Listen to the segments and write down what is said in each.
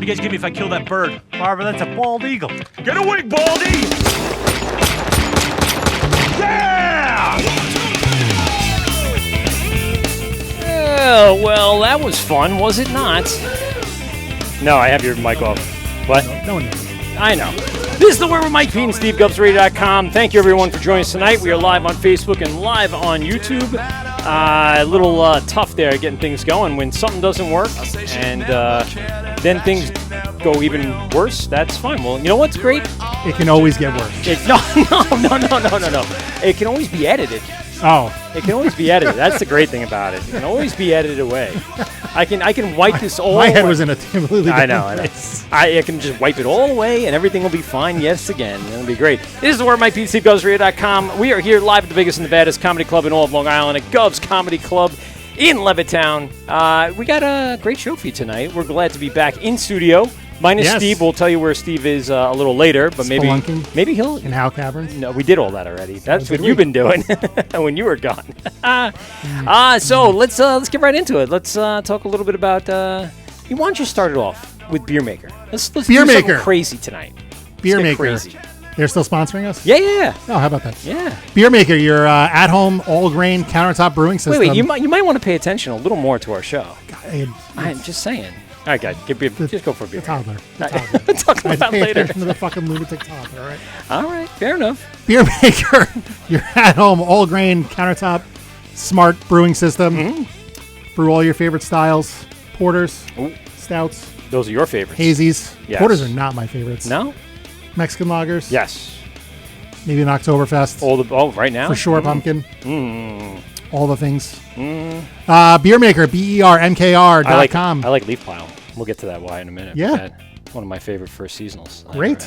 You guys give me if I kill that bird? Barbara, that's a bald eagle. Get away, Baldy! Yeah! Oh, well, that was fun, was it not? No, I have your mic off. What? No one knows. I know. This is the Word with Mike P and SteveGubsRadio.com. Thank you, everyone, for joining us tonight. We are live on Facebook and live on YouTube. A little tough there getting things going when something doesn't work and then things go even worse. That's fine. Well, you know what's great? It can always get worse. No. It can always be edited. Oh. It can always be edited. That's the great thing about it. It can always be edited away. I can wipe this all My head away. was in a completely different place. I can just wipe it all away and everything will be fine. Yes, again. It'll be great. This is the Word Mike P. SteveGubsRadio.com. We are here live at the biggest and the baddest comedy club in all of Long Island, at Gov's Comedy Club in Levittown. We got a great show for you tonight. We're glad to be back in studio. Minus Steve. We'll tell you where Steve is a little later, but maybe he'll... In Howe Caverns? No, we did all that already. That's what you've been doing when you were gone. So let's get right into it. Let's talk a little bit about... why don't you start it off with Beer Maker? Let's do something crazy tonight. Beer Maker. Crazy. They're still sponsoring us? Yeah. Oh, how about that? Yeah. Beer Maker, your at-home, all-grain countertop brewing system. Wait, you might want to pay attention a little more to our show. God, I'm just saying. All right, guys, just go for a beer. The toddler. Talk about that pay later. attention to the fucking lunatic toddler, all right? All right, fair enough. Beer Maker, your at-home, all-grain countertop smart brewing system. Mm-hmm. Brew all your favorite styles. Porters, stouts. Those are your favorites. Hazies. Yes. Porters are not my favorites. No? Mexican lagers. Yes. Maybe an Oktoberfest. Right now? For sure, pumpkin. Mm. All the things. Beer Maker, BERMKR.com. I like Leaf Pile. We'll get to that why in a minute. Yeah. One of my favorite first seasonals. Great.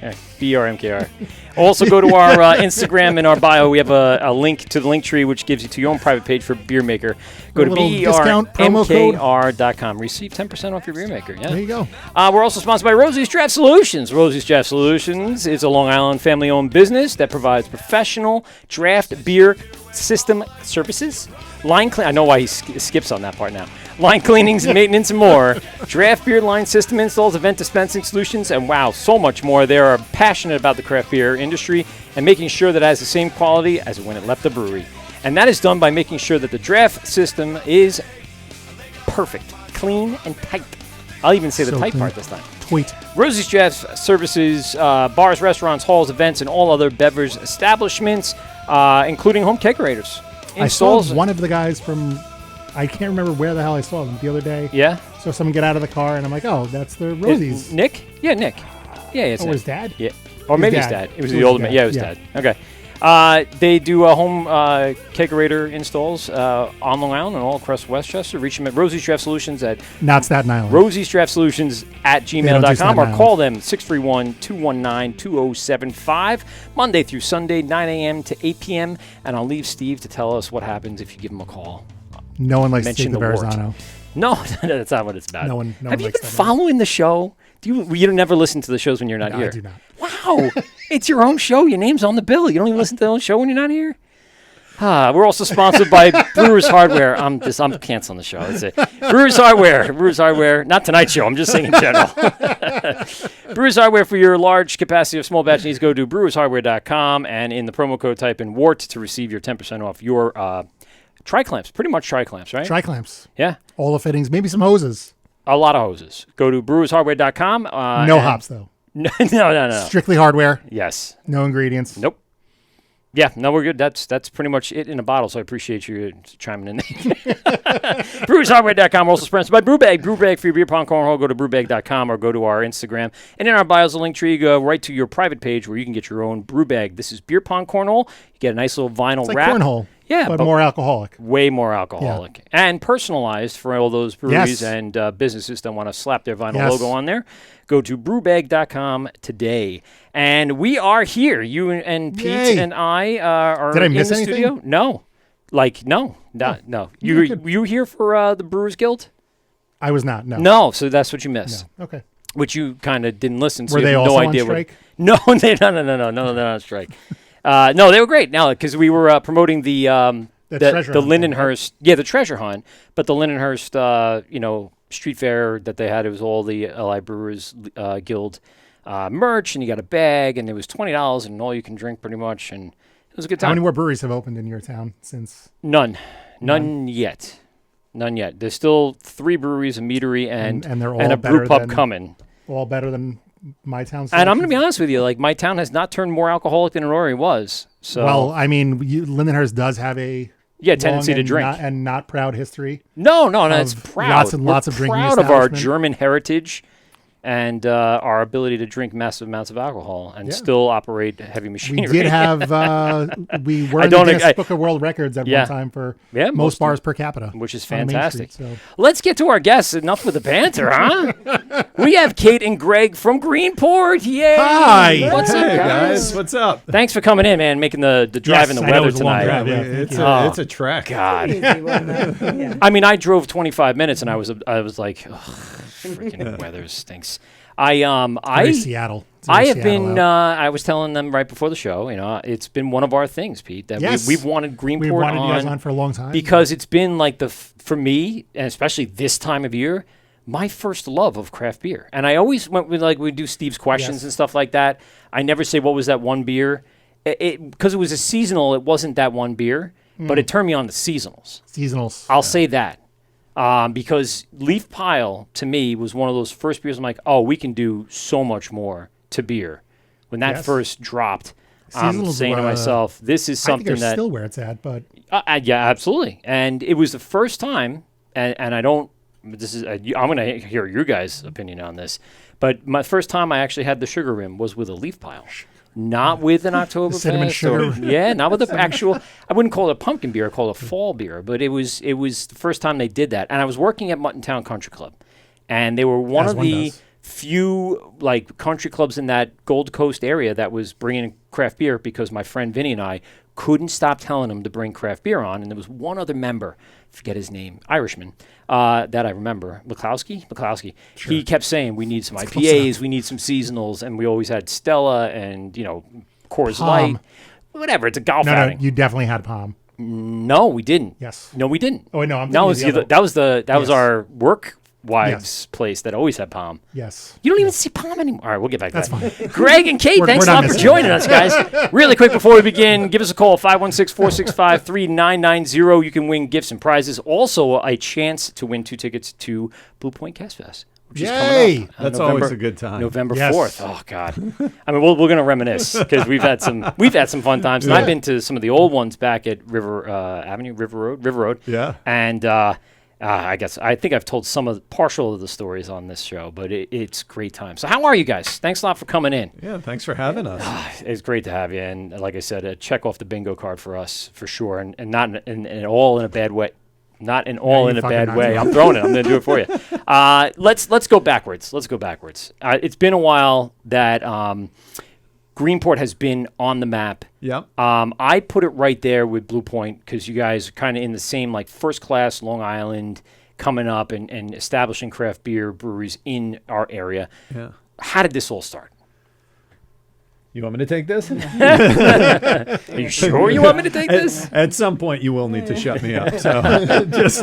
Yeah, BRMKR. Also go to our Instagram in our bio. We have a link to the link tree, which gives you to your own private page for Beer Maker. Go to BERMKR.com. Receive 10% off your Beer Maker. Yeah. There you go. We're also sponsored by Rosie's Draft Solutions. Rosie's Draft Solutions is a Long Island family-owned business that provides professional draft beer system services. I know why he skips on that part now. Line cleanings and maintenance and more. Draft beer line system installs, event dispensing solutions, and wow, so much more. They are passionate about the craft beer industry and making sure that it has the same quality as when it left the brewery. And that is done by making sure that the draft system is perfect, clean, and tight. I'll even say the tight part this time. Tweet. Rosie's Draft services bars, restaurants, halls, events, and all other beverage establishments, including home kegerators. I saw one of the guys from... I can't remember where the hell I saw them the other day. Yeah? So someone get out of the car, and I'm like, oh, that's the Rosie's. Nick? Yeah, Nick. Yeah, it's Nick. His dad? Yeah. Or maybe his dad. It was the older man. Yeah, it was dad. Okay. They do home kegerator installs on Long Island and all across Westchester. Reach them at Rosie's Draft Solutions at... Not Staten Island. Rosie's Draft Solutions at gmail.com or call them 631-219-2075 Monday through Sunday, 9 a.m. to 8 p.m. And I'll leave Steve to tell us what happens if you give him a call. No one likes to take the Verrazano. No, that's not what it's about. No one Have you likes been following the show? You never listen to the shows when you're not here? I do not. Wow. It's your own show. Your name's on the bill. You don't even listen to the own show when you're not here? We're also sponsored by Brewers Hardware. I'm canceling the show. That's it. Brewers Hardware. Not tonight's show. I'm just saying in general. Brewers Hardware for your large capacity of small batch needs. Go to brewershardware.com and in the promo code type in Wort to receive your 10% off your tri-clamps. Pretty much tri-clamps, right? Tri-clamps. Yeah. All the fittings. Maybe some hoses. A lot of hoses. Go to brewershardware.com. No hops, though. No. Strictly hardware. Yes. No ingredients. Nope. Yeah, no, we're good. That's pretty much it in a bottle, so I appreciate you chiming in there. BrewersHardware.com. We're also sponsored by Brewbag. Brewbag for your beer pong cornhole. Go to brewbag.com or go to our Instagram. And in our bios, a link tree, go right to your private page where you can get your own brew bag. This is beer pong cornhole. You get a nice little vinyl It's like wrap. cornhole. Yeah, but more alcoholic. Way more alcoholic. And personalized for all those breweries Yes. and businesses that want to slap their vinyl Yes. logo on there. Go to brewbag.com today. And we are here. You and Pete Yay. and I are Did I in miss the anything? studio. No. No. You here for the Brewers Guild? I was not. No. No, so that's what you missed. No. Okay. Which you kind of didn't listen to. Were You they have also no on idea strike? No, they're not on strike. No, they were great. Now, because we were promoting the treasure the hunt thing, Lindenhurst, the treasure hunt, but the Lindenhurst, street fair that they had, it was all the LI Brewers Guild merch, and you got a bag, and it was $20, and all you can drink pretty much, and it was a good How time. many more breweries have opened in your town since? None yet. There's still 3 breweries, a meadery, and they're all a brew better pub than- coming. All better than my town. And I'm going to be honest with you, like my town has not turned more alcoholic than it already was. So Well, I mean, Lindenhurst does have a tendency long to and drink. not proud history. No, it's of proud. lots and We're lots of drinking proud of our establishment. German heritage and our ability to drink massive amounts of alcohol and Yeah. still operate heavy We machinery. did have we were I in the don't- Guinness I- Book of World Records at Yeah. one time for Yeah, most most bars per capita, which is on Main fantastic. Street, so. Let's get to our guests. Enough with the banter, huh? We have Kate and Greg from Greenport. Yay! Hi. What's up, Hey guys? guys, what's up? Thanks for coming in, man. Making the drive in the I know it weather was a long tonight. drive, yeah. thank It's you. it's a trek. God. Easy, wasn't it? Yeah. I mean, I drove 25 minutes and I was like, ugh, freaking weather stinks. Very Seattle. It's I very have Seattle been. out. I was telling them right before the show. It's been one of our things, Pete. That Yes. we've wanted Greenport We've wanted you guys on for a long time because it's been like for me, and especially this time of year, my first love of craft beer. And I always went with we do Steve's questions Yes. and stuff like that. I never say what was that one beer, because it was a seasonal. It wasn't that one beer, but it turned me on to seasonals. Seasonals. I'll say that. Because Leaf Pile, to me, was one of those first beers I'm like, oh, we can do so much more to beer. When that Yes. first dropped, I'm Seasonals saying to were, myself, this is I think something they're that... still where it's at, but yeah, absolutely. And it was the first time, and I don't... This is I'm going to hear your guys' opinion on this, but my first time I actually had the sugar rim was with a Leaf Pile. Not with an Oktoberfest. cinnamon sugar. Yeah, not with the actual. I wouldn't call it a pumpkin beer. I call it a fall beer. But it was the first time they did that. And I was working at Muttontown Country Club, and they were one As of one the does. few country clubs in that Gold Coast area that was bringing in craft beer because my friend Vinny and I couldn't stop telling him to bring craft beer on. And there was one other member, forget his name, Irishman, that I remember, McCloskey. Sure. He kept saying we need some close IPAs, we need some seasonals, and we always had Stella and Coors Palm. Light, whatever. It's a golf no, outing. you definitely had Palm. No, we didn't. Yes. No, we didn't. Oh, wait, no, I'm that thinking was of the other- that was Yes. our work wives Yes. place that always had Palm. Yes. You don't even see Palm anymore. All right, we'll get back to That's that. fine. Greg and Kate, We're- thanks we're a not lot for missing joining us, guys. Really quick before we begin, give us a call, 516-465-3990. You can win gifts and prizes. Also, a chance to win 2 tickets to Blue Point Cast Fest, which is Yay! coming up. That's always a good time. November Yes. 4th. Oh God. I mean, we're going to reminisce because we've had some fun times. And I've been to some of the old ones back at River Road. Yeah. And I think I've told partial of the stories on this show, but it's great time. So how are you guys? Thanks a lot for coming in. Yeah, thanks for having us. It's great to have you. And like I said, check off the bingo card for us for sure. And not in all in a bad way. Not in all you in a fucking bad not way. to. I'm throwing it. I'm going to do it for you. Let's go backwards. It's been a while that Greenport has been on the map. Yep. I put it right there with Blue Point because you guys are kind of in the same first class Long Island coming up and establishing craft beer breweries in our area. Yeah. How did this all start? You want me to take this? Are you sure you want me to take this? At some point, you will need to shut me up. So just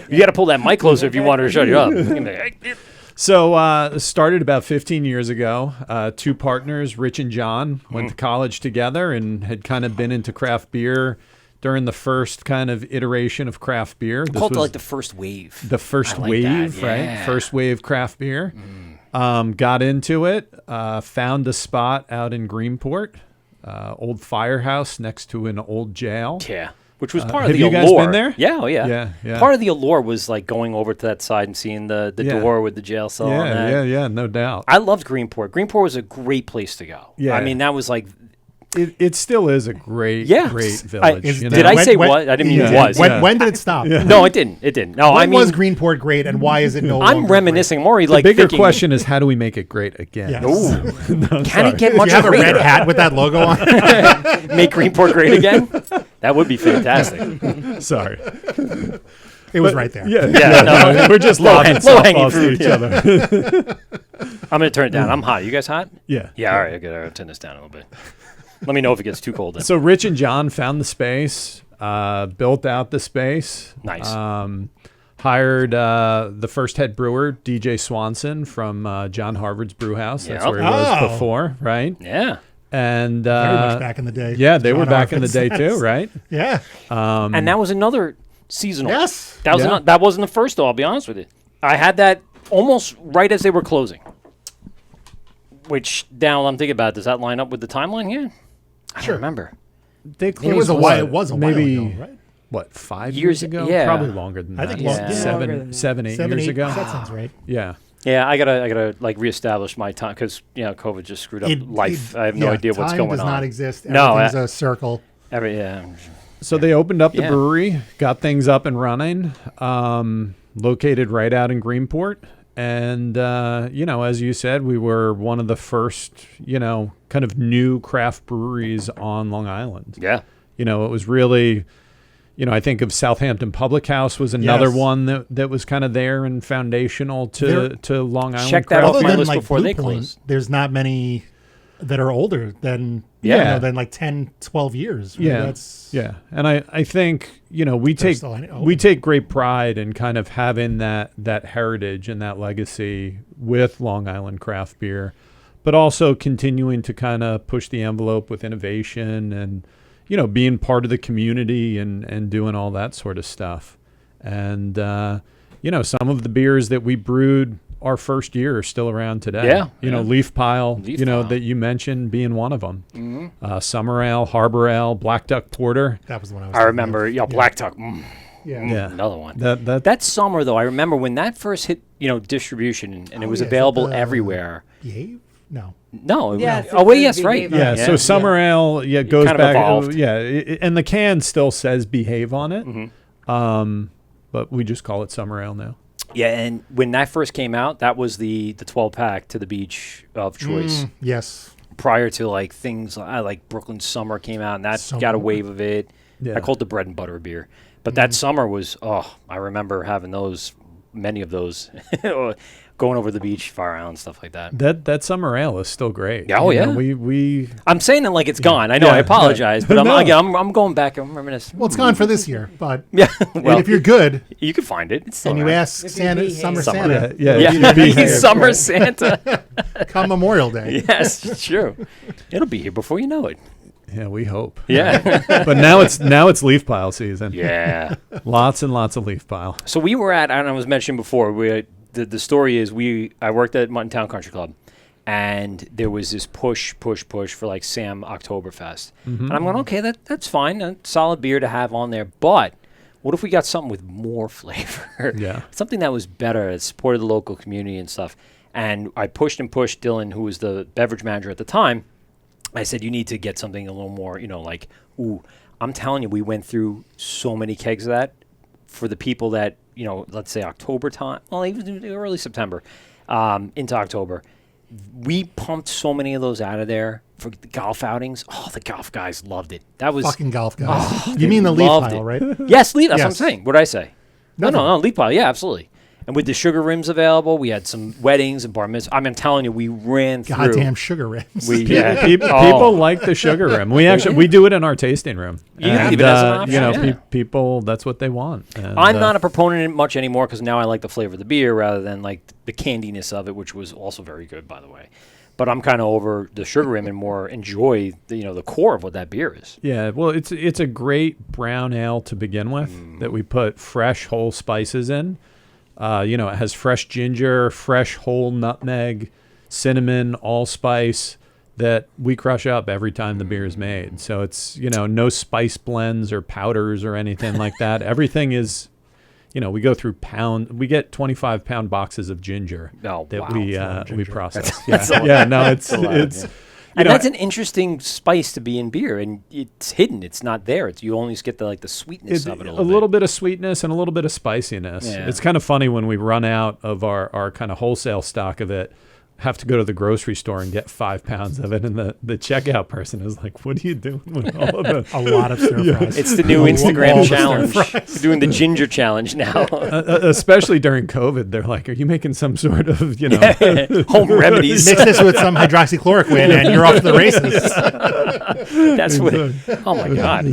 You got to pull that mic closer if you want her to shut you up. So started about 15 years ago. 2 partners, Rich and John, went to college together and had kind of been into craft beer during the first kind of iteration of craft beer. This Called it was the first wave. the first I like wave, that, right? yeah. First wave craft beer. Got into it. Found a spot out in Greenport, old firehouse next to an old jail. Yeah. Which was part of the have allure. you guys been there? Yeah, oh yeah. Yeah. Part of the allure was like going over to that side and seeing the door with the jail cell on that. Yeah, no doubt. I loved Greenport. Greenport was a great place to go. Yeah. I mean, that was like... It still is a great village. Did I say what? I didn't mean it was. When did it stop? No, it didn't. It didn't. No, When I mean... was Greenport great, and why is it no longer I'm reminiscing. I'm already The like bigger thinking, question is, how do we make it great again? Yes. can it get Do much you have a red greater? hat with that logo on? Make Greenport great again? That would be fantastic. Sorry. It was right there. Yeah, no. We're just lobbing low-hanging softballs to fruit, each yeah. other. I'm going to turn it down. I'm hot. You guys hot? Yeah. Yeah, all right. I'll turn this down a little bit. Let me know if it gets too cold. Then. So Rich and John found the space, built out the space. Nice. Hired the first head brewer, DJ Swanson, from John Harvard's brew house. That's Yep. where he was Oh. before, right? Yeah. And Very much back in the day. yeah, they were John back in the day Harvard's. too, right? Yeah. And that was another seasonal. Yes. That was Yeah. that wasn't the first, though, I'll be honest with you. I had that almost right as they were closing. Which, now I'm thinking about it, does that line up with the timeline here? I don't remember. They It closed was a what? while. It was a while maybe ago, right? what, 5 Years- years ago? yeah. Probably longer than I that. think longer than that. 7, 8 7, years 8 ago. That sounds right. Yeah. Yeah, I gotta like reestablish my time because COVID just screwed up life. I have no idea what's going on. Time does not exist. No, Everything's a circle. So they opened up the Yeah. brewery, got things up and running, located right out in Greenport. And, as you said, we were one of the first, kind of new craft breweries on Long Island. Yeah. It was really, I think of Southampton Public House was another Yes. one that was kind of there and foundational to Long Island Check that craft off Other my than list like before Blue they Point, close. there's not many that are older than Yeah. than like 10, 12 years. Yeah. That's Yeah, and I think we take still any- we take great pride in kind of having that heritage and that legacy with Long Island craft beer, but also continuing to kind of push the envelope with innovation and being part of the community and doing all that sort of stuff. And some of the beers that we brewed our first year are still around today. Yeah, Leaf Pile, Leaf Pile. that you mentioned being one of them. Summer Ale, Harbor Ale, Black Duck Porter. that was the one I was. I thinking remember, of. Black Duck. Yeah. Yeah. Another one. That Summer, though, I remember when that first hit, distribution and it was yeah, is available that the- everywhere. Behave? No. No. Yeah, it's oh, wait, the yes, right. Behave so Summer Ale, goes Kind of back. evolved. And the can still says Behave on it. But we just call it Summer Ale now. Yeah, and when that first came out, that was the 12-pack to the beach of choice. Yes. Prior to like things like Brooklyn Summer came out, and that Summer. got a wave of it. Yeah. I called it the bread and butter beer. But that summer was, I remember having many of those, going over the beach, Fire Island, stuff like that. That Summer Ale is still great. Oh, You yeah. know, we I'm saying it like it's gone. I know, I Yeah. apologize, but No. I'm going back. I'm reminiscing. Well, it's gone for this year, but Yeah, well, if you're good you can find it. It's still and you around. ask If you Santa, behave. Summer Summer. Santa, Yeah, Yeah, if you behave. he's Summer Santa. come Memorial Day. Yes, it's true. It'll be here before you know it. Yeah, we hope. Yeah. But now it's Leaf Pile season. Yeah. Lots and lots of Leaf Pile. So we were at, and I was mentioned before, the story is I worked at Mutton Town Country Club, and there was this push for like Sam Oktoberfest. And I'm going, okay, that's fine. A solid beer to have on there. But what if we got something with more flavor? Yeah. Something that was better, that supported the local community and stuff. And I pushed Dylan, who was the beverage manager at the time. I said, you need to get something a little more, like, I'm telling you, we went through so many kegs of that for the people that, let's say October time, well, even early September into October. We pumped so many of those out of there for the golf outings. Oh, the golf guys loved it. That was Fucking golf guys. Oh, You mean the leaf loved pile, it. right? Yes, leaf. That's what I'm Yes. saying. What did I say? Nothing. No, leaf pile. Yeah, absolutely. And with the sugar rims available, we had some weddings and bar mitzvahs. I'm telling you, we ran through. Goddamn sugar rims. People like the sugar rim. We do it in our tasting room. You can And, leave it as an option, yeah. people, that's what they want. And, I'm not a proponent much anymore because now I like the flavor of the beer rather than like the candiness of it, which was also very good, by the way. But I'm kind of over the sugar rim and more enjoy the core of what that beer is. Yeah, well, it's a great brown ale to begin with that we put fresh whole spices in. It has fresh ginger, fresh whole nutmeg, cinnamon, allspice that we crush up every time the beer is made. So it's, no spice blends or powders or anything like that. Everything is, we go through we get 25-pound boxes of ginger that we process. And that's an interesting spice to be in beer, and it's hidden. It's not there. You only get the sweetness of it. A little bit of sweetness and a little bit of spiciness. Yeah. It's kind of funny when we run out of our kind of wholesale stock of it, have to go to the grocery store and get 5 pounds of it, and the checkout person is like, "What are you doing with all of it?" A lot of stir fries. It's the new Instagram challenge. We're doing the ginger challenge now. Especially during COVID, they're like, "Are you making some sort of home remedies?" Mix this with some hydroxychloroquine, and you're off to the races. That's what. Oh my God!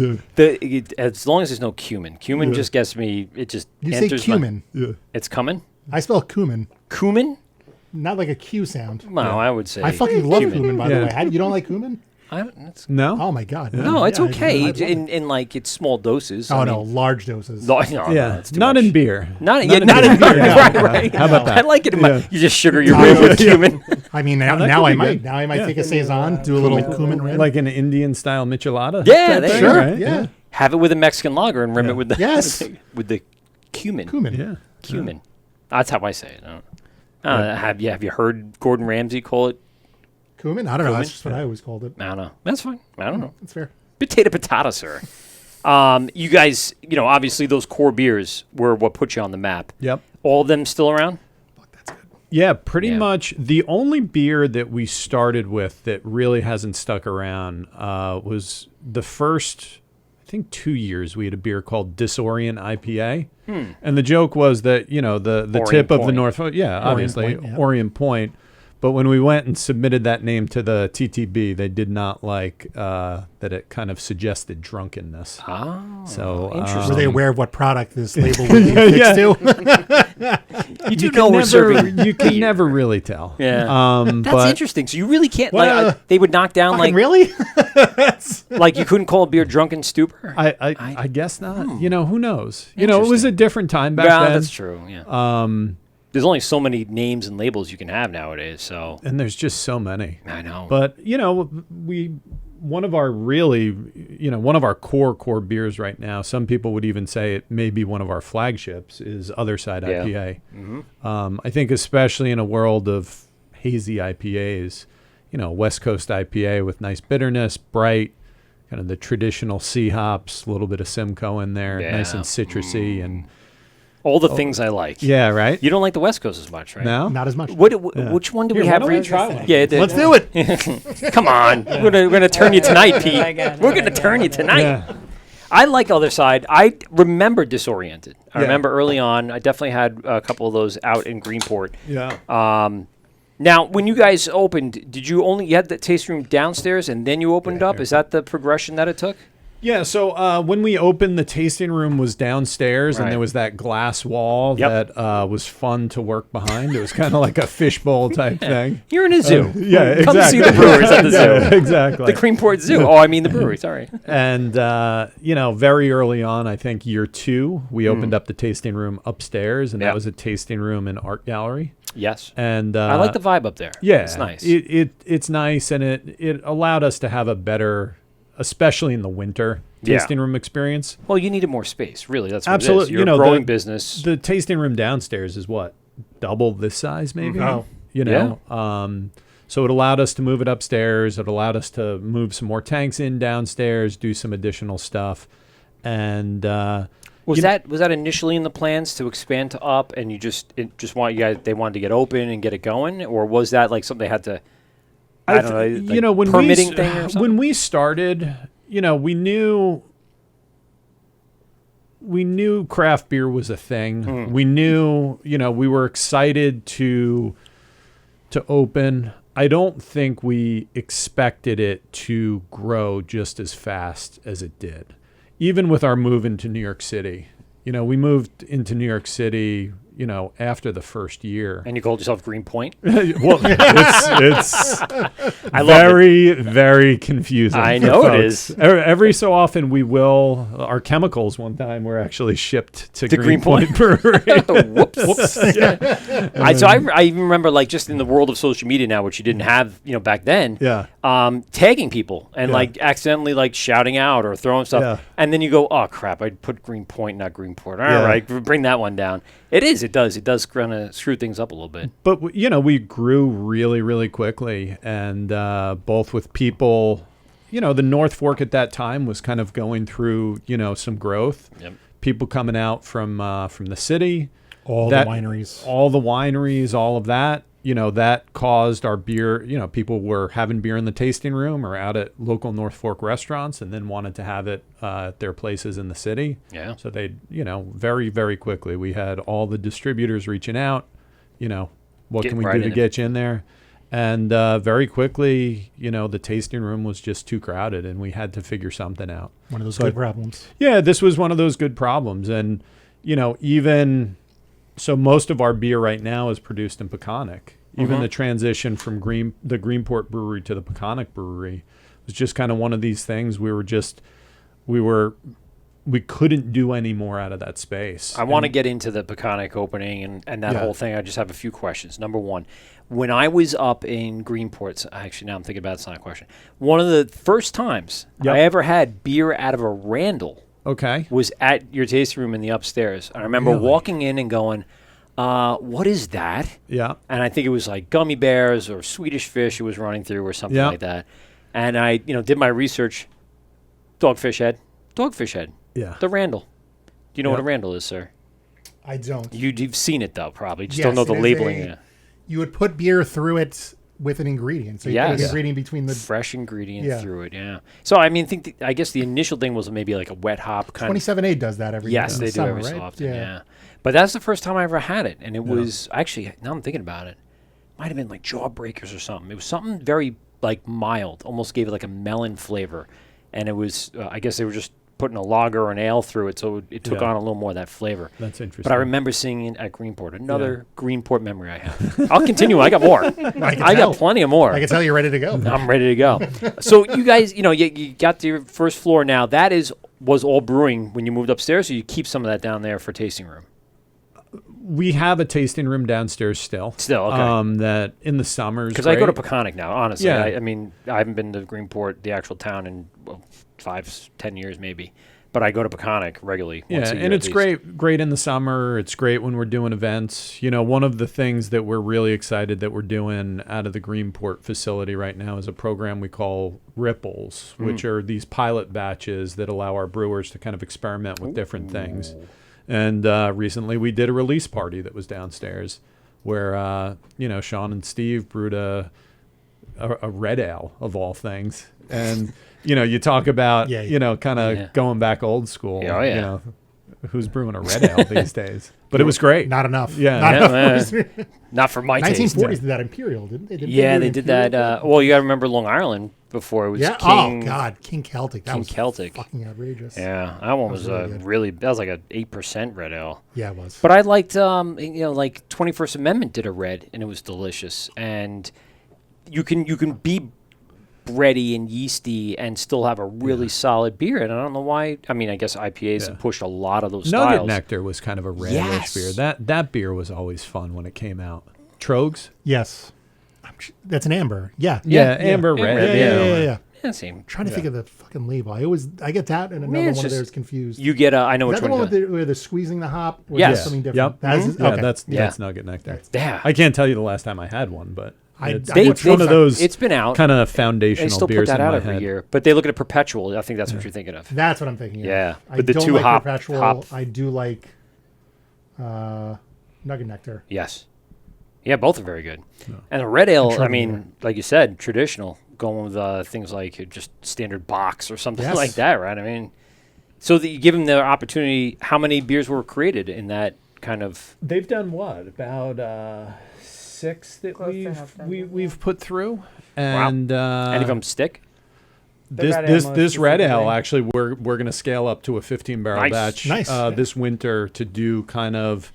As long as there's no cumin, just gets me. It just You say enters cumin. It's cumin. I spell cumin, Cumin? not like a Q sound. No, I would say. I fucking love cumin, by the way. You don't like cumin? No. Oh my God. No, it's okay. I love it. in like it's small doses. Oh no, large doses. No, Yeah, it's too not much. in beer. Not in in beer. beer, no. Right. How about that? I like it. Yeah. You just sugar your rib with cumin. I mean, now that I could be might. good. Now I might take a saison, do a little cumin red. Like an Indian style michelada. Yeah, type there thing, you go. Sure. right? Yeah. Have it with a Mexican lager and rim it with the Yes. with the cumin. Cumin. Yeah. Cumin. That's how I say it. Have you heard Gordon Ramsay call it? Cumin? I don't know. Cumin? That's just what I always called it. I don't know. That's fine. I don't know. That's fair. Potato, sir. You guys, obviously those core beers were what put you on the map. Yep. All of them still around? Yeah, pretty Yeah. much. The only beer that we started with that really hasn't stuck around was the first, I think, 2 years. We had a beer called Disorient IPA, and the joke was that the Orient tip of the Point. North, obviously Point, yeah. Orient Point. But when we went and submitted that name to the TTB, they did not like that it kind of suggested drunkenness. Oh, So interesting. Were they aware of what product this label would be fixed to? you do know we're serving. You can never really tell. Yeah. That's but interesting. So you really can't Well, they would knock down Fucking like really? like you couldn't call a beer drunken stupor. I guess not. Who knows? It was a different time back Yeah, then. that's true. Yeah. There's only so many names and labels you can have nowadays. So And there's just so many. I know. But one of our core beers right now, some people would even say it may be one of our flagships, is Other Side Yeah. IPA. I think especially in a world of hazy IPAs, West Coast IPA with nice bitterness, bright, kind of the traditional C hops, a little bit of Simcoe in there, Yeah. nice and citrusy and all the things I like. yeah, right. You don't like the West Coast as much, right? No, Not as much. Which one do we Here, have? why don't we try one? Yeah, Let's do it. Come on, we're gonna turn you tonight, Pete. We're gonna turn you tonight. Yeah. I like Other Side. I remember Disoriented. I Yeah. remember early on. I definitely had a couple of those out in Greenport. Yeah. Now, when you guys opened, did you had the tasting room downstairs and then you opened up? Is that the progression that it took? Yeah, so when we opened, the tasting room was downstairs, Right. and there was that glass wall Yep. that was fun to work behind. It was kind of like a fishbowl type thing. You're in a zoo. Yeah, exactly. Come see the brewers at the zoo. Yeah, exactly. The Greenport Zoo. Oh, I mean the brewery. Sorry. And, very early on, I think year 2, we opened up the tasting room upstairs, and Yep. that was a tasting room and art gallery. Yes. And I like the vibe up there. Yeah, It's nice. It's nice, and it allowed us to have a better, especially in the winter, Yeah. tasting room experience. Well, you needed more space. Really, that's what Absolutely. it is. You're You know, a growing the- business. The tasting room downstairs is what, double this size, maybe. Oh. So it allowed us to move it upstairs. It allowed us to move some more tanks in downstairs, do some additional stuff, and Was that initially in the plans to expand to up, and they wanted to get open and get it going, or was that like something they had to? I don't know. Like when permitting thing or something. when we started, we knew craft beer was a thing. We knew, we were excited to open. I don't think we expected it to grow just as fast as it did. Even with our move into New York City. We moved into New York City after the first year. And you called yourself Greenpoint? Well, it's I love very, very confusing. I for know it folks. is. Every so often our chemicals one time were actually shipped to Greenpoint? Brewery. Whoops. I even remember, like, just in the world of social media now, which you didn't have, back then. Yeah. Tagging people and Yeah. like accidentally like shouting out or throwing stuff, Yeah. and then you go, "Oh crap! I put Greenpoint, not Greenport." All Yeah. right, bring that one down. It does kind of screw things up a little bit. But we grew really, really quickly, and both with people, the North Fork at that time was kind of going through, some growth. Yep. People coming out from the city, All the wineries. all of that. That caused our beer. People were having beer in the tasting room or out at local North Fork restaurants, and then wanted to have it at their places in the city. Yeah. So they, very, very quickly, we had all the distributors reaching out. What Get can we right do to in it. get you in there? And very quickly, the tasting room was just too crowded, and we had to figure something out. One of those So good problems. Yeah, this was one of those good problems. And, even so, most of our beer right now is produced in Peconic. Even the transition from the Greenport Brewery to the Peconic Brewery was just kind of one of these things. We couldn't do any more out of that space. I want to get into the Peconic opening and that Yeah. whole thing. I just have a few questions. Number one, when I was up in Greenport, actually now I'm thinking about it's not a question. One of the first times Yep. I ever had beer out of a Randall Okay. was at your tasting room in the upstairs. I remember Really? walking in and going, what is that? Yeah. And I think it was like gummy bears or Swedish fish it was running through or something Yeah. like that. And I, did my research. Dogfish head. Yeah. The Randall. Do you know what a Yep. Randall is, sir? I don't. You've seen it, though, probably. Just Yes, don't know the it is labeling. a- Yeah. You would put beer through it with an ingredient. So you put Yes. an ingredient between the Fresh ingredient Yeah. through it, yeah. So, I mean, I guess the initial thing was maybe like a wet hop kind of. 27A does that every Yes, in they the do summer, every right? so often, yeah. But that's the first time I ever had it. And it Yeah. was actually, now I'm thinking about it, might have been like Jawbreakers or something. It was something very like mild, almost gave it like a melon flavor. And it was, I guess they were just putting a lager or an ale through it, so it took Yeah. on a little more of that flavor. That's interesting. But I remember seeing it at Greenport. Another Greenport memory I have. I'll continue. I got more. I got plenty of more. I can tell you're ready to go. I'm ready to go. So you guys, you got to your first floor now. That was all brewing when you moved upstairs, or you keep some of that down there for tasting room? We have a tasting room downstairs still. Still, okay. That in the summers. Because I go to Peconic now, honestly. Yeah. I mean, I haven't been to Greenport, the actual town, in 5-10 years maybe. But I go to Peconic regularly. Yeah, once a year and at it's least. great in the summer. It's great when we're doing events. One of the things that we're really excited that we're doing out of the Greenport facility right now is a program we call Ripples, which are these pilot batches that allow our brewers to kind of experiment with different things. And recently we did a release party that was downstairs where, Sean and Steve brewed a red ale of all things. And, you talk about, Yeah. kind of Yeah. going back old school. Yeah, oh, yeah. Who's brewing a red ale these days? But it was great. Not enough. Yeah. Not Yeah, enough. Not for my taste. 1940s did that Imperial, didn't they? Yeah, they did that. Well, you got to remember Long Island before it was Yeah. King. Oh God, King Celtic. That King was Celtic. fucking outrageous. Yeah, that one was really good. that was like a 8% red ale. Yeah, it was. But I liked, like 21st Amendment did a red, and it was delicious. And you can be bready and yeasty and still have a really solid beer. And I don't know why. I mean, I guess IPAs have pushed a lot of those Nugget styles. Nectar was kind of a redish Yes. beer. That beer was always fun when it came out. Trogs? Yes. That's an amber. Yeah. Yeah, amber Amber red. red, Yeah. Yeah, same. Trying to think of the fucking label. I get that and another Man, it's one of just- theirs confused. You get I know Is which that the one. one where they're squeezing the hop? Or is Yes. that something different? Yep. That is, Yeah, okay. that's Nugget Nectar. Yeah. I can't tell you the last time I had one, but I it's, looked it's one for of it. those It's been out. kind of They foundational still put beers that in out my every head. year. But they look at a perpetual. I think that's what you're thinking of. That's what I'm thinking. Yeah, I but the don't two like hop- perpetual. hop- I do like Nugget Nectar. Yes. Yeah, both are very good. And a red ale, I mean, like you said, traditional, going with things like just standard box or something Yes. like that, right? I mean, so that you give them the opportunity. How many beers were created in that kind of? They've done what? About 6 that Close to half dozen, we've put through, and Any of them stick? this red ale this most this red ale specifically. actually we're going to scale up to a 15 barrel Nice. batch Nice. this winter to do kind of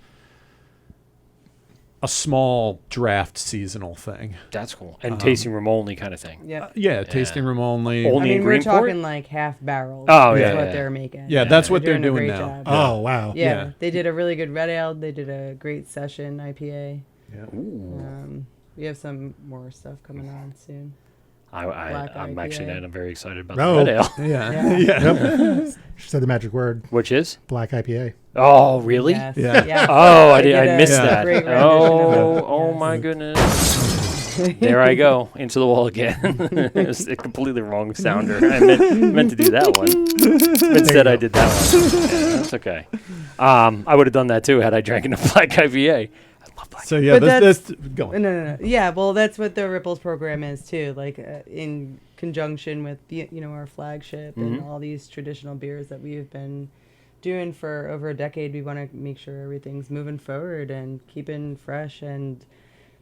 a small draft seasonal thing. That's cool. And tasting room only kind of thing. Yep. Yeah, tasting room only. Only I mean, in we're Greenport? talking like half barrels. Oh, is yeah, what yeah. they're making. Yeah, that's what they're a doing great now. job. Oh, wow. Yeah, they did a really good red ale. They did a great session IPA. Yeah. We have some more stuff coming on soon. Black I'm actually IPA. I'm very excited about Oh. the red ale. Yeah. Yeah. She said the magic word, Which is? black IPA. Oh, really? Yes. Yeah. Yeah. Oh, I They missed did a that. great rendition of it. Oh Yes. my goodness. There I go, into the wall again. It was a completely wrong sounder. I meant to do that one. Instead, I did that one. Yeah, that's okay. I would have done that too had I drank enough black IPA. I love black. So yeah, But this go on. No. Yeah, well, that's what the Ripples program is too. Like in conjunction with our flagship and all these traditional beers that we've been doing for over a decade. We want to make sure everything's moving forward and keeping fresh and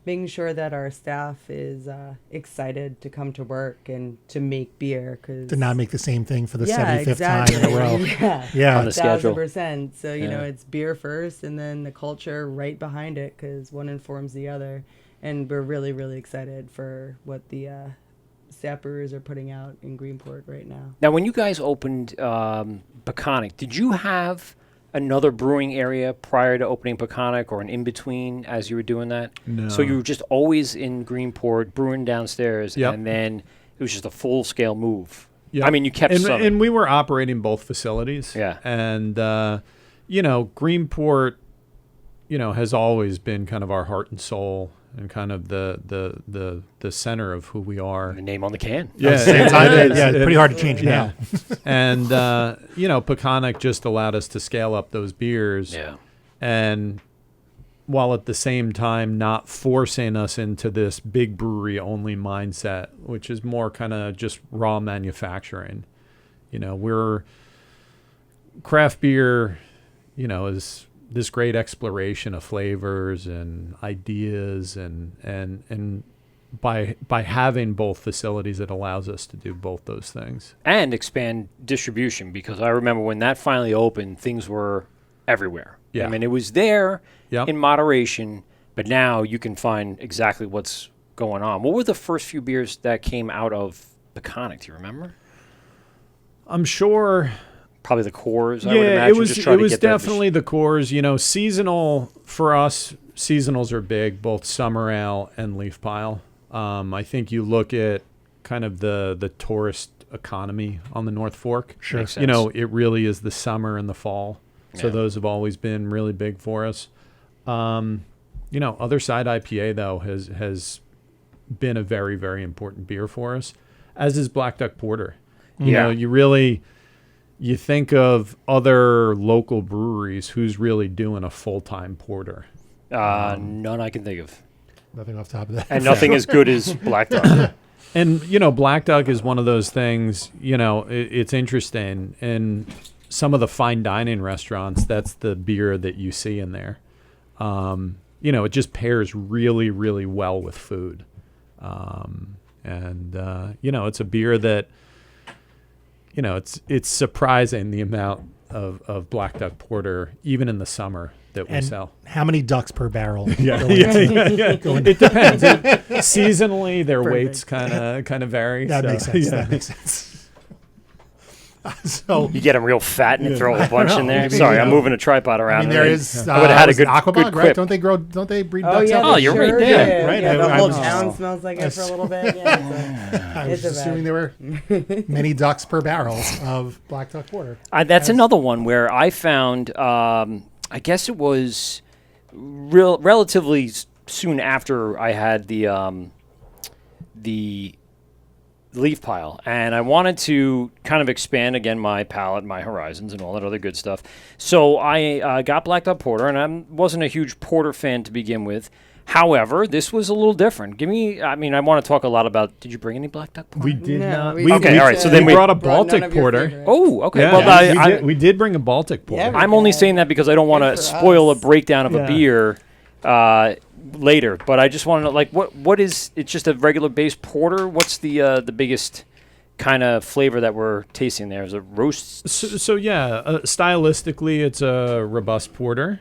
making sure that our staff is excited to come to work and to make beer. To not make the same thing for the Yeah, 75th exactly. time in a row. Yeah. Yeah. On the schedule. 1,000%. So, Yeah. it's beer first and then the culture right behind it because one informs the other. And we're really, really excited for what the staff brewers are putting out in Greenport right now. Now, when you guys opened Peconic, did you have another brewing area prior to opening Peconic or an in-between as you were doing that? No. So you were just always in Greenport, brewing downstairs, Yep. and then it was just a full-scale move. Yep. I mean, you kept some. and we were operating both facilities. Yeah. And Greenport, has always been kind of our heart and soul and kind of the center of who we are. the name on the can. Yeah, Same time. it is. Yeah, it's pretty hard to change now. And Peconic just allowed us to scale up those beers. Yeah. And while at the same time not forcing us into this big brewery only mindset, which is more kind of just raw manufacturing. We're craft beer, is this great exploration of flavors and ideas and by having both facilities, it allows us to do both those things. And expand distribution, because I remember when that finally opened, things were everywhere. Yeah. I mean, it was there Yep. in moderation, but now you can find exactly what's going on. What were the first few beers that came out of Peconic? Do you remember? I'm sure. Probably the cores. I would Yeah, imagine. it was Just try to get that definitely the cores. Seasonal for us. Seasonals are big, both summer ale and leaf pile. I think you look at kind of the tourist economy on the North Fork. Sure. Makes sense. It really is the summer and the fall. So Yeah. those have always been really big for us. Other Side IPA though has been a very, very important beer for us, as is Black Duck Porter. Yeah. You think of other local breweries who's really doing a full-time porter. None I can think of. Nothing off the top of that. And nothing as good as Black Duck. And, Black Duck is one of those things, it's interesting. In some of the fine dining restaurants, that's the beer that you see in there. It just pairs really, really well with food. It's a beer that, it's surprising the amount of Black Duck Porter, even in the summer, that we And sell. how many ducks per barrel? Yeah. go into- It depends. Seasonally, their weights kind of vary. That so, makes sense. yeah. That makes sense. So, You get them real fat and throw a bunch in there. Maybe, Sorry, I'm moving a tripod I around. mean, there and is. I would have had a was it good Aquabog, good right? quip. Don't they breed Oh, ducks yeah. up? Oh, they you're sure right there. did. Right, Yeah, the I whole was- town smells like it for a little bit. Yeah. I was It's a just assuming there were many ducks per barrel of Black Duck Porter. That's another one where I found, I guess it was relatively soon after I had the leaf pile, and I wanted to kind of expand again my palate, my horizons, and all that other good stuff. So I got Black Duck Porter, and I wasn't a huge porter fan to begin with. However, this was a little different. I want to talk a lot about. Did you bring any Black Duck Porter? We did No, not. we- Okay, all right, so then we we brought a Brought none Baltic of your Porter. favorites. Oh, okay. Yeah, Well, we did bring a Baltic Porter. Yeah, I'm only Okay. saying that because I don't want to Good for spoil us. a breakdown of a Yeah. beer later. But I just want to know, like, what is? It's just a regular base porter. What's the biggest kind of flavor that we're tasting there? Is it roast? So stylistically, it's a robust porter.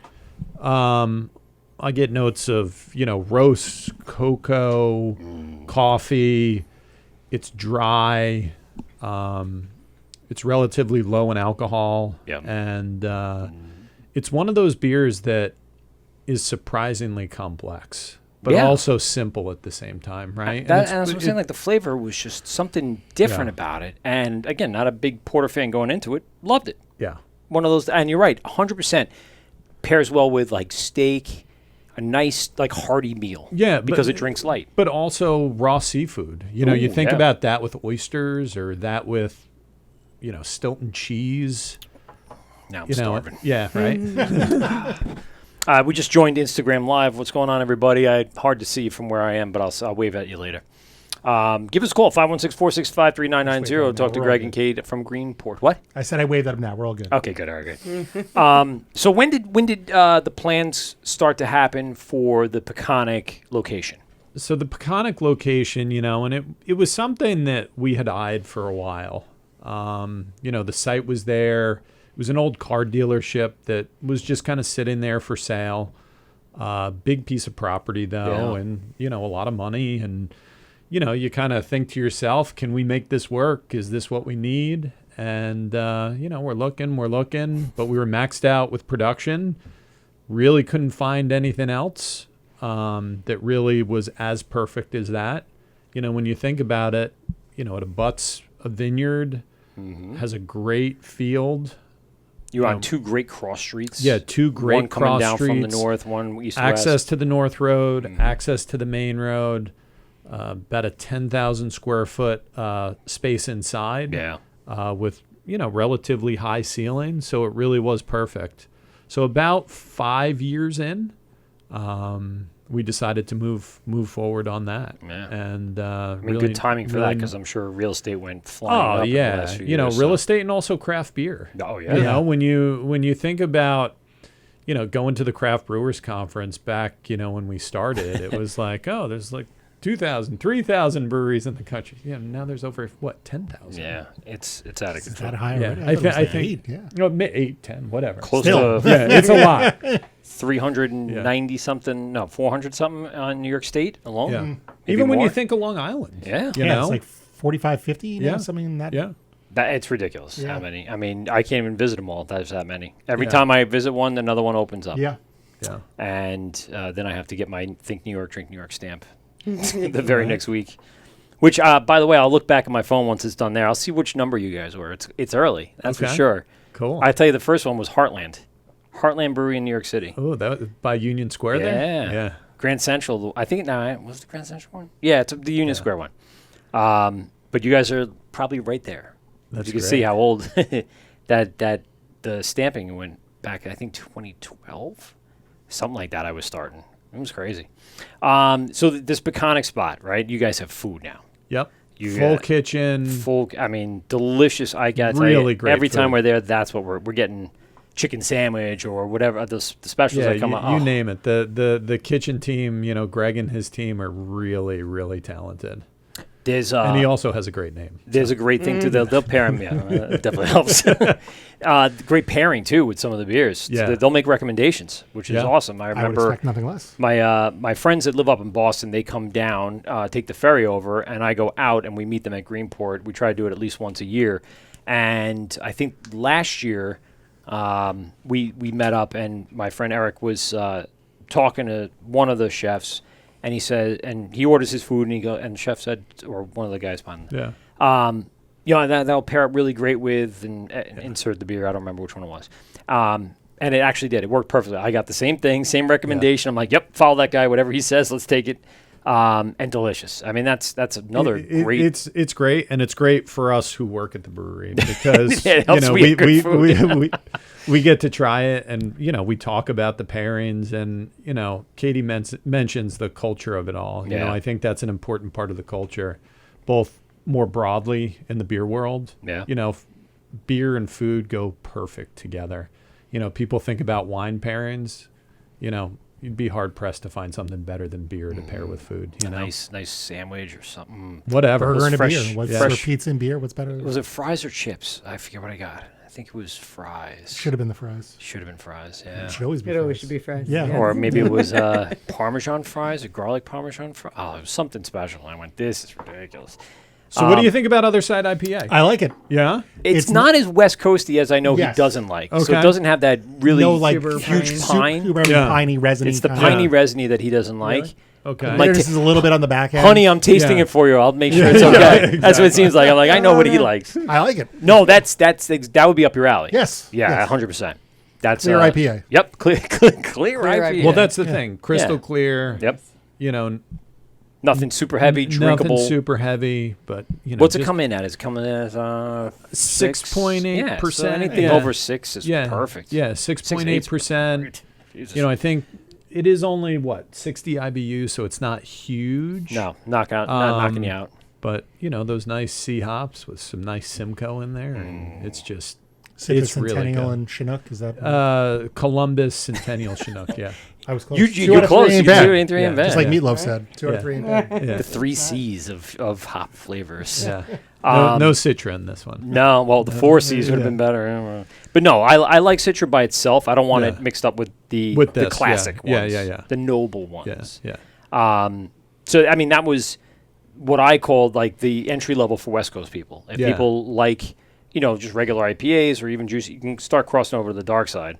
I get notes of, roast, cocoa, coffee. It's dry. It's relatively low in alcohol. Yeah. And it's one of those beers that is surprisingly complex, but Yeah. also simple at the same time, right? And that's what I'm saying. Like the flavor was just something different about it. And again, not a big porter fan going into it. Loved it. Yeah. One of those, and you're right, 100% pairs well with like steak, a nice like hearty meal. Yeah, because but- it drinks light. But also raw seafood. You Ooh, think yeah. about that with oysters or that with, Stilton cheese. Now I'm starving. Yeah, right. We just joined Instagram Live. What's going on, everybody? Hard to see from where I am, but I'll wave at you later. Give us a call, 516-465-3990. Talk to We're Greg all and Kate from Greenport. What? I said I waved at him now. We're all good. Okay, good. All right, good. So when did the plans start to happen for the Peconic location? So the Peconic location, and it was something that we had eyed for a while. The site was there. It was an old car dealership that was just kind of sitting there for sale. Big piece of property, though, Yeah. and, a lot of money. And, you kind of think to yourself, can we make this work? Is this what we need? And, we're looking, but we were maxed out with production. Really couldn't find anything else that really was as perfect as that. When you think about it, it abuts a vineyard, has a great field. You're on two great cross streets. Yeah, two great one coming cross down from the streets. north, one east Access west. to the North Road, access to the main road, about a 10,000 square foot space inside. Yeah. With relatively high ceilings, so it really was perfect. So about 5 years in, we decided to move forward on that. Yeah. And I mean, really, good timing for that really- because I'm sure real estate went flying up in the last few years. real so- estate and also craft beer. Oh, yeah. When you think about going to the craft brewers conference back when we started, it was like, oh, there's like 2,000, 3,000 breweries in the country. Now there's over 10,000. Yeah, it's out of Is control. that high Yeah, already? I thought it was think- eight, yeah. 8, 10, whatever. Close Still. to Yeah, it's a lot. 390 something, no, 400 something on New York State alone. Yeah. Maybe Even when more. you think of Long Island. Yeah. You Yeah, know? it's like 45, 50, Yeah. something in that. Yeah. It's ridiculous how Yeah. many. I mean, I can't even visit them all. There's that many. Every Yeah. time I visit one, another one opens up. Yeah. Yeah. And then I have to get my Think New York, Drink New York stamp the very next week. Which, by the way, I'll look back at my phone once it's done there. I'll see which number you guys were. It's early, that's for Okay. sure. Cool. I tell you, the first one was Heartland Brewery in New York City. Oh, that was by Union Square Yeah. there? Yeah. Grand Central. I think was it the Grand Central one? Yeah, it's the Union Square one. But you guys are probably right there. That's you can great. see how old that the stamping went back. I think 2012, something like that. I was starting. It was crazy. So this Peconic spot, right? You guys have food now. Yep. You Full got kitchen. Full. I mean, delicious. I got Really great Every time food. we're there, that's what we're getting. Chicken sandwich or whatever the specials Yeah, that come you, up. you name it. The kitchen team, Greg and his team are really, really talented. There's And he also has a great name. There's a great thing too. They'll pair them. Yeah, it definitely helps. Great pairing too with some of the beers. So Yeah. they'll make recommendations, which is Yeah. awesome. I I would remember expect nothing less. my friends that live up in Boston. They come down, take the ferry over, and I go out and we meet them at Greenport. We try to do it at least once a year. And I think last year we met up, and my friend Eric was talking to one of the chefs. And he said, and he orders his food, and the chef said, or one of the guys behind him, Yeah. that'll pair up really great with, and insert the beer. I don't remember which one it was. And it actually did. It worked perfectly. I got the same thing, same recommendation. I'm like, yep, follow that guy. Whatever he says, let's take it. And delicious. I mean, that's another great. It's great, and it's great for us who work at the brewery because Yeah, it helps we have good food. we get to try it, and we talk about the pairings, and Katie mentions the culture of it all. Yeah. I think that's an important part of the culture, both more broadly in the beer world. Yeah. Beer and food go perfect together. People think about wine pairings. You'd be hard pressed to find something better than beer to pair with food. a nice sandwich or something. Whatever. Burger and a fresh- beer. What's fresh- for pizza and beer? What's better? Was it fries or chips? I forget what I got. I think it was fries. Should have been the fries. Should have been fries. Yeah. Should always be. It always fries. should be fries. Yeah. Or maybe it was Parmesan fries or garlic Parmesan fries. Oh, it was something special. I went, this is ridiculous. So what do you think about Other Side IPA? I like it. Yeah? It's not as West Coasty as I know Yes. he doesn't like. So Okay. it doesn't have that really No, like Super huge pine. pine. Super Yeah. piney, resiny. It's the kind piney of- resiny that he doesn't like. Okay. Like Bitterness is a little bit on the back end. Honey, I'm tasting Yeah. it for you. I'll make sure it's okay. That's what it seems like. I'm like, I know what he likes. I like it. No, that would be up your alley. Yes. Yeah, yes. 100%. That's Clear IPA. Yep, clear Clear IPA. IPA. Well, that's the thing. Crystal Yeah. clear. Yep. You know, Nothing super heavy, drinkable. nothing super heavy, but you know. What's it just come in at? Is it coming in as 6.8%? Yeah, so anything Yeah. over 6 is Yeah, perfect. Yeah, 6.8%. Jesus. You know, I think it is only 60 IBU, so it's not huge. No, not knocking you out. But you know, those nice C hops with some nice Simcoe in there, and it's just Citrus it's really Centennial good. and Chinook. Is that? Columbus Centennial Chinook. Yeah, I was close. You're close. Ain't You bad. 2 and 3 ain't Yeah, bad. Just like Yeah. Meatloaf said, 2 out of Yeah. 3 ain't bad. yeah. The 3 C's of hop flavors. yeah. Um, No Citra in this one. No, well, the 4 C's would have been better. But no, I like Citra by itself. I don't want Yeah. it mixed up with the With this, classic yeah. ones. Yeah. The noble Yeah, ones. yeah. So, I mean, that was what I called like the entry level for West Coast people. If Yeah. people like, you know, just regular IPAs or even juicy, you can start crossing over to the dark side.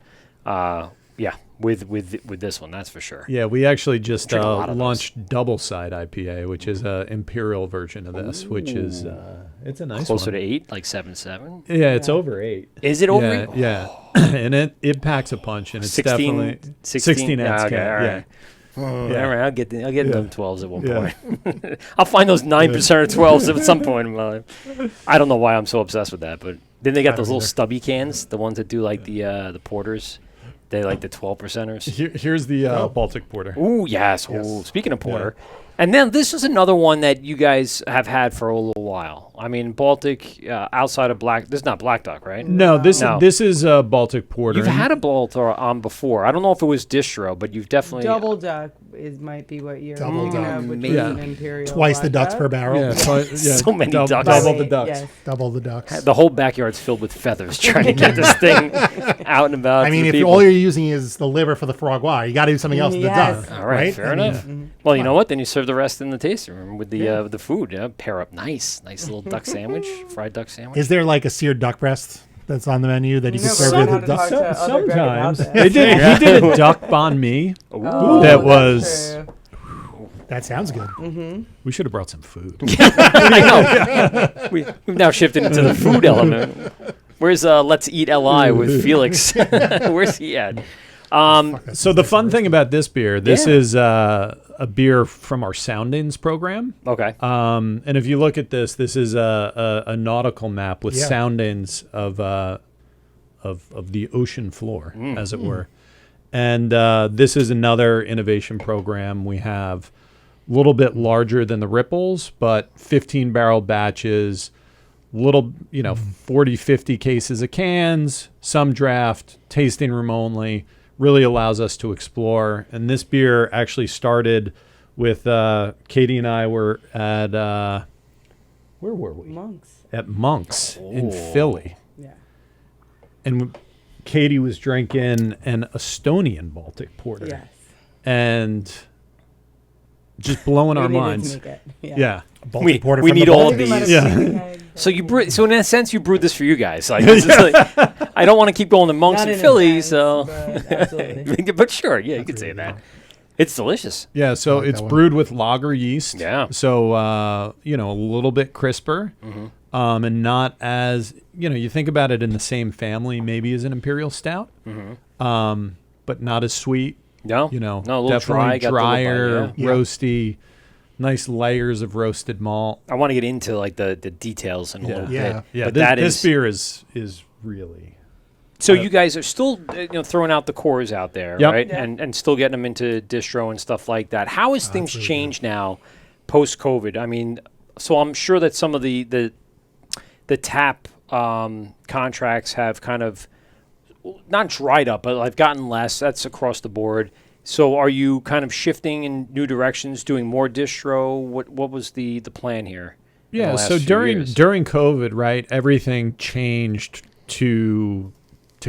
Yeah, with this one, that's for sure. Yeah, we actually just Drink a lot of those. launched Double Side IPA, which is a imperial version of this, which is it's a nice Closer one. to 8, like 7.7. Yeah, it's over 8. Is it over Yeah, 8? yeah. And it packs a punch, and it's 16, definitely 16 ounce okay, can. all Yeah. right. All right, I'll get them 12s at one Yeah. point. I'll find those 9% or 12s at some point in my life. I don't know why I'm so obsessed with that, but then they got those little stubby cans, the ones that do like the porters. They like the 12%ers. Here's the Baltic Porter. Ooh, yes. Ooh, speaking of porter. And then this is another one that you guys have had for a little while. I mean, Baltic, outside of Black, this is not Black Duck, right? No, this is Baltic Porter. You've had a Baltic on before. I don't know if it was distro, but you've definitely... Double duck might be what you're Double thinking duck. of with Maybe. an imperial. Twice the black ducks duck. per barrel. Yeah, So many ducks. Double the Wait, ducks. yes. Double the ducks. The whole backyard's filled with feathers trying to get this thing out and about. I mean, to if the all people. you're using is the liver for the frog gua, you got to do something else with Yes. the duck. All right, fair I mean, enough. Well, you know what? Then you serve the rest in the tasting room with the food. Yeah, pair up nice little duck sandwich, fried duck sandwich. Is there like a seared duck breast that's on the menu that you can No, serve but with we're a not duck? to talk to other Greg about Sometimes that. they did. He did a duck banh mi. Oh, That that's was- true. That sounds good. We should have brought some food. I know. We've now shifted into the food element. Where's Let's Eat LI with Felix? Where's he at? So the fun thing about this beer, this Yeah. is a beer from our soundings program. Okay. And if you look at this is a nautical map with Yeah. soundings of the ocean floor, as it were. And this is another innovation program. We have a little bit larger than the Ripples, but 15 barrel batches, little, 40, 50 cases of cans, some draft, tasting room only, really allows us to explore. And this beer actually started with Katie and I were at, where were we? Monks. At Monk's in Philly. Yeah. And Katie was drinking an Estonian Baltic Porter. Yes. And just blowing our We needed to minds. make it. Yeah. Baltic porter we from need the all Baltic. of Think about these. a Yeah. sleeping egg. So so in a sense, you brewed this for you guys. Like, this is like I don't want to keep going to Monks Not in in Philly, advance, so. but absolutely. But sure, yeah, you could say that. It's delicious. Yeah, so like it's that one. brewed with lager yeast. Yeah. So, a little bit crisper. And not as, you think about it in the same family maybe as an Imperial Stout. But not as sweet. No, No, a little definitely dry, got the little drier, bite, yeah. roasty, nice layers of roasted malt. I want to get into like the details in a little Yeah. bit. Yeah, but this beer is really... So you guys are still throwing out the cores out there, Yep. right? Yeah. And still getting them into distro and stuff like that. How has things really changed now post COVID? I mean, so I'm sure that some of the tap contracts have kind of not dried up, but I've gotten less. That's across the board. So are you kind of shifting in new directions, doing more distro? What was the plan here? in the Yeah, last so few during years? during COVID, right, everything changed to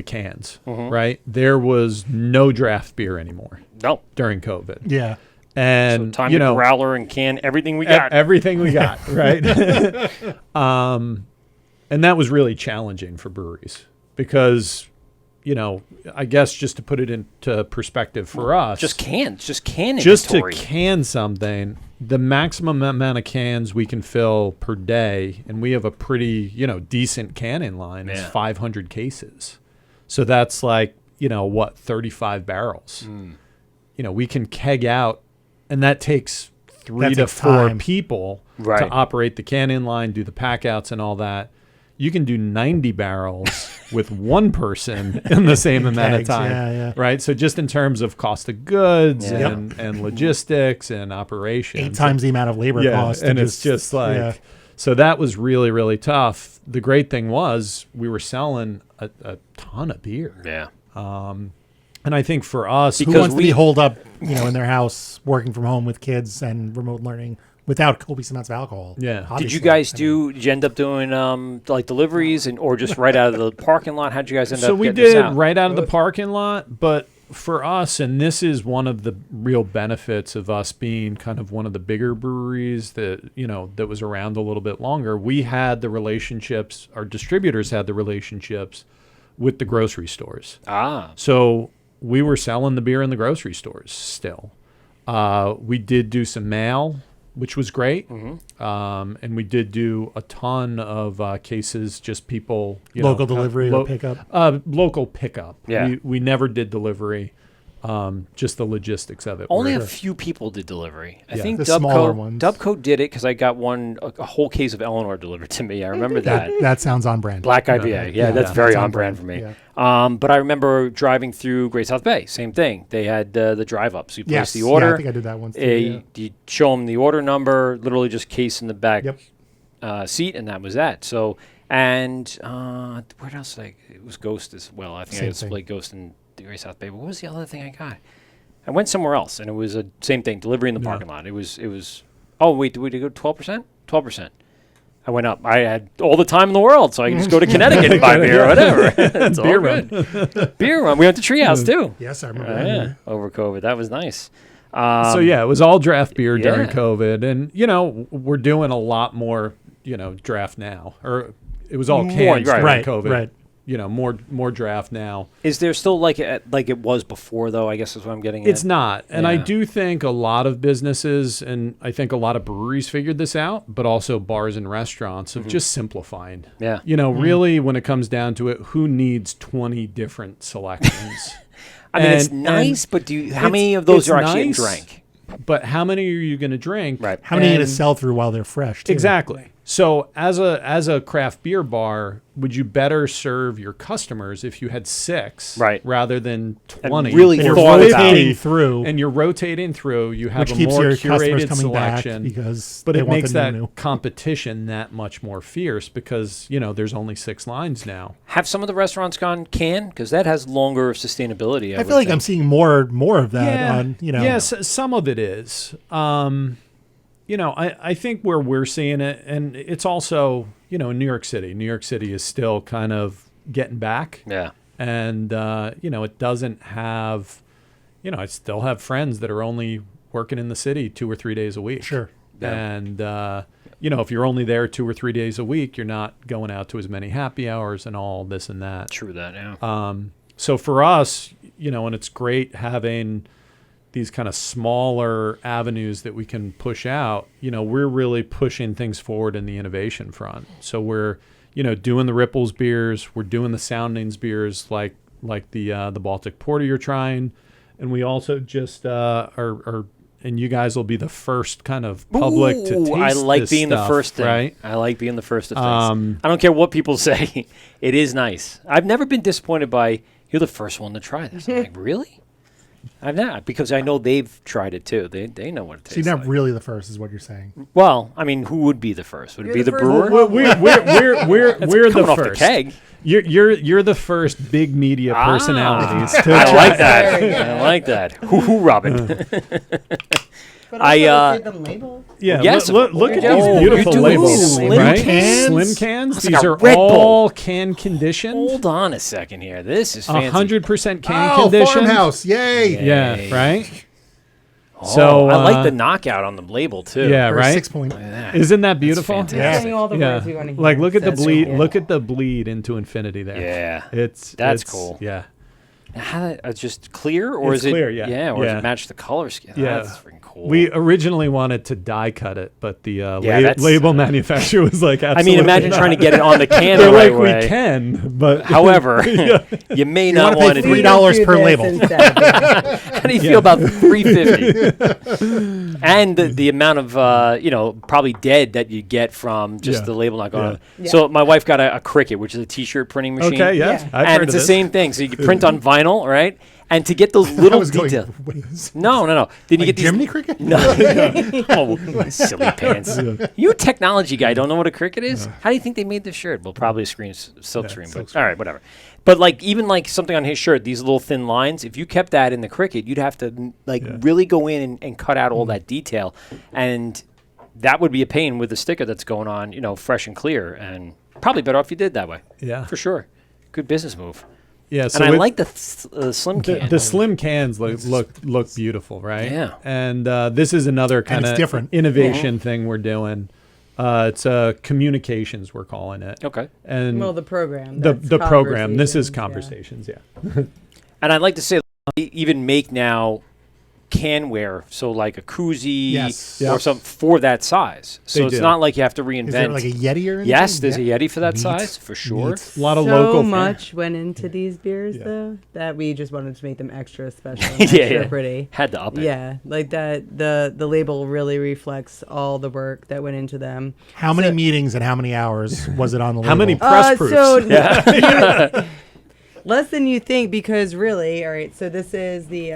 cans, right? There was no draft beer anymore No. during COVID. Yeah. And, Time you to know, growler and can everything we got. everything we got, right? And that was really challenging for breweries because, you know, I guess just to put it into perspective for us, Just can just to inventory. can something, the maximum amount of cans we can fill per day, and we have a pretty, you know, decent canning line, is Yeah. 500 cases. So that's like, you know, what, 35 barrels. You know, we can keg out, and that takes 3 That to takes 4 time. people Right. to operate the canning line, do the pack outs and all that. You can do 90 barrels with one person in the same amount of Kegs, time. yeah. Right. So just in terms of cost of goods Yeah. and logistics and operations. 8 times the amount of labor cost. to And it's just like, yeah. so that was really, really tough. The great thing was we were selling a ton of beer. Yeah. And I think for us, Who Because wants to we- be holed up, you know, in their house, working from home with kids and remote learning without copious amounts of alcohol? Yeah. Did obviously. you guys I mean, did you end up doing like deliveries or just right out of the parking lot? How'd you guys end so up we getting this did out? right out of the parking lot, but for us, and this is one of the real benefits of us being kind of one of the bigger breweries that, you know, that was around a little bit longer, we had the relationships, our distributors had the relationships with the grocery stores. Ah. So we were selling the beer in the grocery stores still. We did do some mail, which was great. And we did do a ton of cases, just people, you Local know, delivery or pickup? Local pickup. Yeah. We never did delivery, just the logistics of it. Only were- a few people did delivery. I Yeah. think The smaller Dubco, ones. Dubco did it because I got a whole case of Eleanor delivered to me. I remember that. That sounds on brand. Black IPA. Yeah, that's Yeah, very it's on on brand brand, for me. But I remember driving through Great South Bay. Same thing. They had the drive ups. You place Yes. the order. Yeah, I think I did that once too. Yeah. You show them the order number, literally just case in the back Yep. seat, and that was that. So, and where else? It was Ghost as well. I think I Same displayed Ghost in the Great South Bay. But what was the other thing I got? I went somewhere else, and it was a same thing. Delivery in the parking lot. It was. Oh wait, did we go 12%? 12%. I went up. I had all the time in the world, so I can just go to Connecticut and buy beer or whatever. It's all Beer good. Beer run. We went to Treehouse too. Yes, I remember that. Yeah, over COVID. That was nice. So yeah, it was all draft beer during yeah. COVID, and you know we're doing a lot more, you know, draft now, or it was all cans during Right, COVID. right. You know, more draft now. Is there still like it was before though? I guess is what I'm getting It's at. not, and I Yeah. do think a lot of businesses, and I think a lot of breweries figured this out, but also bars and restaurants of just simplifying. Yeah. You know, really, when it comes down to it, who needs 20 different selections? I mean, it's And- nice, and but how it's- many of those it's are actually nice, drank? But how many are you going to drink? Right. How many need to And- sell through while they're fresh? Too? Exactly. So as a craft beer bar, would you better serve your customers if you had 6 Right. rather than 20? really They're or thought about 50, rotating through, and you're rotating through. You have which a keeps more your customers curated coming back selection, because but they it want makes the that new. competition that much more fierce because you know there's only 6 lines now. Have some of the restaurants gone can? Because that has longer sustainability. I feel like I'm seeing more of that on, you know. Yes, some of it is. You know, I think where we're seeing it, and it's also, you know, in New York City. New York City is still kind of getting back. Yeah. And, you know, it doesn't have, you know, I still have friends that are only working in the city 2 or 3 days a week. Sure. Yeah. And, you know, if you're only there 2 or 3 days a week, you're not going out to as many happy hours and all this and that. True that. Yeah. So for us, you know, and it's great having these kind of smaller avenues that we can push out, you know, we're really pushing things forward in the innovation front. So we're, you know, doing the Ripples beers, we're doing the Soundings beers like the Baltic Porter you're trying, and we also just are and you guys will be the first kind of public to Ooh, taste I like this being stuff, the first thing. right? I like being the first of things. I don't care what people say. It is nice. I've never been disappointed by, you're the first one to try this. I'm like, really? I'm not, because I know they've tried it too. They know what it So tastes you're not like. really the first, is what you're saying. Well, I mean, who would be the first? Would it You're be the the first brewer? one. We're Coming the off the first. keg. You're the first big media personalities to I try. like that. I like that. Hoo, Robin. But I, also see them labeled. Yeah, Yes, look at oh, these you're beautiful doing labels, slim right? cans? Slim cans. That's These like a are Red Bull. all can conditioned. Hold on a second here. This is fancy. 100% can Oh, conditioned. farmhouse! Yay! Yeah, right. Oh, So, I like the knockout on the label too. Yeah, For a right. 6 point. Isn't that beautiful? fantastic. Yeah. Saying all the Yeah. words we want to hear. Like look at the That's bleed. cool. Look at the bleed into infinity there. Yeah. That's That's cool. Yeah. How, just clear, or It's is it clear, yeah. Yeah, or does Yeah. it match the color scheme? Yeah. That's freaking cool. We originally wanted to die cut it, but the that's- label manufacturer was like, I absolutely mean, imagine not. trying to get it on the can They're the right like, way. we can, but However, you may not wanna want pay to $3 do $3 do per this label. instead. How do you feel about $3.50? And the amount of probably dead that you get from just Yeah. the label not going on. Yeah. So my wife got a Cricut, which is a T-shirt printing machine. okay, yes, Yeah. I've And heard it's of the this. same thing. So you can print on vinyl, right? And to get those I little was going, details. what is this? No. Then you Like get these. Jiminy Cricket? No. Oh, silly pants. You a technology guy don't know what a Cricut is? How do you think they made this shirt? Well, probably a silk screen. But, all right, whatever. But even something on his shirt, these little thin lines, if you kept that in the Cricut, you'd have to really go in and cut out all that detail. And that would be a pain with the sticker that's going on, fresh and clear. And probably better off you did that way. Yeah. For sure. Good business move. Yeah, so And I with- like the slim can. the slim cans look beautiful, right? Yeah. And this is another kind it's of different. innovation thing we're doing. It's communications, we're calling it. Okay. And Well, the program. the that's program. This is conversations, conversations, yeah. And I'd like to say they even make now canware, so like a koozie Yes. or Yep. something for that size. So They it's do. not like you have to Is reinvent. there like a Yeti or anything? Yes, there's Yeah. a Yeti for that Neat. size, for sure. Neat. A lot of So local much went into these beers, Yeah. though, that we just wanted to make them extra special, and Yeah, extra yeah. pretty. Had to up it. Yeah, like that. The label really reflects all the work that went into them. How many So- meetings and how many hours was it on the label? How many press proofs? So less than you think, because really, all right. So this is the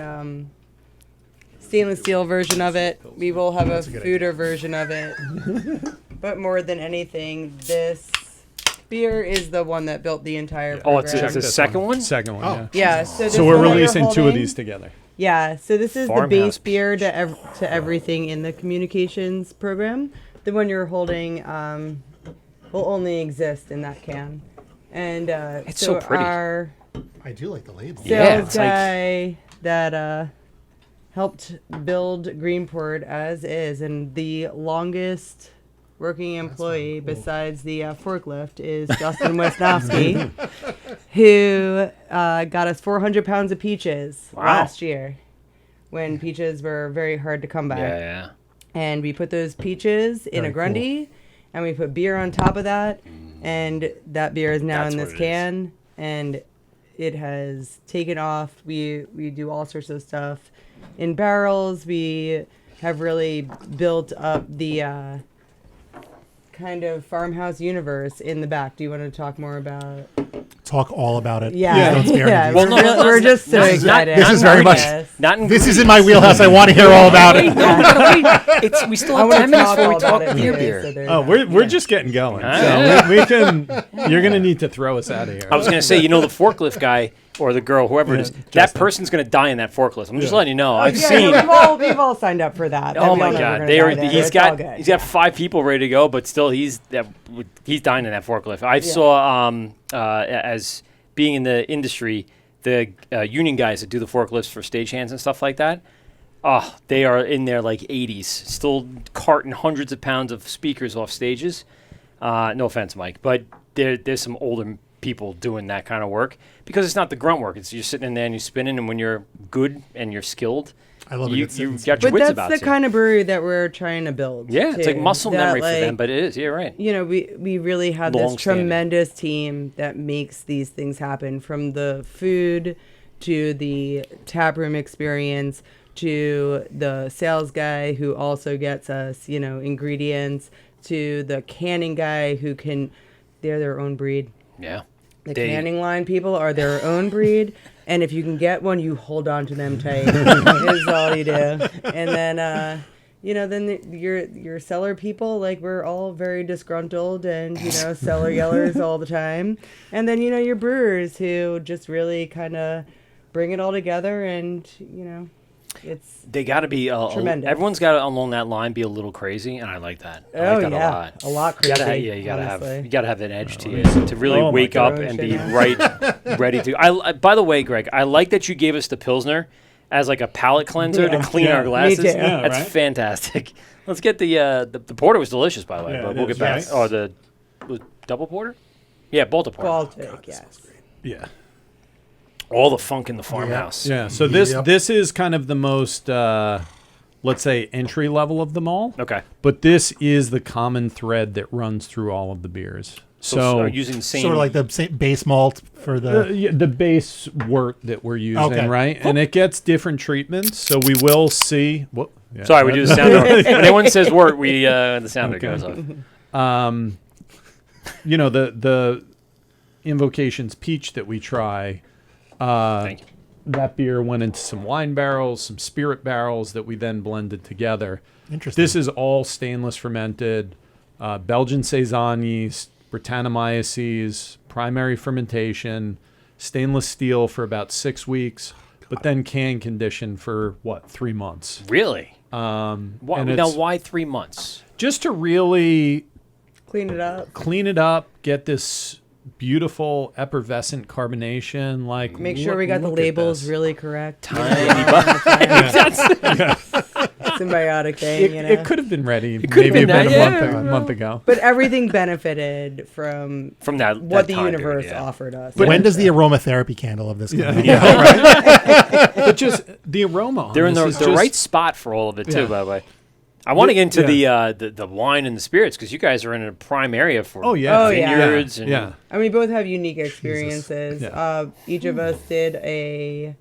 stainless steel version of it. We will have a fooder version of it. But more than anything, this beer is the one that built the entire program. Oh, it's a This second one? Second one, Oh. yeah. Yeah, so this So we're one that you're releasing two of holding- these together. Yeah, so this is the Farmhouse base beer to everything in the communications program. The one you're holding will only exist in that can. And It's so pretty. our I do like the label. Yeah, sales it's like- guy that helped build Greenport as is, and the longest working employee besides the forklift is Justin Wesnowski, who got us 400 pounds of peaches Wow. last year when peaches were very hard to come by. Yeah. And we put those peaches in Very a Grundy, and we put beer on top of that, and that beer is now That's in what this it is. can, and it has taken off. We do all sorts of stuff in barrels. We have really built up the kind of farmhouse universe in the back. Do you want to talk more about? Talk all about it. Yeah, Please don't spare yeah. me. Well, no, We're just so not- excited. this is very much- Yes. Not in This is in my wheelhouse. I want to hear all about it. we still I have want 10 to minutes talk before we all talk about it. beer too, beer. so there's Oh, that. we're just getting going. yeah. So we can. You're gonna need to throw us out of here. I was going to say, the forklift guy or the girl, whoever it is, that person's going to die in that forklift. I'm just letting you know. I've Yeah, seen. we've all signed up for that. Oh We all my know we're God! gonna They die are. there. He's It's all got. good. He's got 5 people ready to go, but still, he's dying in that forklift. I saw as being in the industry, the union guys that do the forklifts for stagehands and stuff like that. Oh, they are in their like 80s, still carting hundreds of pounds of speakers off stages. No offense, Mike, but there's some older people doing that kind of work because it's not the grunt work. It's you're sitting in there and you're spinning, and when you're good and you're skilled, I love you it. got your But wits that's about the you. kind of brewery that we're trying to build. Yeah, it's like too. muscle That, memory for them, like, but it is. You're right. we really have this Long-standing. tremendous team that makes these things happen, from the food to the taproom experience to the sales guy who also gets us, ingredients, to the canning guy who they're their own breed. Yeah. The They- canning line people are their own breed, and if you can get one, you hold on to them tight. Is all you do. And then, then your cellar people, like, we're all very disgruntled and cellar yellers all the time. And then your brewers who just really kind of bring it all together and It's They got to be Tremendous. everyone's got to along that line be a little crazy, and I like that. I oh like that yeah, a lot. crazy. You gotta honestly. have that edge to you to really Oh my wake up gosh. and be Yeah. right, ready to. By the way, Greg, I like that you gave us the Pilsner as like a palate cleanser to Yeah. clean our Me glasses. too. Yeah, That's right? fantastic. Let's get the porter was delicious, by the way, Yeah, but it we'll get is, back. right? Oh, the was double porter. Yeah, Baltic porter. Baltic, yes. Yeah. All the funk in the farmhouse. Yeah. So this Yep. this is kind of the most let's say entry level of them all. Okay. But this is the common thread that runs through all of the beers. So are using the same. Sort of like the same base malt for the. the base wort that we're using, Okay. right? And it gets different treatments. So we will see. What? Yeah, Sorry, we that- do the sound. When anyone says word, we the sounder Okay. goes off. The Invocations Peach that we try. Thank you. That beer went into some wine barrels, some spirit barrels that we then blended together. Interesting. This is all stainless fermented, Belgian Saison yeast, Brettanomyces, primary fermentation, stainless steel for about 6 weeks, but then can condition for 3 months. Really? Why, Now, why 3 months? just to really Clean it up. clean it up, get this beautiful effervescent carbonation. Like, Make sure we got the look at labels this. really correct. Symbiotic thing, It, you know. it could have been ready could've maybe been about that, a month ago. But everything benefited from From that what the time period, universe yeah. offered us. when does the aromatherapy candle of this come out? But just the aroma. On They're in this the is just- right spot for all of it too. Yeah. By the way, I want to get into Yeah. the wine and the spirits because you guys are in a prime area for Oh yeah. Oh, yeah. vineyards. And Yeah. And we both have unique experiences. Yeah. Each of us did a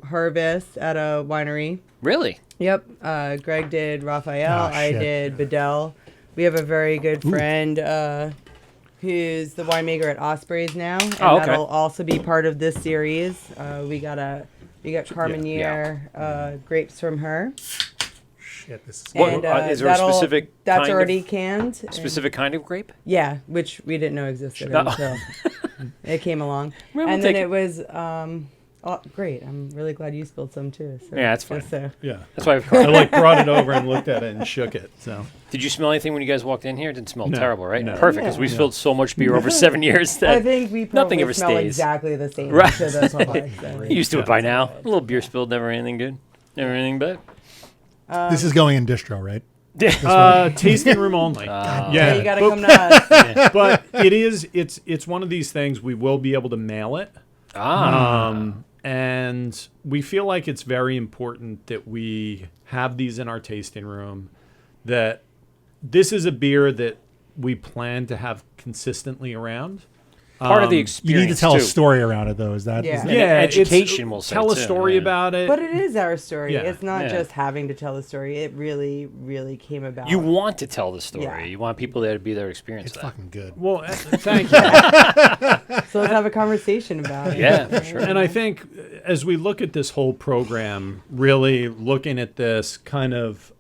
harvest at a winery. Really? Yep. Greg did Raphael. Oh, I shit. did Bedell. We have a very good friend who's the winemaker at Ospreys now, and Oh, okay. that'll also be part of this series. We got Carmenere grapes from her. Shit, this is What- And, is there a specific That's kind of- already canned. and- Specific kind of grape? Yeah, which we didn't know existed No. until it came along. Well, we'll and then take it was great. I'm really glad you spilled some too. So, Yeah, that's fine. just so- Yeah. That's why I've I like brought it over and looked at it and shook it. So Did you smell anything when you guys walked in here? It didn't smell No, terrible, right? no. Perfect, because we spilled so much beer over 7 years that I think we nothing probably ever smell stays. exactly the same Right. to this public. So. You're used to it by now. A little beer spilled, never anything good. Never anything bad. this is going in distro, right? tasting room only. Yeah, you got to come to us. But it's one of these things we will be able to mail it. And we feel like it's very important that we have these in our tasting room, that this is a beer that we plan to have consistently around. Part of the You experience, need to tell too. a story around it, though. Is that? Yeah. Is that- Yeah. education, it's- we'll say, tell a too, story yeah. about it. But it is our story. Yeah. It's not Yeah. just having to tell the story. It really, really came about. You want to tell the story. Yeah. You want people there to be there to experience It's that. fucking good. Well, thank you. So let's have a conversation about it. Yeah, for sure. And I think as we look at this whole program, really looking at this kind of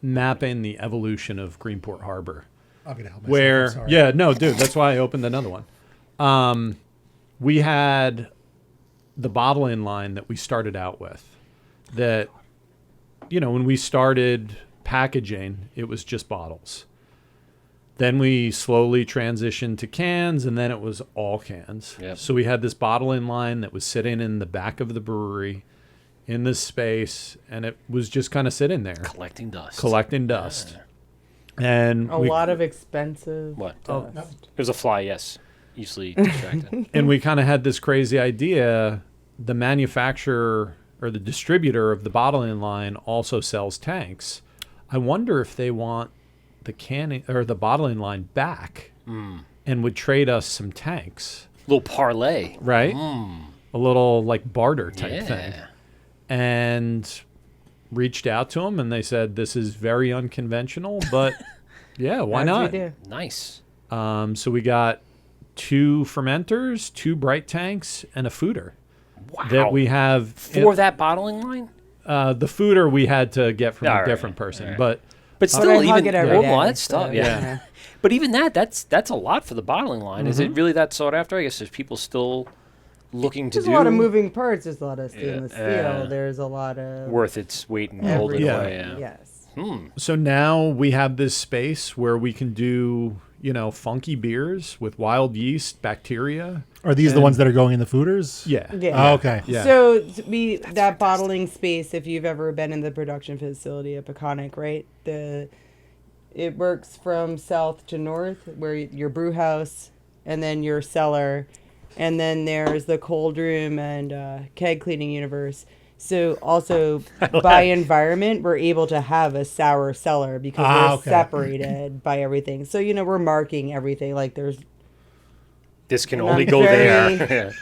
mapping the evolution of Greenport Harbor, I'm gonna help myself. I'm where sorry. yeah, no, dude, that's why I opened another one. We had the bottling line that we started out with. That, when we started packaging, it was just bottles. Then we slowly transitioned to cans, and then it was all cans. Yep. So we had this bottling line that was sitting in the back of the brewery in this space, and it was just kind of sitting there, Collecting dust. collecting dust. And A lot of expensive. What? dust. It was a fly, yes. Easily distracted. and we kind of had this crazy idea. The manufacturer or the distributor of the bottling line also sells tanks. I wonder if they want the canning or the bottling line back and would trade us some tanks, Little parlay. right? A little like barter type Yeah. thing. And reached out to them, and they said, this is very unconventional, but yeah, why As not? we do. Nice. So we got 2 fermenters, 2 bright tanks, and a fooder Wow. that we have. For that bottling line? The fooder we had to get from All a right, different person, all right. but But But still, I hug even it every day, well, that's so, tough. Yeah. yeah. But even that's a lot for the bottling line. Is it really that sought after? I guess there's people still looking to There's do a lot of moving parts. There's a lot of stainless Yeah. steel. There's a lot of worth its weight in gold in a Yeah. way. Yeah. Yes. So now we have this space where we can do, funky beers with wild yeast, bacteria. Are these the ones that are going in the fooders? Yeah. Yeah. Oh, okay. Yeah. So that bottling space, if you've ever been in the production facility at Peconic, right? It works from south to north, where your brew house and then your cellar, and then there's the cold room and keg cleaning universe. So also by environment, we're able to have a sour cellar because we're okay. separated by everything. So we're marking everything. Like there's This can And only I'm go very- there.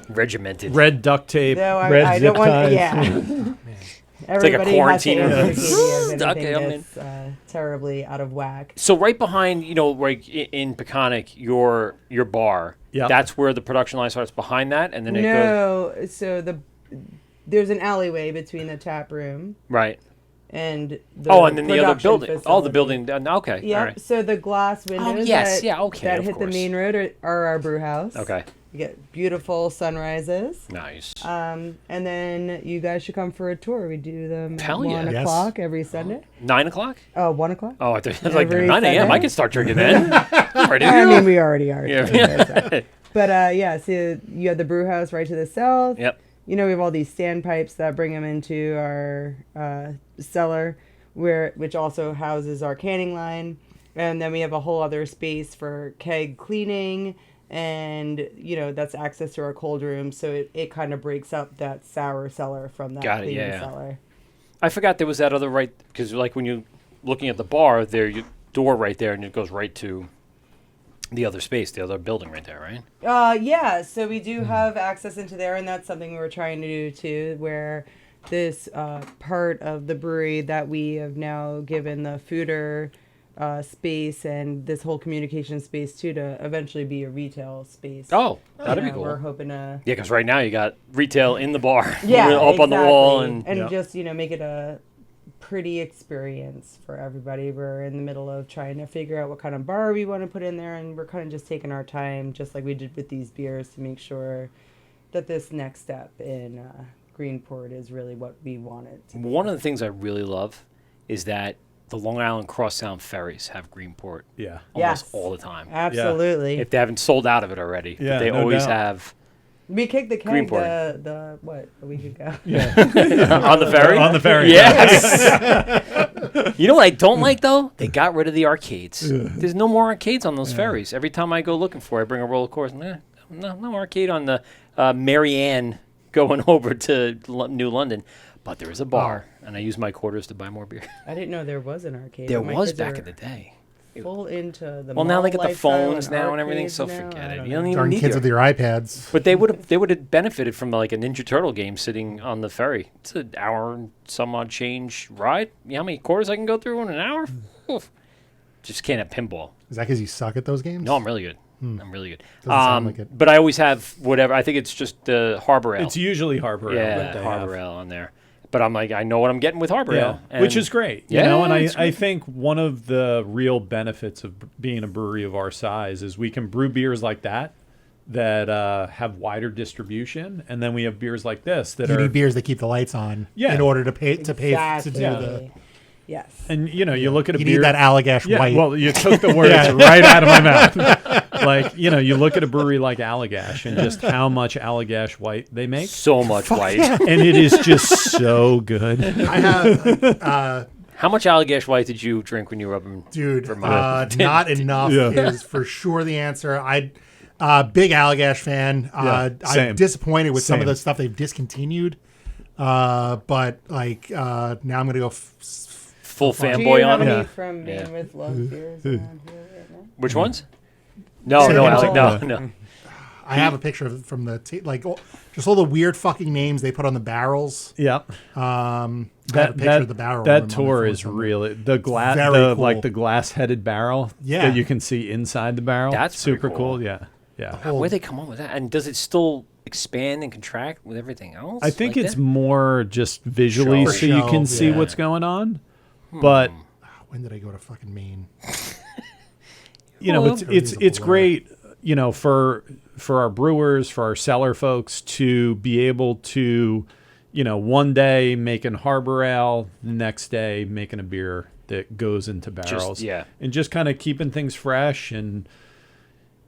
Regimented. Red duct tape, no, red I zip don't want. ties. Yeah. like a Everybody quarantine has to room. answer Katie if Okay, I'm anything that's terribly out of whack. So right behind, like in Peconic, your bar. Yep. That's where the production line starts. Behind that, and then it goes No, so there's an alleyway between the tap room right. and the And then the other production building. Oh, the facility. building. Okay. Yeah. All right. So the glass windows yes, that, yeah, okay, that of hit course. the main road are our brew house. Okay. You get beautiful sunrises. Nice. And then you guys should come for a tour. We do them Hell at yeah. 1 Yes. o'clock every Sunday. 9 o'clock? 1 o'clock? Oh, I thought it was like Every 9 a.m. Sunday? I can start drinking then. Ready to I go. mean, we already are. Yeah. But so you have the brew house right to the south. Yep. We have all these standpipes that bring them into our cellar, which also houses our canning line, and then we have a whole other space for keg cleaning, and that's access to our cold room. So it kind of breaks up that sour cellar from that Got it, clean yeah. cellar. I forgot there was that other right, because like when you're looking at the bar, there you door right there, and it goes right to the other space, the other building right there, right? Yeah. So we do have access into there, and that's something we're trying to do too, where this part of the brewery that we have now given the fooder space and this whole communication space too to eventually be a retail space. Oh, that'd be cool. We're hoping to. Yeah, because right now you got retail in the bar. Yeah, up on the wall, exactly. and just make it a pretty experience for everybody. We're in the middle of trying to figure out what kind of bar we want to put in there, and we're kind of just taking our time, just like we did with these beers, to make sure that this next step in Greenport is really what we wanted. one of the things I really love is that the Long Island Crosstown ferries have Greenport Yeah. almost Yes. all the time. Absolutely. If they haven't sold out of it already, Yeah, but they no always doubt. have We kicked the keg Greenport. a week ago. on the ferry. On the ferry. Yes. You know what I don't like though? They got rid of the arcades. There's no more arcades on those ferries. Every time I go looking for it, I bring a roller coaster. No arcade on the Mary Ann going over to New London. But there is a bar, and I use my quarters to buy more beer. I didn't know there was an arcade. There My was kids back are in the day. Full into the Well, now they mall got the lifestyle phones now and everything, arcades so now. forget I it. don't You know. don't even Darn need kids the with their iPads. But they would have benefited from like a Ninja Turtle game sitting on the ferry. It's an hour and some odd change ride. You know how many quarters I can go through in an hour? Oof. Just can't have pinball. Is that because you suck at those games? No, I'm really good. I'm really good. Doesn't sound like it. But I always have whatever. I think it's just the Harbor Ale. It's usually Harbor Ale that yeah, they Harbor have. Ale on there. But I'm like, I know what I'm getting with Harbor Ale. Which And- is great. Yeah, And it's I think one of the real benefits of being a brewery of our size is we can brew beers like that have wider distribution, and then we have beers like this that You are need beers that keep the lights on Yeah. in order to pay to Exactly. do the. Yes. and you look at a You beer need that Allagash yeah, white. well, you took the words right out of my mouth. Like, you look at a brewery like Allagash and just how much Allagash white they make, so much white. and it is just so good. I have, How much Allagash white did you drink when you were up in dude. Vermont? Not enough Yeah. is for sure the answer. Big Allagash fan. same. I'm disappointed with some of Same. the stuff they've discontinued. But like now I'm gonna go. Full Do you fanboy have on any it? from being Yeah. with Love Beers around here right now? Which ones? No, Say no, them Alec, all. no. I have a picture of it from the just all the weird fucking names they put on the barrels. Yeah. I have a picture of the barrel. That on my tour phone is somewhere. really the glass, Very cool. like the glass-headed barrel Yeah. that you can see inside the barrel. That's pretty super cool. cool. Yeah, yeah. Where'd they come up with that? And does it still expand and contract with everything else? I think like it's that? more just visually Show. so you can Show, see yeah. what's going on. But When did I go to fucking Maine? but Everything's it's a blur. great. for our brewers, for our cellar folks to be able to, one day making harbor ale, the next day making a beer that goes into barrels. And just kind of keeping things fresh. And,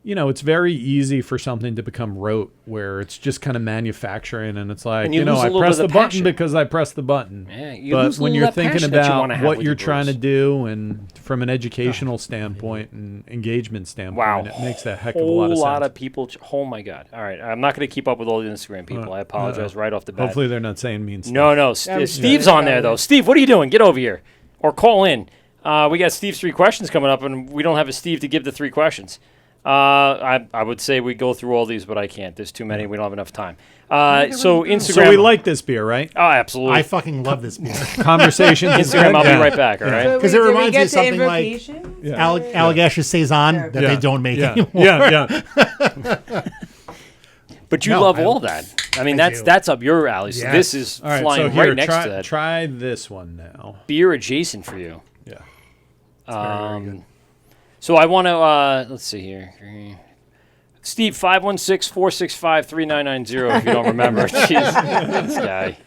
it's very easy for something to become rote where it's just kind of manufacturing and it's like, I press the button because I press the button. Yeah, but when you're thinking about what you're your trying to do and from an educational standpoint and engagement standpoint, it makes that heck of a lot of sense. A lot of people. Oh my God. All right. I'm not going to keep up with all the Instagram people. I apologize right off the bat. Hopefully they're not saying mean stuff. No. Steve's on there though. Steve, what are you doing? Get over here or call in. We got Steve's 3 questions coming up and we don't have a Steve to give the 3 questions. I would say we go through all these, but I can't. There's too many. We don't have enough time. So Instagram. So we like this beer, right? Oh, absolutely. I fucking love this beer. Conversations. Instagram. I'll be right back. All right. Because it reminds me of something like Allagash Saison that they don't make anymore. Yeah. But you love all that. I mean, that's up your alley. So this is all right, flying so here, right next to that. Try this one now. Beer adjacent for you. Yeah. Very good. So I want to, let's see here. Steve, 516-465-3990 if you don't remember. Jeez, this guy.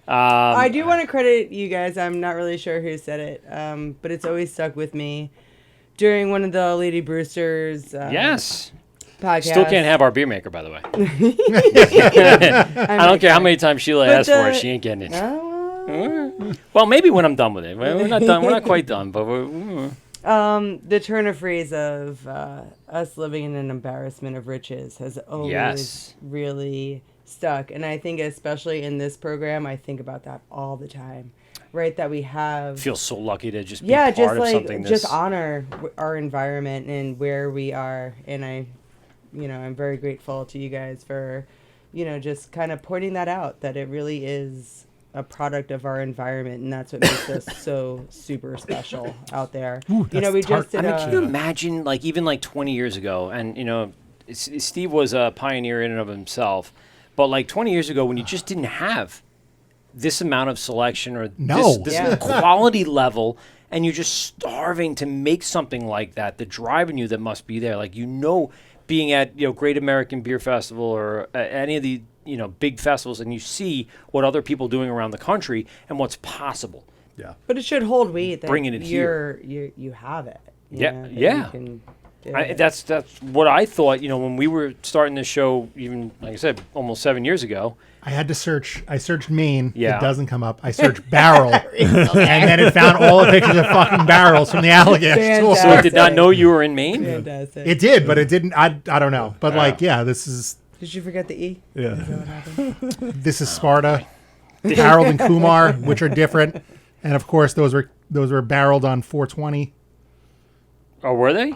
I do want to credit you guys. I'm not really sure who said it, but it's always stuck with me. During one of the Lady Brewster's yes. podcasts. Still can't have our beer maker, by the way. I don't care how many times Sheila asks for it. She ain't getting it. Well, maybe when I'm done with it. We're not done. We're not quite done, but we're the turn of phrase of us living in an embarrassment of riches has always really stuck. And I think especially in this program, I think about that all the time, right? That we have... feel so lucky to just be part of something just honor our environment and where we are. And I'm very grateful to you guys for, just kind of pointing that out, that it really is a product of our environment, and that's what makes us so super special out there. Ooh, we just did can you imagine, even 20 years ago, and Steve was a pioneer in and of himself, but 20 years ago when you just didn't have this amount of selection or this quality level, and you're just starving to make something like that, the drive in you that must be there, being at Great American Beer Festival or any of the big festivals, and you see what other people doing around the country and what's possible. Yeah, but it should hold weight that bringing it here. You have it. That's what I thought. When we were starting this show, even like I said, almost 7 years ago. I had to search. I searched Maine. Yeah. It doesn't come up. I searched barrel, and then it found all the pictures of fucking barrels from the Allagash tour. So it did not know you were in Maine. Fantastic. It did, but it didn't. I don't know. But this is. Did you forget the E? Yeah. Is that what happened? This is Sparta, Harold and Kumar, which are different, and of course those were barreled on 420. Oh, were they?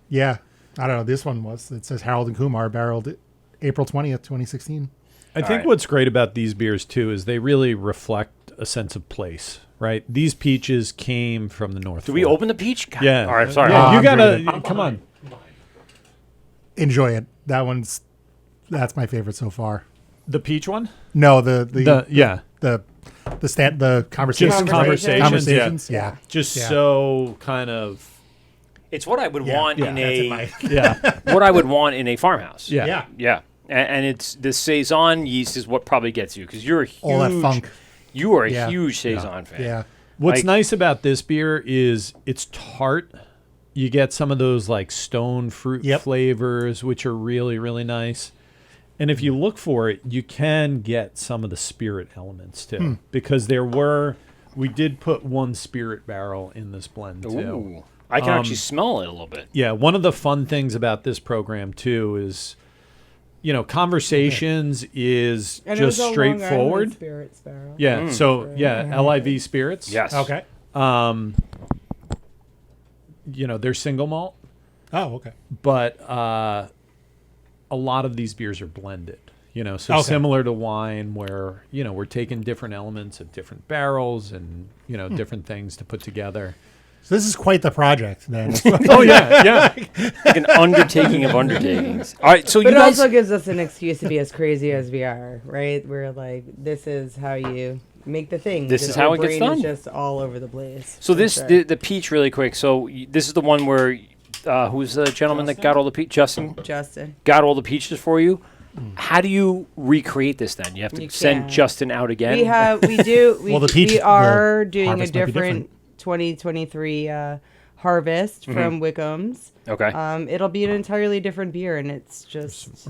Yeah, I don't know. This one was. It says Harold and Kumar barreled April 20th, 2016. I think what's great about these beers too is they really reflect a sense of place, right? These peaches came from the North. Did we open the peach? God. Yeah. All right. Sorry. Yeah, you gotta come on. Enjoy it. That's my favorite so far. The peach one? No, the conversations. Just conversations. Yeah. Just so kind of. It's what I would want in a what I would want in a farmhouse. Yeah. And it's the saison yeast is what probably gets you because you're a huge. All that funk. You are a huge saison fan. Yeah. What's nice about this beer is it's tart. You get some of those stone fruit flavors, which are really, really nice. And if you look for it, you can get some of the spirit elements too, because we did put one spirit barrel in this blend too. Ooh. I can actually smell it a little bit. Yeah, one of the fun things about this program too is, conversations is and just it was a straightforward. Long Island Spirits barrel. Yeah, LIV Spirits. Yes. Okay. They're single malt. Oh, okay. But a lot of these beers are blended. Similar to wine where, we're taking different elements of different barrels and, different things to put together. So this is quite the project, then. Oh, yeah. Like an undertaking of undertakings. All right, so but you it guys... also gives us an excuse to be as crazy as we are, right? We're this is how you make the thing. This is how it gets done. Is just all over the place. So the peach really quick. So this is the one where who's the gentleman that got all the Justin Justin. got all the peaches for you. How do you recreate this then? You have to send can't. Justin out again? We Well, the peach- we are the doing a harvest might be different 2023 harvest from Wickham's. Okay. It'll be an entirely different beer, and it's just,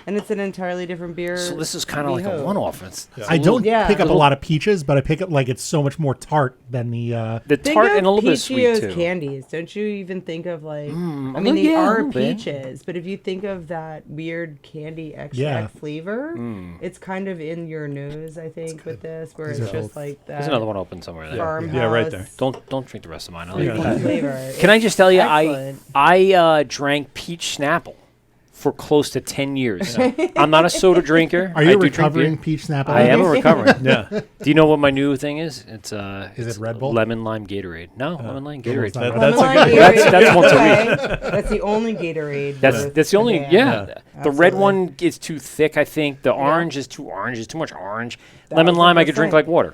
and it's an entirely different beer. So this is kind of we like a hope. one-off. It's I don't Yeah. pick up a Little- lot of peaches, but I pick up like it's so much more tart than the. the Think tart of and a little bit sweet Peachio's too. candies. Don't you even think of like? I little- mean, they yeah, a are little bit. peaches, but if you think of that weird candy extract Yeah. flavor, it's kind of in your nose. I think with this, where These it's are just both- like that. There's another one open somewhere there. Farmhouse. Yeah, right there. Don't drink the rest of mine. I like Yeah. that. flavor. Can I just tell you, Excellent. I drank peach Snapple for close to 10 years. I'm not a soda drinker. Are I you do recovering drink peach Snapple? beer. I am a recovering. Yeah. Do you know what my new thing is? It's Is it's it Red Bull? lemon lime Gatorade. No, lemon lime Gatorade. That- That's a Lemon good. lime Gatorade. That's once a Okay. That's the only Gatorade. That's with the only banana. yeah. The red Absolutely. one is too thick. I think the orange is too orange. It's too much orange. Lemon was lime the I could drink thing. like water.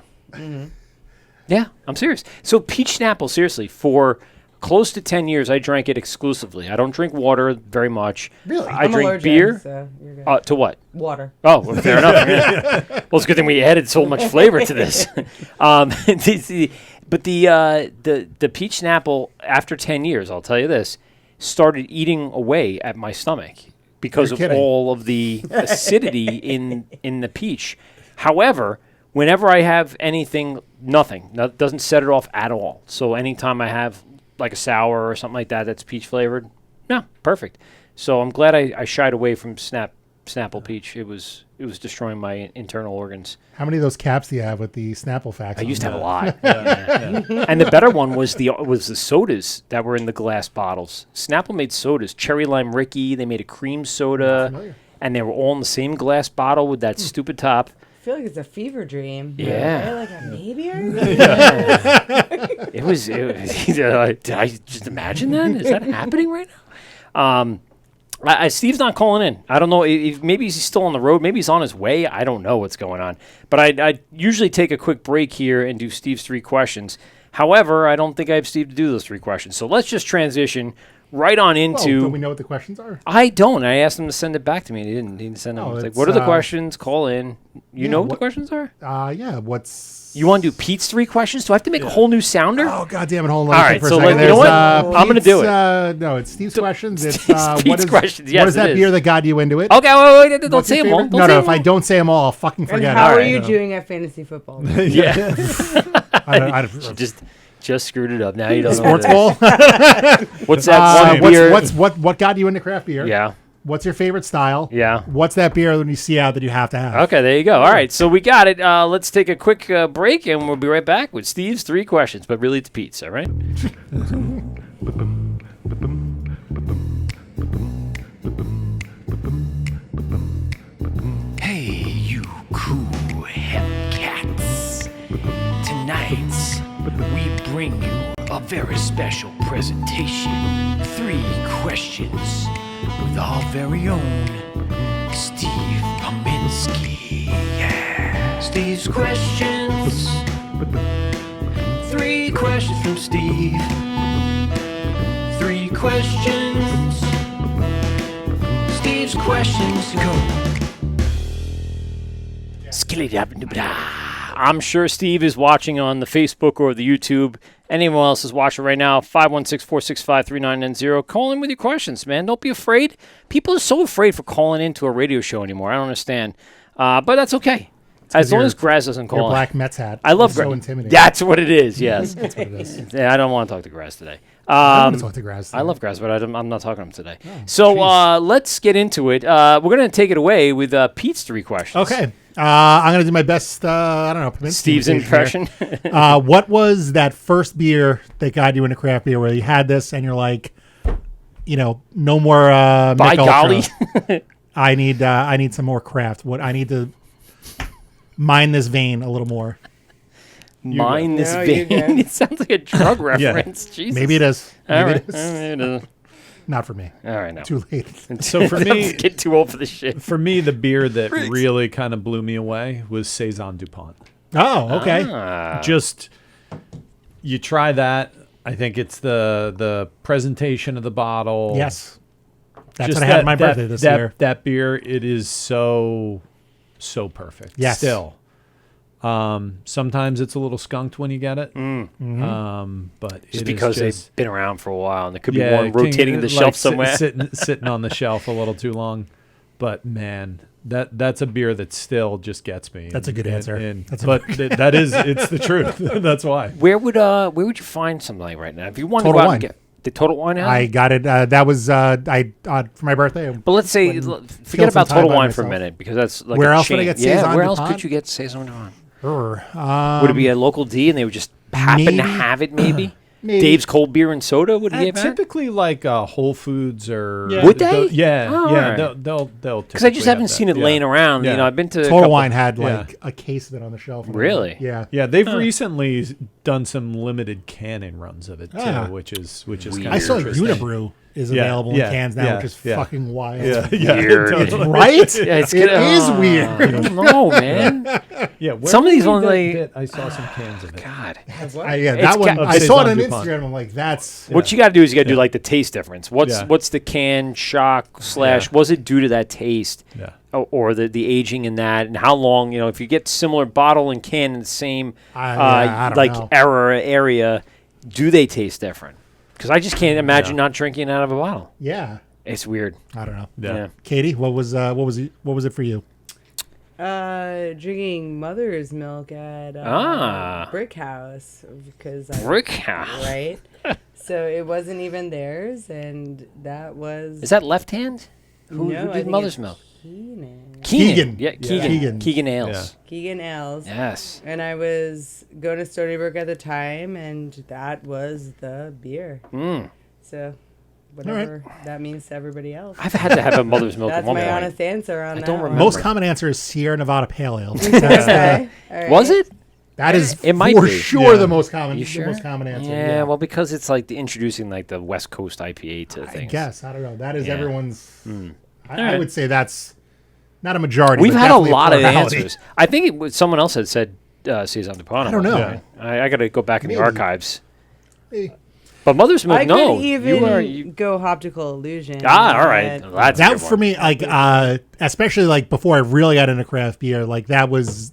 Yeah, I'm serious. So peach Snapple, seriously, for close to 10 years, I drank it exclusively. I don't drink water very much. Really? I I'm drink allergic, beer. so you're good. To what? Water. Oh, well, fair enough. Yeah. Well, it's a good thing we added so much flavor to this. But the peach Snapple, after 10 years, I'll tell you this, started eating away at my stomach because You're of kidding. all of the acidity in the peach. However, whenever I have anything, nothing, that doesn't set it off at all. So anytime I have like a sour or something like that that's peach flavored, no, perfect. So I'm glad I shied away from Snapple peach. It was destroying my internal organs. How many of those caps do you have with the Snapple facts? I on used to have them? a lot. Yeah. And the better one was the sodas that were in the glass bottles. Snapple made sodas, Cherry Lime Ricky. They made a cream soda, familiar. and they were all in the same glass bottle with that stupid top. I feel like it's a fever dream. Yeah. Right? Like a meteor? It was. Did I just imagine that? Is that happening right now? Steve's not calling in. I don't know. If maybe he's still on the road. Maybe he's on his way. I don't know what's going on. But I usually take a quick break here and do Steve's 3 questions. However, I don't think I have Steve to do those 3 questions. So let's just transition right on Oh, into. do we know what the questions are? I don't. I asked him to send it back to me. He didn't send them. Oh, It's like, it's, what are the questions? Call in. You yeah, know what the what- questions are? Yeah. What's You want to do Pete's 3 questions? Do I have to make a whole new sounder? Oh God damn it! Hold on. All let me right, think for a so second. you know what? There's, I'm gonna do Pete's, no, it's Steve's questions. It's Pete's what is questions, yes, what is it that is. beer that got you into it? Okay, wait, don't What's your say them all. favorite? Don't No, say no. them If all. I don't say them all, I'll fucking And forget. how it. are you So, doing at fantasy football? Yeah. I Just screwed it up. Now you don't Sports know. ball. What's that one beer? What got you into craft beer? Yeah. What's your favorite style? Yeah. What's that beer when you see out that you have to have? Okay, there you go. All right, so we got it. Let's take a quick break, and we'll be right back with Steve's 3 questions. But really, it's Pete's, all right? Hey, you cool hep cats. Tonight, we bring you a very special presentation. 3 questions with our very own Steve Pominski. Yeah. Steve's questions. 3 questions from Steve. 3 questions. Steve's questions. Go. I'm sure Steve is watching on the Facebook or the YouTube. Anyone else is watching right now, 516-465-3990. Call in with your questions, man. Don't be afraid. People are so afraid for calling into a radio show anymore. I don't understand. But that's okay. As long as Graz doesn't Your call in. black Mets hat. I love It's so Graz. intimidating. That's what it is, yes. That's what it is. Yeah, I don't want to talk to Graz today. I'm gonna talk to Graz. I love Graz, but I'm not talking to him today. So let's get into it. We're going to take it away with Pete's 3 questions. Okay. I'm gonna do my best. I don't know. Pominski Steve's imitation impression. here. What was that first beer that got you into craft beer where you had this and you're like, no more. By Mick golly. Ultra. I need some more craft. I need to mine this vein a little more. Mine this No, you vein. go. It sounds like a drug reference. Jesus. Maybe it is. All Maybe right. it is. Maybe it is. Not for me. All right, now. Too late. So for I'm me, getting too old for this shit. for me, the beer that really kind of blew me away was Saison Dupont. Oh, okay. Ah. Just you try that. I think it's the presentation of the bottle. Yes. That's Just what I had on my birthday this year. That beer, it is so perfect. Yes. Still. Sometimes it's a little skunked when you get it. But Just it because is they've been around for a while, and there could be yeah, one rotating the like shelf somewhere. sitting on the shelf a little too long. But man, that's a beer that still just gets me. That's a good answer. It's the truth. That's why. Where would you find something like right now? If you want to Total go out Wine. and get the Total Wine out? I got it. That was for my birthday. But let's say, When- forget killed some about time Total by Wine for a myself. minute, because that's like Where a else would I chain. get Yeah, Saison where du else Pont? could you get Saison du Pont? Would Would it be a local D, and they would just happen to maybe. have it? Maybe. Maybe. Dave's Cold Beer and Soda. Would he have that? Typically, like Whole Foods or Yeah. Would they? Yeah, Oh, yeah. alright. They'll Because I just haven't seen it laying around. Yeah. You know, I've been to a Total couple- Wine had Yeah. like a case of it on the shelf. Really? Yeah. Yeah, they've recently done some limited canning runs of it too, Ah. which is Weird. kind I of saw interesting. Unibrew is Yeah, available yeah, in cans now, yeah, which is yeah. fucking wild. Yeah, Weird. totally. Right? Yeah, it's It good. is Oh, weird. I don't know, man. Yeah, where Some of these did ones, that like- bit? I saw some cans of it. God. What? Yeah, It's that one. got- I saw it Saison on du Pont. Instagram. I'm like, that's. What you got to do is you got to do like the taste difference. What's Yeah. what's the can shock / Yeah. was it due to that taste? Yeah. Or the aging in that, and how long, you know, if you get similar bottle and can in the same I don't like know. area, do they taste different? Because I just can't imagine not drinking out of a bottle. Yeah. It's weird. I don't know. Yeah. Katie, what was it for you? Drinking mother's milk at Brick House because Brick House. right. So it wasn't even theirs, and that was Is that left hand? Who No, I did think mother's it's milk? Keenan. Keegan. Yeah, Keegan. Keegan. Keegan Ailes. Keegan Ailes. Yes. And I was going to Stony Brook at the time, and that was the beer. Mm. So whatever that means to everybody else. I've had to have a mother's milk at That's one my point. honest answer on I that don't one. remember. Most common answer is Sierra Nevada Pale Ale. Okay. All right. Was it? That is It might for be. sure Yeah. the most common. You The sure? most common answer. Yeah, well, because it's like introducing like the West Coast IPA to I things. guess I don't know. That is Yeah. everyone's. I Alright. would say that's not a majority. We've but had a definitely lot of plurality. answers. I think it was, someone else had said Saison du Pont. I don't know. Yeah. I got to go back in the Maybe. archives. Maybe. But mother's milk, I no. could even you go optical illusion. all right. but- Well, that's a That good for one. me, like especially like before I really got into craft beer, like that was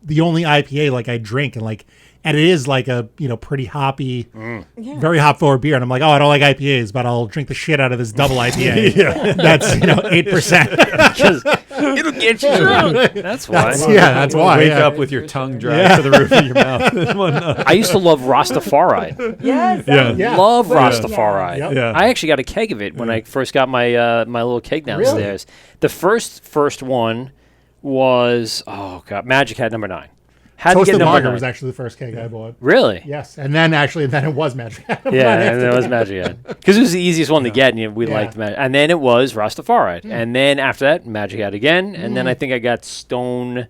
the only IPA like I drink, and it is like a pretty hoppy, very hop forward beer, and I'm like, oh, I don't like IPAs, but I'll drink the shit out of this double IPA. That's 8%. It'll get you drunk. That's why. That's why. Wake yeah. up with your tongue dry to the roof of your mouth. I used to love Rastafari. Yes. Yeah. Yeah. Love Wait, Rastafari. Yep. Yeah. I actually got a keg of it when I first got my my little keg downstairs. The first one was Magic Hat number 9. Had to Toasted get number Lager 9. was actually the first keg I bought. Really? Yes, and then it was Magic. Yeah, and it was Magic Hat because it was the easiest one to get, and we liked Magic. And then it was Rastafari, and then after that, Magic Hat again, and then I think I got Stone,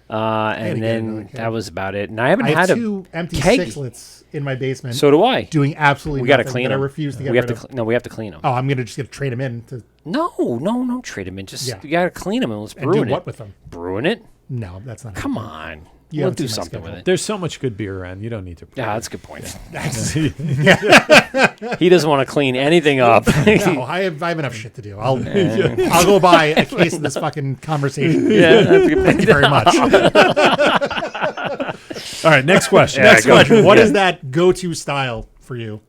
and to get another then keg. that was about it. And I haven't I have had two empty keg. sixlets in my basement. So do I. doing absolutely We got to nothing, clean but them. I refuse to get we have rid to of. no, we have to clean them. Oh, I'm gonna just get trade them in to No, trade them in. Just Yeah. you got to clean them and let's and brew do it. what with them? Brewing it? No, that's not. Come on. You We'll haven't do seen my something with schedule. it. There's so much good beer around. You don't need to. Yeah, that's a good point. That's, He doesn't want to clean anything up. no, I have enough shit to do. I'll go buy a case of this fucking conversation. Yeah, that's a good Thank you very much. All right, next question. Yeah, Next go. question. What Yeah. is that go-to style for you?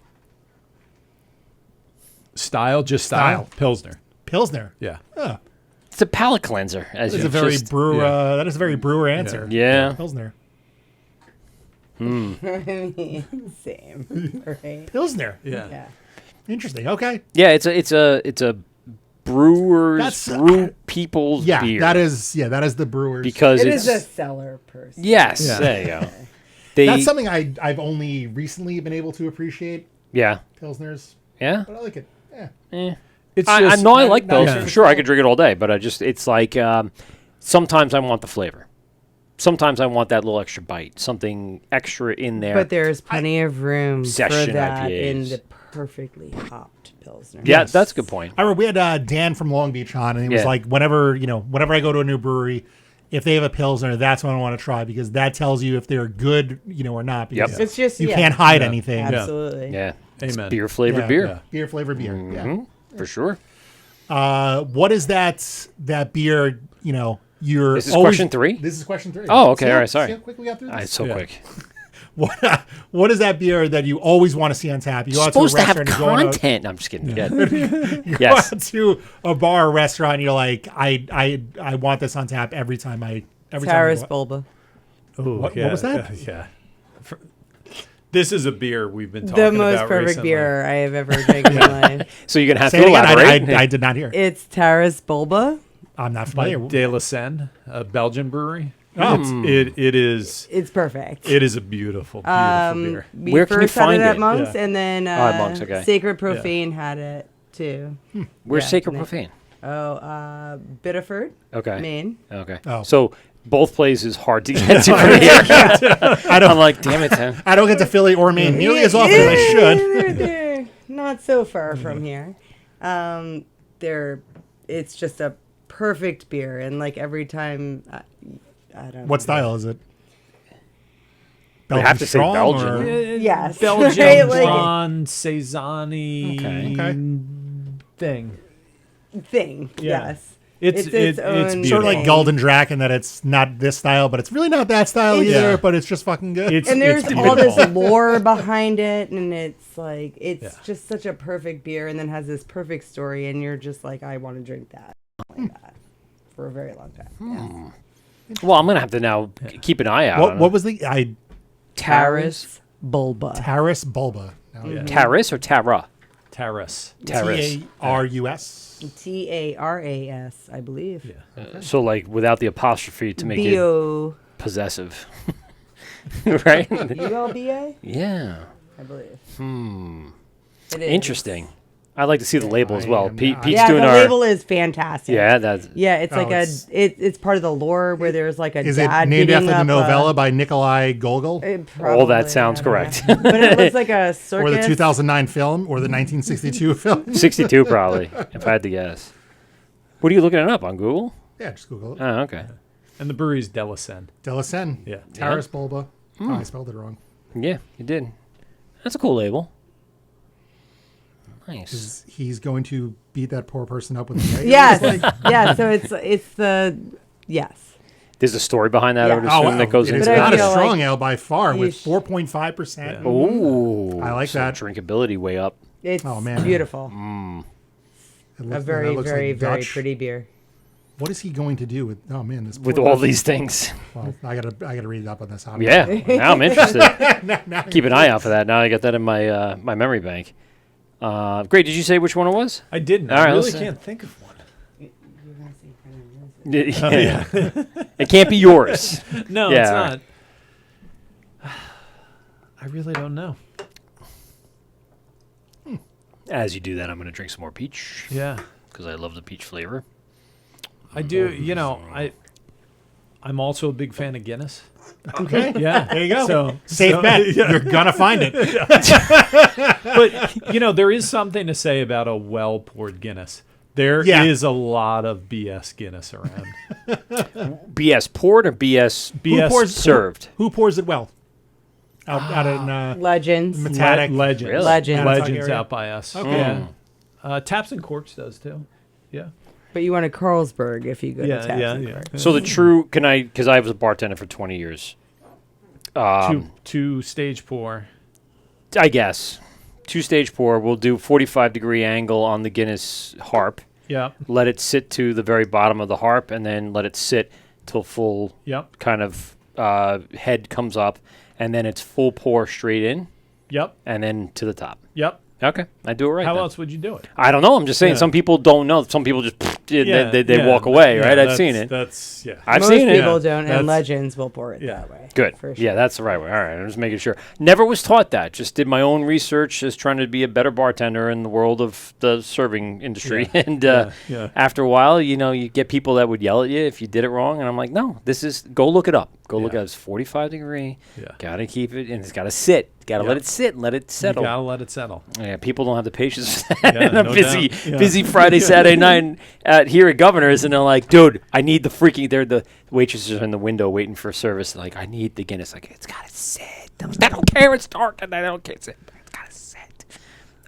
Style, just style. Style. Pilsner. Pilsner. Yeah. Oh, It's a palate cleanser, as that is you a very just. brewer. yeah. That is a very brewer answer. Yeah. Pilsner. Same. Right. Pilsner. Yeah. Interesting. Okay. Yeah, it's a brewer's That's, brew people's Yeah, beer. that is the brewers. because It it's is a seller person. yes. Yeah. There you go. They, That's something I've only recently been able to appreciate. yeah, Pilsners, yeah. but I like it. Yeah. It's I just know I like not- those. not- For sure, I could drink it all day, but it's like sometimes I want the flavor. Sometimes I want that little extra bite, something extra in there. But there's plenty of room for Session that IPAs. in the perfectly hopped Pilsner. yeah, Yes. that's a good point. I remember we had Dan from Long Beach on, and he was Yeah. like, whenever I go to a new brewery, if they have a Pilsner, that's what I want to try because that tells you if they're good, or not. Yep. Because It's just you can't hide anything. Absolutely. Yeah. It's Amen. beer flavored Yeah, beer. yeah. Beer flavored beer. Mm-hmm. For sure. What is that beer? You're This is always, question 3? This is question 3. Oh, okay, See all how- right, sorry. See how quick we got through All right, this? so Yeah. quick. What is that beer that you always want to see on tap? You go out to a Supposed to have restaurant, you go content. No, I'm just kidding. Yeah. Go Yes. out to a bar or restaurant, and you're like, I want this on tap every time I Taras go out. Bulba. Ooh, What yeah, was that? Yeah. This is a beer we've been talking The about most perfect recently. beer I have ever drank in my life. So you're going to have Say to it again. elaborate. I did not hear. It's Taras Bulba. I'm not By familiar. De La Seine, a Belgian brewery. Oh. It is It's perfect. it is a beautiful beer. We Where can you first had find it at it? Monks, Yeah. and then at Monks, okay. Sacred Profane had it too. Where's Yeah, Sacred Nick. Profane? Biddeford, Okay. Maine. Okay. Oh. So both places hard to get to from here. I'm like, damn it, Tim. I don't get to Philly or Maine nearly as often as I should. They're not so far from here. It's just a perfect beer, and like every time, I don't know. What style is it? We have to say Strong Belgian. or- Yes, Belgian right? Like, blonde Saison-y Okay. thing. thing. Yeah. Yes, It's its own Sort of beautiful. like Golden Draken, that it's not this style, but it's really not that style It's- either. Yeah. But it's just fucking good. It's and there's it's all this beautiful. lore behind it, and it's like it's Yeah. just such a perfect beer, and then has this perfect story, and you're just like, I want to drink that, like that, for a very long time. Yeah. Well, I'm going to have to now keep an eye out. on what it. was the Taras Bulba. Taras Bulba? No. Yeah. Taris or Tara? Taras. Taris. Tarus. Taras, I believe. Yeah. So, like, without the apostrophe to make it B-O. possessive. Right? ULBA, Yeah. I believe. It is. Interesting. I'd like to see the label as well. Pete's Yeah, doing the our. label is fantastic. Yeah, that's. Yeah, it's like it's part of the lore where there's like a Is it dad named beating after the up novella by Nikolai Gogol? All that sounds correct. But it looks like a circus. Or the 2009 film? Or the 1962 film? 62 probably, if I had to guess. What are you looking it up on Google? Yeah, just Google it. Oh, okay. And the brewery's De La Seine. De La Seine. Yeah. Taras Bulba. Oh, I spelled it wrong. Yeah, you did. That's a cool label. Nice. He's going to beat that poor person up with a knife. Yes, yeah. So it's the yes. There's a story behind that, I would Yeah. assume, Oh, wow. that goes It into is But I not a feel strong like ale by far with sh- 4.5%. Yeah. Ooh. I like so that. drinkability way up. It's Oh, man. beautiful. It A looks- very, that looks very, like very Dutch. pretty beer. What is he going to do with? Oh man, this With poor all person. these things. Well, I gotta read up on this. Obviously. Yeah, now I'm interested. Keep an eye out for that. Now I got that in my my memory bank. Great. Did you say which one it was? I didn't. All I right, really let's- can't think of one. Yeah. It can't be yours. No, Yeah, it's all not. I really don't know. As you do that, I'm going to drink some more peach Yeah. because I love the peach flavor. I do. You know, I'm also a big fan of Guinness. Okay. Yeah. There you go. So Safe bet. You're gonna find it. but you know, there is something to say about a well poured Guinness. There is Yeah. a lot of BS Guinness around. BS poured or BS, BS served? Who pours it well? Out in Legends. Matanic. Legends. Really? Legends. Legends area. out by us. Okay. Yeah. Taps and Corks does too. Yeah. But you want a Carlsberg if you go to Yeah. Taps Yeah. and Yeah. Corks. So the true, because I was a bartender for 20 years. Two stage pour. I guess. 2-stage pour. We'll do 45-degree angle on the Guinness harp. Yeah. Let it sit to the very bottom of the harp, and then let it sit till full Yep. kind of head comes up, and then it's full pour straight in, Yep. and then to the top. Yep. Okay, I do it right. How then. else would you do it? I don't know. I'm just saying. Yeah. Some people don't know. Some people just they walk away. Yeah, Right? I've seen it. That's yeah. I've Most seen it. people Yeah, don't, that's- and Legends will pour it Yeah. that way. Good. For sure. Yeah, that's the right way. All right, I'm just making sure. Never was taught that. Just did my own research, just trying to be a better bartender in the world of the serving industry. Yeah. And Yeah. after a while, you get people that would yell at you if you did it wrong. And I'm like, no, go look it up. Go look Yeah. at it. It's 45 degree. Yeah. Got to keep it, and it's got to sit. Got to Yeah. let it sit and let it settle. You gotta let it settle. Yeah, people don't have the patience for that. Yeah, And a no busy, doubt. Yeah. busy Friday, Saturday night here at Governor's, and they're like, dude, I need the freaking. They're the waitresses are in the window waiting for service. They're like, I need the Guinness. Like, it's gotta sit. They don't care. It's dark, and they don't care. It's gotta sit.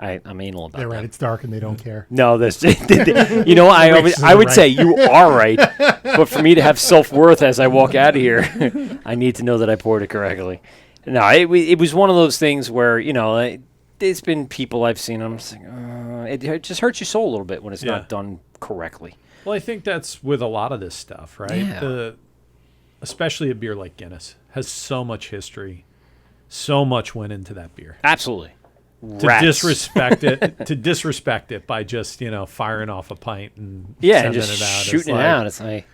I'm anal about They're that. right. It's dark and they don't care. No, this. You know, I would right. say you are right, but for me to have self-worth as I walk out of here, I need to know that I poured it correctly. No, it was one of those things where, you know, there's been people I've seen. I'm just like, it just hurts your soul a little bit when it's not done correctly. Well, I think that's with a lot of this stuff, right? Yeah. Especially a beer like Guinness has so much history, so much went into that beer. Absolutely. To disrespect it by just, you know, firing off a pint and and sending just it out. shooting it out. It's like,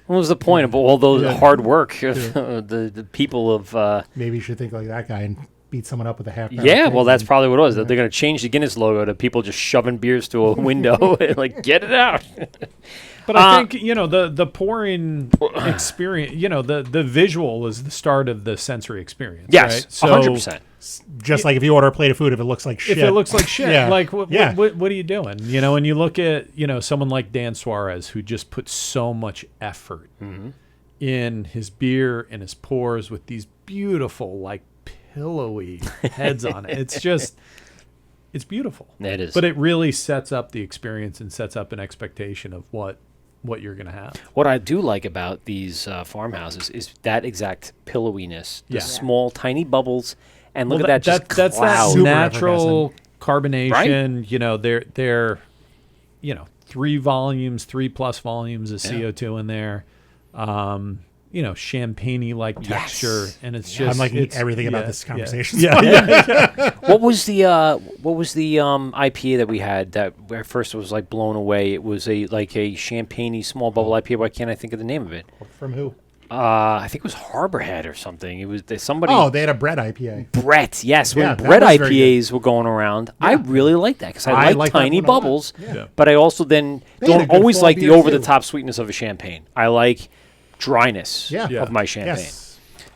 what was the point of all those hard work of the people of? Maybe you should think like that guy and beat someone up with a half. Yeah, well, that's probably what it was. That they're going to change the Guinness logo to people just shoving beers to a window, like get it out. But I think, you know, the pouring experience, you know, the visual is the start of the sensory experience. Yes, right? So 100%. Just like if you order a plate of food, if it looks like shit. If it looks like shit, Yeah. like what Yeah. are you doing? You know, and you look at, you know, someone like Dan Suarez who just puts so much effort in his beer and his pours with these beautiful, like pillowy heads on it. It's beautiful. It is. But it really sets up the experience and sets up an expectation of what you're going to have. What I do like about these farmhouses is that exact pillowiness, the small, tiny bubbles, and look at that just that's cloud. that Super natural carbonation. Right? You know, they're you know, 3+ volumes of CO2 in there. You know, champagne-y like texture, and it's just I'm liking it's- everything about yeah, this yeah. conversation. Yeah, What was the IPA that we had that at first was like blown away? It was like a champagne-y small bubble IPA. Why can't I think of the name of it? From who? I think it was Harborhead or something. It was somebody. Oh, they had a bread IPA. Brett, yes. Yeah, When that Brett was very IPAs were going around, I really liked that because I I like like that tiny one a lot. bubbles, Yeah. but I also then They had a don't good always fall like the beer, over-the-top sweetness of a champagne. I like dryness Yeah. of my champagne. Yes.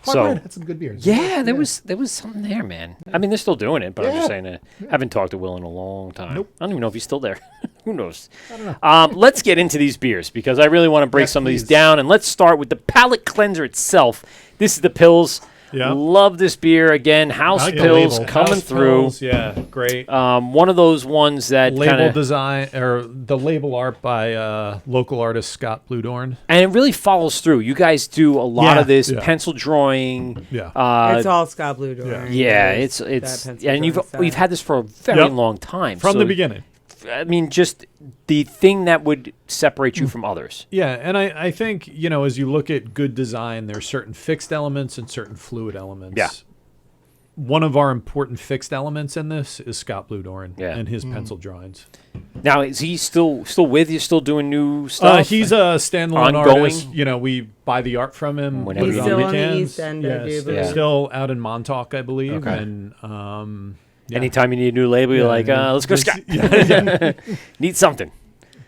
So- Hard had some good beers. Yeah, there was something there, man. I mean, they're still doing it, but I'm just saying I haven't talked to Will in a long time. Nope. I don't even know if he's still there. Who knows? I don't know. Let's get into these beers because I really want to break some of these please. down, and let's start with the palate cleanser itself. This is the Pils. Yeah. Love this beer again. House I like the Pils label. coming House through. Pills, yeah, great. One of those ones that Label kind of design or the label art by local artist Scott Bludorn. and it really follows through. You guys do a lot Yeah. of this Yeah. pencil drawing. Yeah. It's all Scott Blue Door. Yeah, it's and we've had this for a very Yep. long time From so, the beginning. I mean, just the thing that would separate you from others. Yeah, and I think, you know, as you look at good design, there's certain fixed elements and certain fluid elements. Yeah. One of our important fixed elements in this is Scott Bludorn and his pencil drawings. Now, is he still with you? Still doing new stuff? He's a standalone Ongoing? artist. You know, we buy the art from him. Whenever put He's it still on the weekends. East End, I do believe. Still out in Montauk, I believe. Okay. And yeah. Anytime you need a new label, you're like, let's go, Scott. Need something.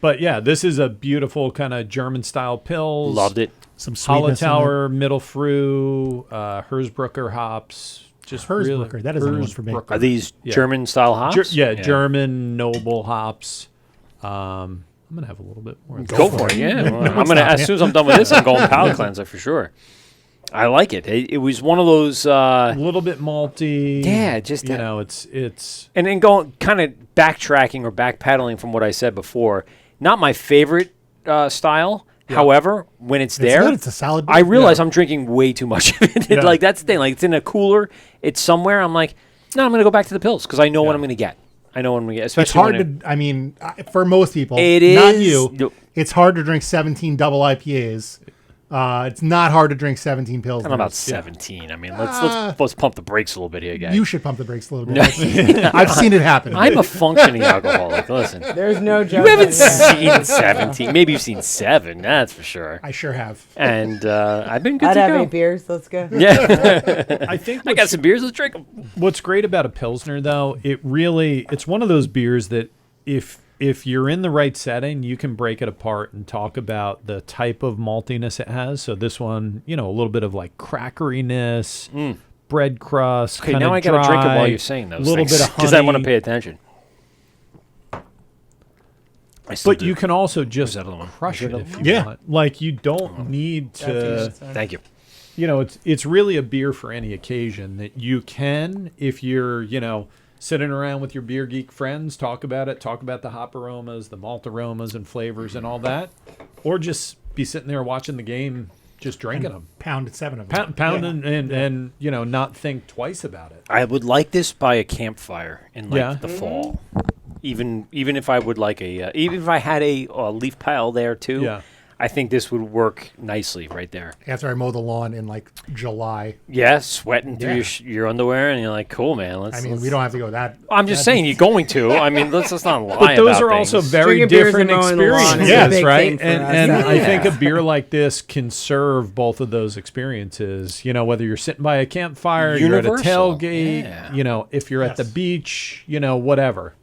But yeah, this is a beautiful kind of German style pills. Loved it. Some sweetness in Hallertauer, Middle Früh, Hersbrucker hops. Just Hersbrucker, really, that is a new one for me. Hersbrucker. Are these Yeah. German style hops? German noble hops. I'm gonna have a little bit more. Go for it. Yeah, well, I'm gonna as soon as I'm done with this, I'm going palate cleanser for sure. I like it. It was one of those. A little bit malty. Yeah, just you that- know, it's And then going kind of backtracking or backpedaling from what I said before. Not my favorite style. However, when it's there, good. It's a solid beer. I realize I'm drinking way too much of it. Yeah. Like that's the thing. Like it's in a cooler. It's somewhere. I'm like, no, I'm gonna go back to the pills because I know what I'm gonna get. I know what I'm gonna get. Especially It's hard when to. I mean, for most people, It not is- you. No. It's hard to drink 17 double IPAs. It's not hard to drink 17 pills. I don't know about 17. I mean, let's pump the brakes a little bit here, guys. You should pump the brakes a little bit. I've seen it happen. I'm a functioning alcoholic. Listen, There's no you joke. haven't seen 17. Maybe you've seen 7. That's for sure. I sure have. And I've been good I'd to have go. 8 beers. Let's go. Yeah, I think I got some beers. Let's drink them. what's great about a Pilsner, though, it's one of those beers that if you're in the right setting, you can break it apart and talk about the type of maltiness it has. So this one, you know, a little bit of like crackeriness, bread crust. Okay, kinda now I got to drink it dry, while you're saying those little things bit of because I want to honey. pay attention. I still But do. you can also just that other one? crush Is it that if you Yeah. want. Like you don't need to. Thank you. You know, it's really a beer for any occasion that you can, if you're, sitting around with your beer geek friends, talk about the hop aromas, the malt aromas and flavors and all that, or just be sitting there watching the game, just drinking them, Pound 7 of them. pounding and not think twice about it. I would like this by a campfire in like Yeah. the fall. Even if I would like even if I had a leaf pile there too. Yeah. I think this would work nicely right there. After I mow the lawn in like July. Yeah, sweating through Yeah. your underwear, and you're like, cool, man. I mean, we don't have to go that. I'm just saying you're going to. I mean, let's not lie But those about are also things. very Drinking beers different and mowing the lawn is experiences, a Yes, big right? thing for And, us. and I Yeah. think a beer like this can serve both of those experiences. Whether you're sitting by a campfire, you're at a Universal. tailgate, Yeah. if you're at the Yes. beach, whatever.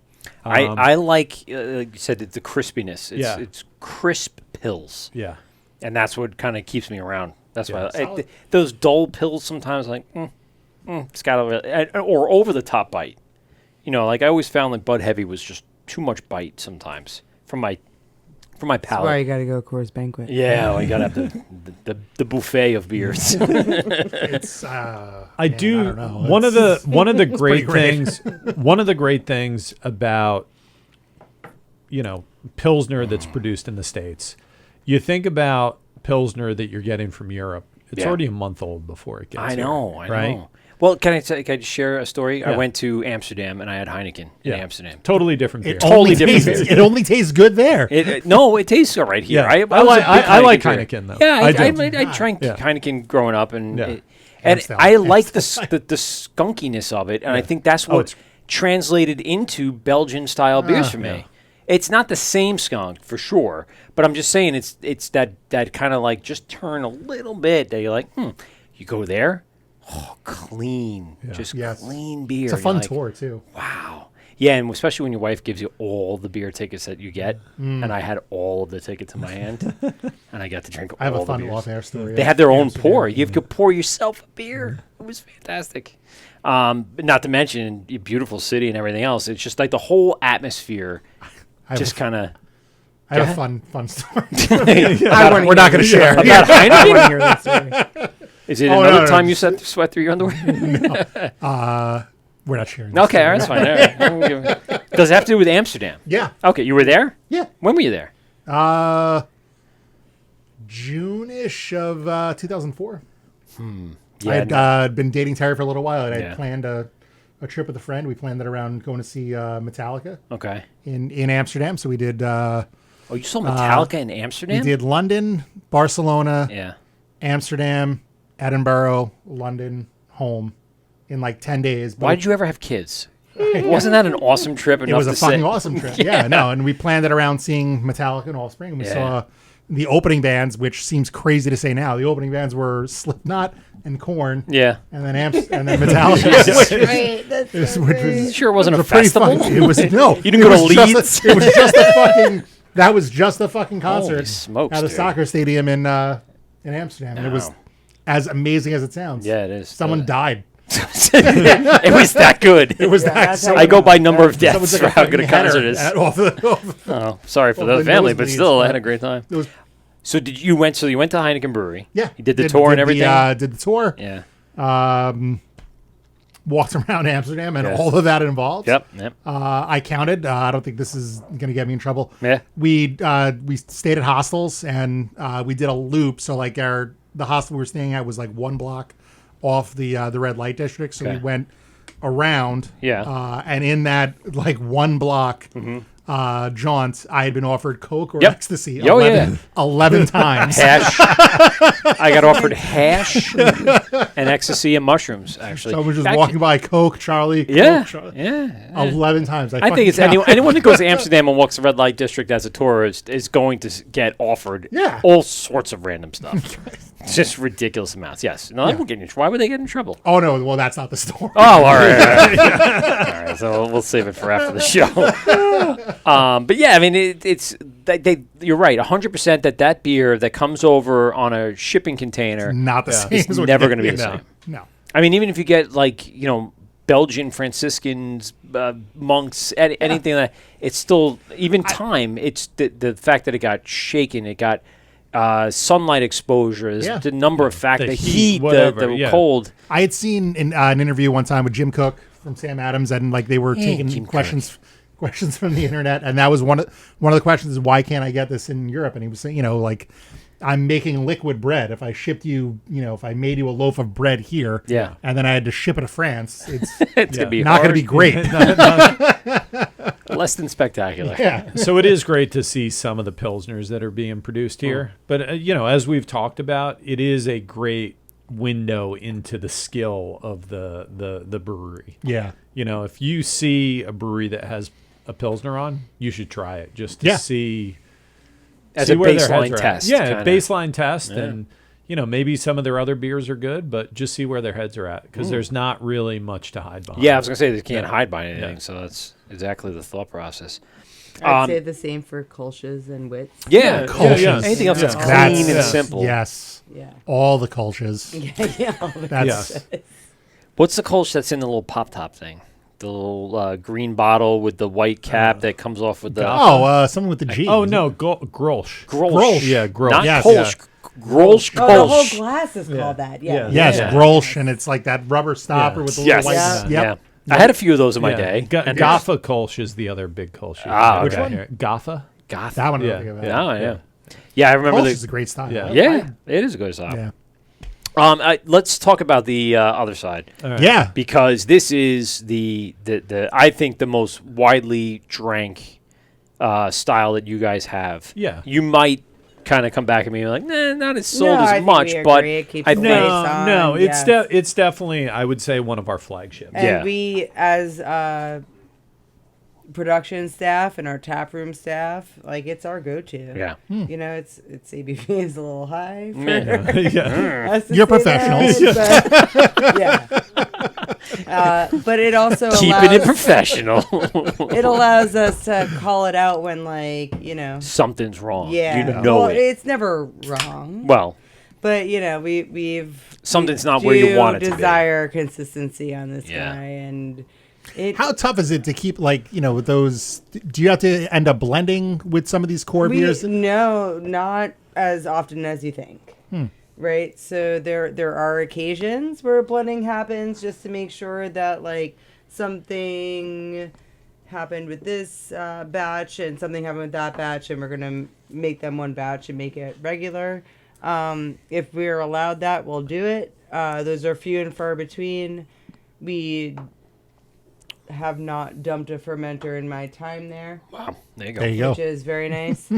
I like you said the crispiness. Yeah. It's crisp pills, Yeah. and that's what kind of keeps me around. That's Yeah. why those dull pills sometimes like it's got or over the top bite. Like I always found like Bud Heavy was just too much bite sometimes for my That's why palate. you got to go Coors Banquet. Yeah, we gotta have the buffet of beers. It's. I do. I don't know. One of the great pretty great. things. One of the great things about Pilsner that's produced in the States. You think about Pilsner that you're getting from Europe. It's Yeah. already a month old before it gets I here, know. right? Well, can I just share a story? I Yeah. went to Amsterdam and I had Heineken Yeah. in Amsterdam. Totally different beer. It Totally only different tastes, beer. it only tastes good there. No, it tastes all right here. Yeah. I I was a like- big I like drinker. Heineken, though. Yeah, I do. I drank Yeah. Heineken growing up, and Yeah. and Amstel. I like the skunkiness of it, and I think that's Oh, what it's- translated into Belgian style beers for me. yeah. It's not the same skunk for sure, but I'm just saying it's that kind of like just turn a little bit that you're like, you go there, clean, just Yes. clean beer. It's a You're fun like, tour too. Wow. Yeah, and especially when your wife gives you all the beer tickets that you get, and I had all of the tickets in my hand, and I got to drink I have all a the fun beers. off-air story. They had their own Amsterdam. pour. You could pour yourself a beer. It was fantastic. But not to mention a beautiful city and everything else. It's just like the whole atmosphere I have just a- kind of. I have a fun story. We're not going to share. About I Heineken? want to hear this story. Is it Oh, another no, time no. you sweat through your underwear? We're not sharing. this Okay, all story. right, that's fine. All right. Does it have to do with Amsterdam? Yeah. Okay, you were there? Yeah. When were you there? June-ish of 2004. Yeah, I had been dating Terry for a little while, and I Yeah. had planned a trip with a friend. We planned it around going to see Metallica Okay. in Amsterdam. So we did Oh, you saw Metallica in Amsterdam? we did London, Barcelona, Yeah. Amsterdam, Edinburgh, London, home in like 10 days. But Why did you ever have kids? Wasn't that an awesome trip? it enough was a to fucking say- awesome trip. Yeah, no, and we planned it around seeing Metallica and Offspring. And we Yeah. saw the opening bands, which seems crazy to say now. The opening bands were Slipknot and Korn, Yeah. and then and then Metallica. Right, that's which so was- great. Sure, it wasn't a was pretty festival. fucking- it was no. You didn't it go to was just Leeds? it was just a fucking. That was just a fucking concert smokes, at a dude. soccer stadium in Amsterdam, and it was Wow. as amazing as it sounds. Yeah, it is. Someone died. It was that good. It was that. that's how I go by number of someone deaths took for a how good a fucking concert header is. off the- Oh, sorry for Well, the the family, but nosebleeds, still, I but- had a great time. it was- So you went to Heineken Brewery? Yeah, You did the tour and everything? Did the tour. Yeah. Walked around Amsterdam and Yeah. all of that involved. Yep. I counted. I don't think this is going to get me in trouble. Yeah. We stayed at hostels and we did a loop. So like the hostel we were staying at was like one block off the red light district. So Okay. we went around. Yeah. And in that like one block jaunt, I had been offered Coke or Yep. ecstasy Oh, 11 times. Hash. I got offered hash and ecstasy and mushrooms, actually. So I was just Actually- walking by Coke, Charlie. Yeah. Coke, Charlie. Yeah. 11 times. I think it's anyone that goes to Amsterdam and walks the red light district as a tourist is going to get offered Yeah. all sorts of random stuff. Just ridiculous amounts. Yes. No, I won't get in. Why would they get in trouble? Oh no! Well, that's not the story. Oh, all right. All right. So we'll save it for after the show. But yeah, I mean, you're right. 100% that beer that comes over on a shipping container. Not the same. It's as what never you gonna be get. the same. No. I mean, even if you get like Belgian Franciscans monks, anything that it's still even time. It's the fact that it got shaken, it got sunlight exposure, the number of fact, the heat, the cold. I had seen in an interview one time with Jim Cook from Sam Adams, and like they were taking questions from the internet, and that was one of the questions is why can't I get this in Europe? And he was saying, like, I'm making liquid bread. If I shipped you, if I made you a loaf of bread here, and then I had to ship it to France, it's gonna be not going to be great. Less than spectacular. Yeah. So it is great to see some of the Pilsners that are being produced here. But, as we've talked about, it is a great window into the skill of the brewery. Yeah. If you see a brewery that has a Pilsner on, you should try it just to see. As see a where their heads baseline are test. at. Yeah, kinda. baseline test. And, maybe some of their other beers are good, but just see where their heads are at because there's not really much to hide behind. Yeah, I was going to say they can't hide by anything, so that's exactly the thought process. I'd say the same for Kolsch's and Wits. Yeah, Kolsch's. anything else that's That's- clean and yes. simple. Yes. Yeah. All the Kolsch's. That's What's the Kolsch that's in the little pop-top thing? The little green bottle with the white cap that comes off with the... someone with the G. Oh, no, Grolsch. Grolsch. Yeah, Grolsch. Not Yes, Kolsch. Grolsch. Oh, the whole Kolsch. glass is called that. Yeah. Yes, Yeah. Grolsch, and it's like that rubber stopper with the Yes. little white. Yeah. Yep. I had a few of those in my Yeah. day. And Gaffa Kolsch is the other big Kolsch. Which one? Here. Gaffa? Goth. That one. I Yeah. don't think about. Oh, yeah. Yeah, I remember Kolsch the... is a great style. Yeah. Yeah, it is a good style. Yeah. Let's talk about the other side. Yeah. Because this is the I think the most widely drank style that you guys have. Yeah. You might kind of come back at me like, nah, not as sold I as think much, we but agree. It keeps I the think lights on, No, it's yes. it's definitely, I would say, one of our flagships. And Yeah. we, as production staff and our tap room staff, like it's our go-to. yeah. It's ABV is a little high for Yeah. us to You're say professionals. that, but, yeah. But it also Keeping it allows, professional. it allows us to call it out when Something's wrong. yeah. You know well, it. it's never wrong. Well, But we've Something's not where you want it to be. desire consistency on this Yeah. guy, and How tough is it to keep with those? Do you have to end up blending with some of these core beers? No, not as often as you think. Right, so there are occasions where blending happens just to make sure that something happened with this batch and something happened with that batch, and we're gonna make them one batch and make it regular. If we're allowed that, we'll do it. Those are few and far between. We have not dumped a fermenter in my time there, wow. There you go. There you go. which is very nice.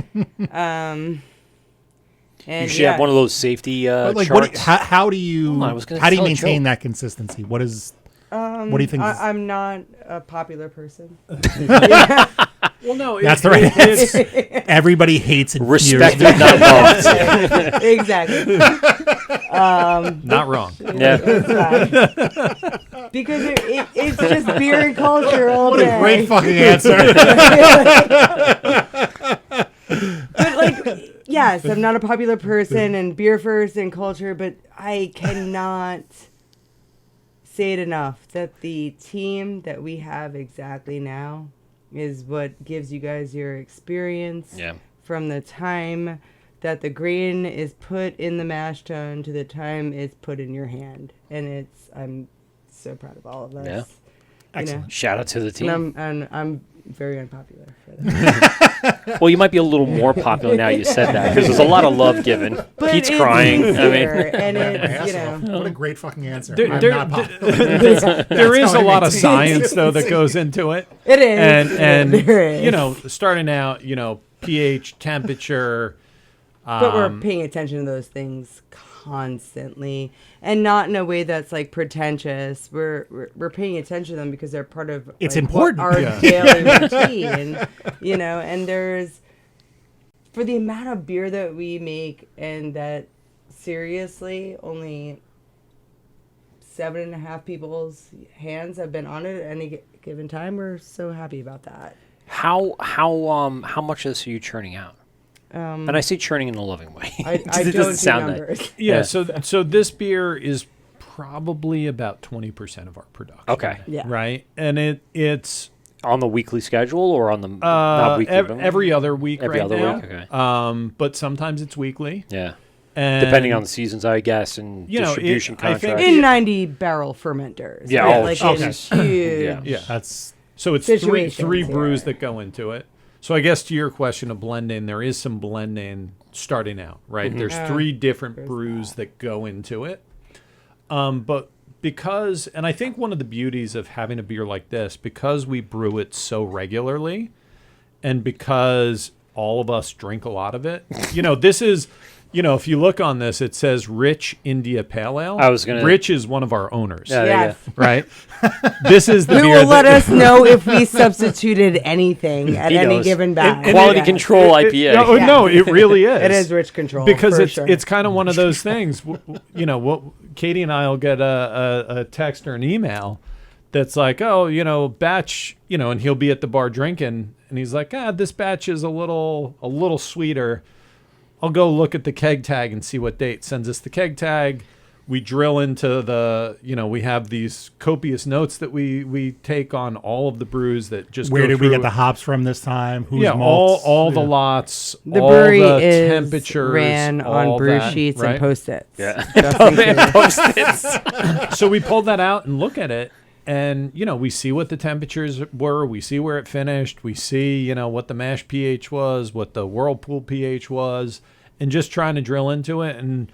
And You should have one of those safety But, charts. how do you I was gonna how do you tell a maintain joke. that consistency? What do you think? I'm not a popular person. Well, no, That's the right answer. Everybody hates and fears Respected, not loved. Exactly. not wrong. Yeah. It's fine. Because it's just beer and culture all What day. a great fucking answer. But yes, I'm not a popular person and beer first and culture, but I cannot say it enough that the team that we have exactly now is what gives you guys your experience Yeah. from the time that the grain is put in the mash tun to the time it's put in your hand. And I'm so proud of all of us. Yeah. Excellent. Shout out to the team. And I'm very unpopular for that. Well, you might be a little more popular now you said that because there's a lot of love given. But Pete's it's crying. I sincere, mean, and My it's, ass off. What a great fucking answer. There- I'm there- not popular. There is how a I lot of maintain science, though, that goes into it. it is. And There is. starting out, pH, temperature. But we're paying attention to those things constantly, and not in a way that's pretentious. We're paying attention to them because they're part of It's what important. our Yeah. daily routine. And there's for the amount of beer that we make, and that seriously only 7.5 people's hands have been on it at any given time. We're so happy about that. how much of this are you churning out? And I say churning in a loving way. I It don't doesn't do sound numbers. Yeah, so this beer is probably about 20% of our production. Okay. Yeah. Right, and it's On the weekly schedule or on the not weekly, but every other week every right other now. week? Okay. But sometimes it's weekly. Yeah. And Depending on the seasons, I guess, and You know, it- distribution I think- contracts. In 90 barrel fermenters. Yeah, right? oh, like Jesus. in huge. Yeah. That's So it's situations three brews here. that go into it. So I guess to your question of blending, there is some blending starting out, right? Mm-hmm. There's 3 different brews that go into it. But because, and I think one of the beauties of having a beer like this, because we brew it so regularly, and because all of us drink a lot of it, this is, if you look on this, it says Rich India Pale Ale. I was gonna- Rich is one of our owners. Yeah, Yes. Right? This is the Who beer will let that us know if we substituted anything at He any knows. given batch? Quality Yes. control IPA. No, Yeah. no, it really is. It is rich control. because for it's sure. it's kind of one of those things. What Katie and I will get a text or an email that's like, oh, batch, and he'll be at the bar drinking, and he's like, this batch is a little sweeter. I'll go look at the keg tag and see what date. Sends us the keg tag. We drill into the, we have these copious notes that we take on all of the brews that just where go did we through- get the hops from this time? Who's yeah, malts? all the Yeah. lots, the all brewery the is temperatures, ran on all brew that, sheets right? and post-its. Yeah. Just in case. So we pulled that out and look at it, and we see what the temperatures were, we see where it finished, we see what the mash pH was, what the whirlpool pH was, and just trying to drill into it. And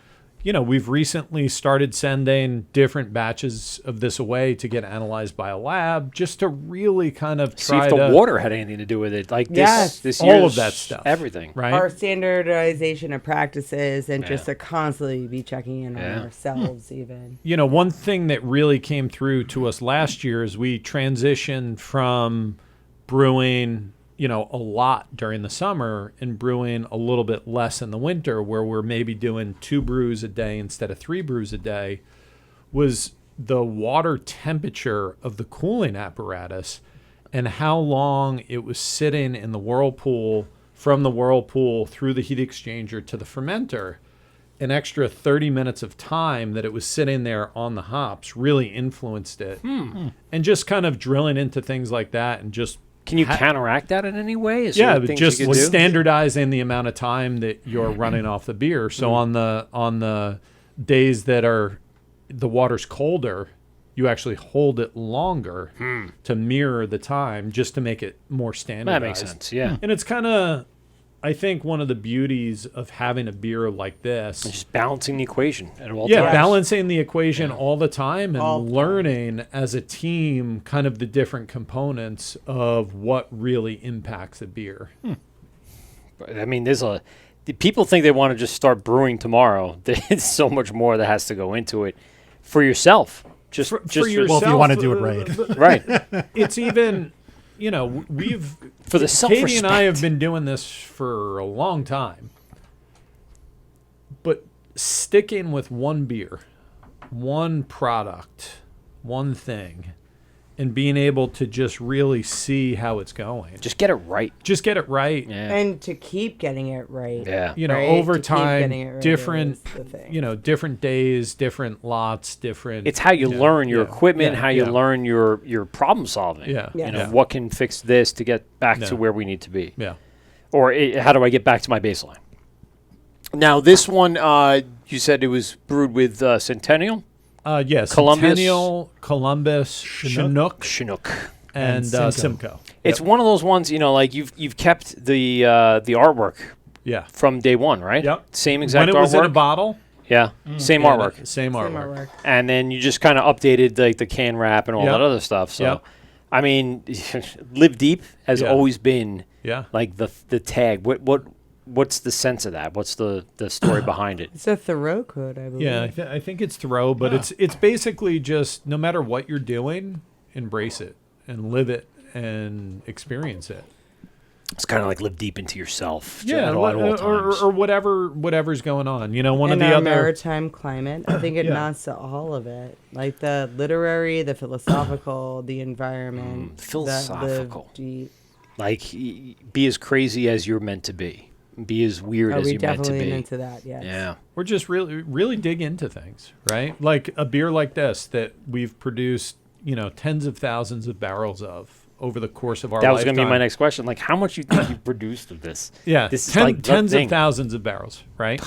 we've recently started sending different batches of this away to get analyzed by a lab, just to really kind of See try if the to water had anything to do with it. Like Yes. this all year's of that stuff, everything. right? Our standardization of practices and just Yeah. to constantly be checking in Yeah. on ourselves even. One thing that really came through to us last year is we transitioned from brewing, a lot during the summer and brewing a little bit less in the winter, where we're maybe doing 2 brews a day instead of 3 brews a day, was the water temperature of the cooling apparatus and how long it was sitting in the whirlpool, from the whirlpool through the heat exchanger to the fermenter. An extra 30 minutes of time that it was sitting there on the hops really influenced it. And just kind of drilling into things like that, and just Can you counteract that in any way? Is yeah, there things just you can do? standardizing the amount of time that you're running off the beer. So on the days that are the water's colder, you actually hold it longer to mirror the time, just to make it more standardized. That makes sense. Yeah. And it's kind of, I think, one of the beauties of having a beer like this. Just balancing the equation at all Yeah, times. balancing the equation all the time, and All the time. learning as a team kind of the different components of what really impacts a beer. I mean, the people think they want to just start brewing tomorrow. There's so much more that has to go into it for yourself. Just For Well, if you want to do it right. right It's even, we've for the self-respect. Katie and I have been doing this for a long time, but sticking with one beer, one product, one thing, and being able to just really see how it's going. Just get it right. Just get it right. Yeah. And to keep getting it right. Yeah. Right? Over To keep time, getting it right different, is the thing. different days, different lots, different. It's how you learn your yeah, equipment, yeah, how you yeah. learn your problem solving. Yeah. Yeah. You know, Yeah. what can fix this to get back Yeah. to where we need to be. Yeah. Or how do I get back to my baseline? Now, this one, you said it was brewed with Centennial, Yes. Columbus. Centennial, Columbus, Chinook, Chinook. and Simcoe. Simcoe. It's one of those ones, like you've kept the artwork Yeah. from day one, right? Yep. Same exact When it artwork. was in a bottle. Yeah. Same Yeah, artwork. Same Same artwork. artwork. And then you just kind of updated the can wrap and all Yep. that other stuff. So, Yep. I mean, Live Deep has Yeah. always been Yeah. like the tag. What's the sense of that? What's the story behind it? It's a Thoreau code, I believe. Yeah, I think it's Thoreau, but it's basically just no matter what you're doing, embrace it and live it and experience it. It's kind of like live deep into yourself. Yeah, at all times. or whatever's going on. One In of the our other. maritime climate, I think it Yeah. nods to all of it, like the literary, the philosophical, the environment, philosophical. The deep. Like be as crazy as you're meant to be. be as weird as we you meant to definitely be. into that. Yes. Yeah. Or just really dig into things, right? Like a beer like this that we've produced, tens of thousands of barrels of over the course of our That was going to be my lifetime. next question. Like, how much you think you produced of this? Yeah, This is tens the of thousands of barrels, right?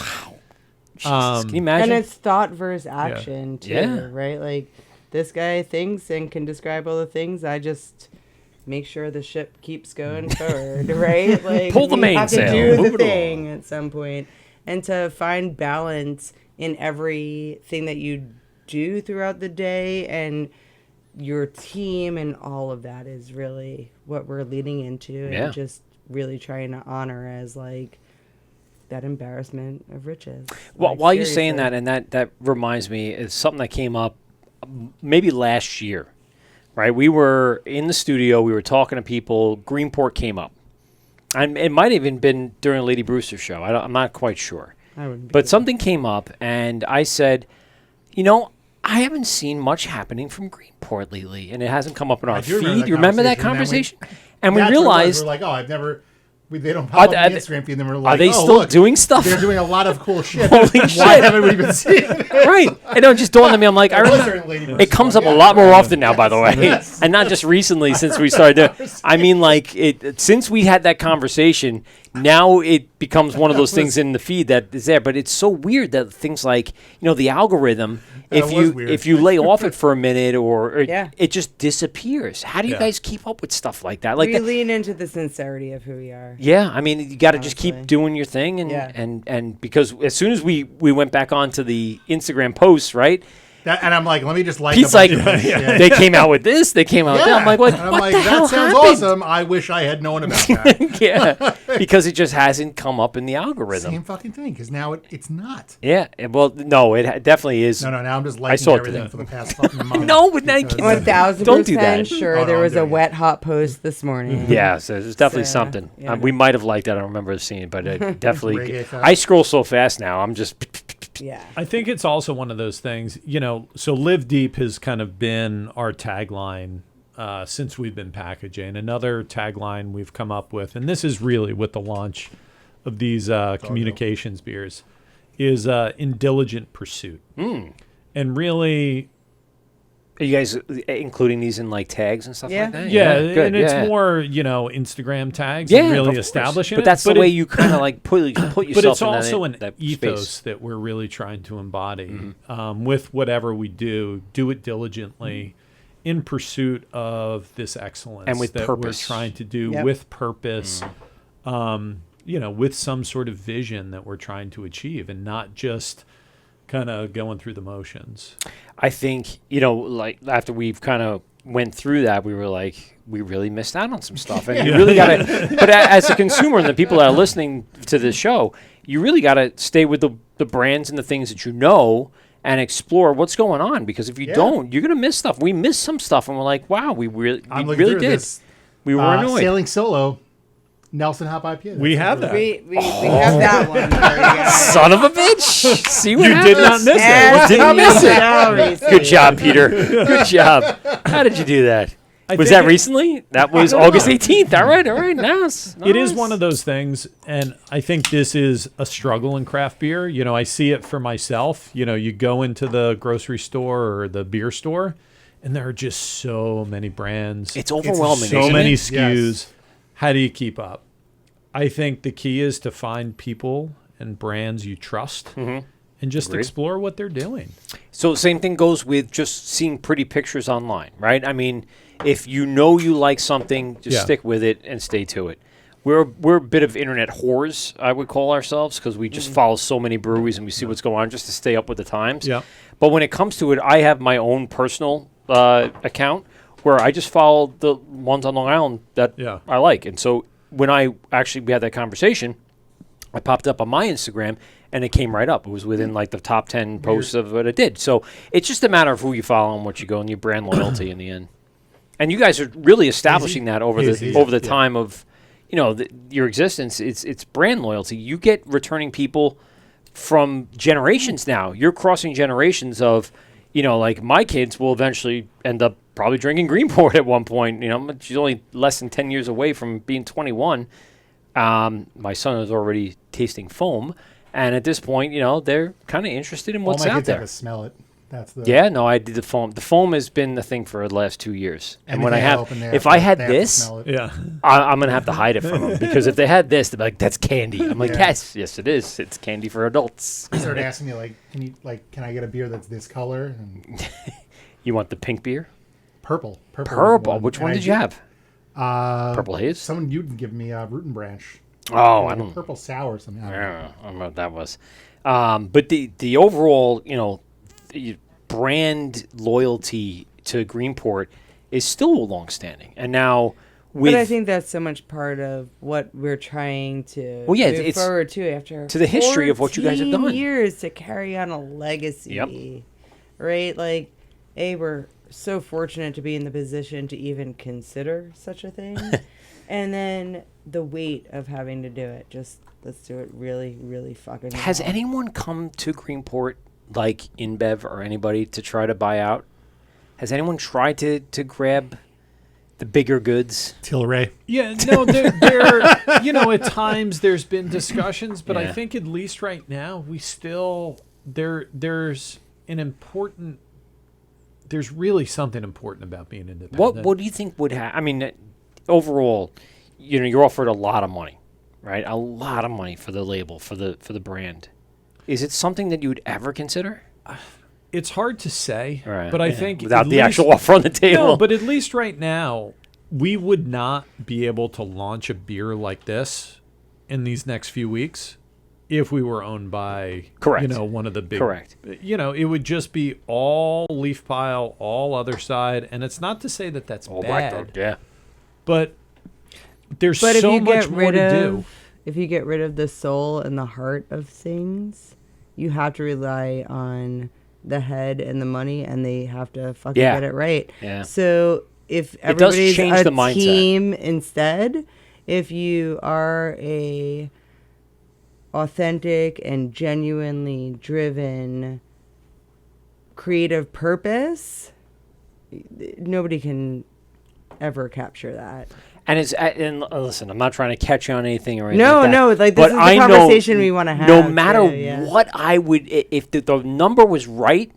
Jesus, can you imagine? And it's thought versus action too, Yeah. right? Like this guy thinks and can describe all the things. I just make sure the ship keeps going forward, right? Like Pull the we have mainsail, to do move the it thing at some point, and to find balance in everything that you do throughout the day and your team and all of that is really what we're leading into, Yeah. and just really trying to honor as like that embarrassment of riches. Well, Like, while you're saying seriously. that, and that reminds me, it's something that came up maybe last year, right? We were in the studio, we were talking to people, Greenport came up. And it might have even been during a Lady Brewster show. I'm not quite sure. I wouldn't be But something came up, and I said, I haven't seen much happening from Greenport lately, and it hasn't come up in our do remember feed. that You remember that conversation, conversation? And we That's what it was. realized, We're like, oh, I've never. They don't pop up Are on the they- Instagram feed. And then we're like, are they oh, still look, doing stuff? They're doing a lot of cool shit. Holy Why shit. haven't we been seeing it? Right. And it just dawned on me. I'm like, I remember. It comes up a lot more often now, by the way, and not just recently since we started doing. I mean, like since we had that conversation, now it becomes one of those things in the feed that is there. But it's so weird that things like the algorithm, That was weird. if you lay off it for a minute or Yeah. it just disappears. How do you Yeah. guys keep up with stuff like that? Like we that, lean into the sincerity of who we are. yeah, I mean, you got to just keep Honestly. doing your thing, and, Yeah. and because as soon as we went back onto the Instagram posts, right? And I'm like, let me just like. Pete's a bunch like, of this shit. they came out with this, they came out with that. I'm like, what, And I'm what like, the that hell sounds happened? awesome. I wish I had known about that. Yeah, because it just hasn't come up in the algorithm. Same fucking thing. Because now it's not. Yeah, well, no, it definitely is. No. Now I'm just saw liking it everything today. for the past fucking month. No, but now you because- can't- 1,000% Don't do that. sure Oh, no, there I'm was a doing it. wet hot post this morning. Yeah, so there's definitely So, something. yeah. We might have liked that. I don't remember seeing it, but it definitely. Reggae fest. I scroll so fast now. I'm just. Yeah. I think it's also one of those things, so Live Deep has kind of been our tagline since we've been packaging. Another tagline we've come up with, and this is really with the launch of these communications beers, is in diligent pursuit. And really, Are you guys including these in like tags and stuff Yeah. like that? yeah, good, and it's yeah. more, Instagram tags Yeah, and really of course. establishing But it. that's the way it- you kind of like put yourself. But it's in also that, an that ethos space. that we're really trying to embody Mm-hmm. with whatever we do it diligently in pursuit of this excellence And with that purpose. we're trying to do Yep. with purpose, with some sort of vision that we're trying to achieve and not just kind of going through the motions. I think like after we've kind of went through that, we were like, we really missed out on some stuff, and you really got to. But as a consumer and the people that are listening to this show, you really got to stay with the brands and the things that you know and explore what's going on. Because if you Yeah. don't, you're gonna miss stuff. We missed some stuff, and we're like, wow, we I'm looking really through did. this. We were annoyed. Sailing Solo, Nelson Hop IPA. We have that. We have that one. for you guys. Son of a bitch! See what You happens? did not miss it. As Did not we miss it. shall receive. Good job, Peter. Good job. How did you do that? Was think that recently? That was August 18th. All right. Nice. It is one of those things, and I think this is a struggle in craft beer. I see it for myself. You go into the grocery store or the beer store, and there are just so many brands. It's overwhelming. so isn't many it? SKUs. Yes. How do you keep up? I think the key is to find people and brands you trust and just Agreed. explore what they're doing. So same thing goes with just seeing pretty pictures online, right? I mean, if you know you like something, just Yeah. stick with it and stay to it. We're a bit of internet whores, I would call ourselves, because we just follow so many breweries and we see what's going on just to stay up with the times. Yeah. But when it comes to it, I have my own personal account where I just follow the ones on Long Island that Yeah. I like. And so when we had that conversation, I popped up on my Instagram and it came right up. It was within like the top 10 posts of what it did. So it's just a matter of who you follow and what you go and your brand loyalty in the end. And you guys are really establishing that over Easy. the Yeah. time of your existence. It's brand loyalty. You get returning people from generations now. You're crossing generations of, like my kids will eventually end up probably drinking Greenport at one point. She's only less than 10 years away from being 21. My son is already tasting foam, and at this point, they're kind of interested in All what's my out kids have there. to smell it. That's the Yeah, no, I did the foam. The foam has been the thing for the last 2 years. And when I Anything have, open, they if have I to- had they have to this, smell it. Yeah. I'm gonna have to hide it from them because if they had this, they'd be like, "That's candy." I'm like, Yeah. yes, it is. It's candy for adults. They started asking me can I get a beer that's this color and You want the pink beer? purple? Was Purple. Which And one I did you have? Purple Haze? Someone you'd give me Root and Branch. Oh, I Like a don't. purple sour something. I don't know. I don't know what that was. But the overall, the brand loyalty to Greenport is still long-standing, and now with But I think that's so much part of what we're trying to Well, yeah, move it's forward to after to the history of what you guys have 14 done. years to carry on a legacy. Yep. Right? Like, we're so fortunate to be in the position to even consider such a thing. And then the weight of having to do it. Just let's do it really, really fucking Has well. anyone come to Greenport, like InBev or anybody, to try to buy out? Has anyone tried to grab the bigger goods? Tilray. Yeah, no, there at times there's been discussions, but I Yeah. think at least right now we still there's really something important about being independent. What do you think would happen? I mean, overall, you're offered a lot of money, right? A lot of money for the label, for the brand. Is it something that you would ever consider? It's hard to say, Right, but I yeah. think Without at the least- actual offer on the table. No, but at least right now, we would not be able to launch a beer like this in these next few weeks if we were owned by, Correct. one of the big. Correct. It would just be all leaf pile, all other side, and it's not to say that that's All bad, Blackbird, yeah. but there's But if so you much get more rid to of, do. if you get rid of the soul and the heart of things, you have to rely on the head and the money, and they have to fucking Yeah. get it right. Yeah. So if does everybody's change a the mindset. team instead, if you are a authentic and genuinely driven creative purpose, nobody can ever capture that. And listen, I'm not trying to catch you on anything or anything. No, like that, no, like, this but is the I know conversation we wanna No have, matter too, yeah. what I would, if the number was right,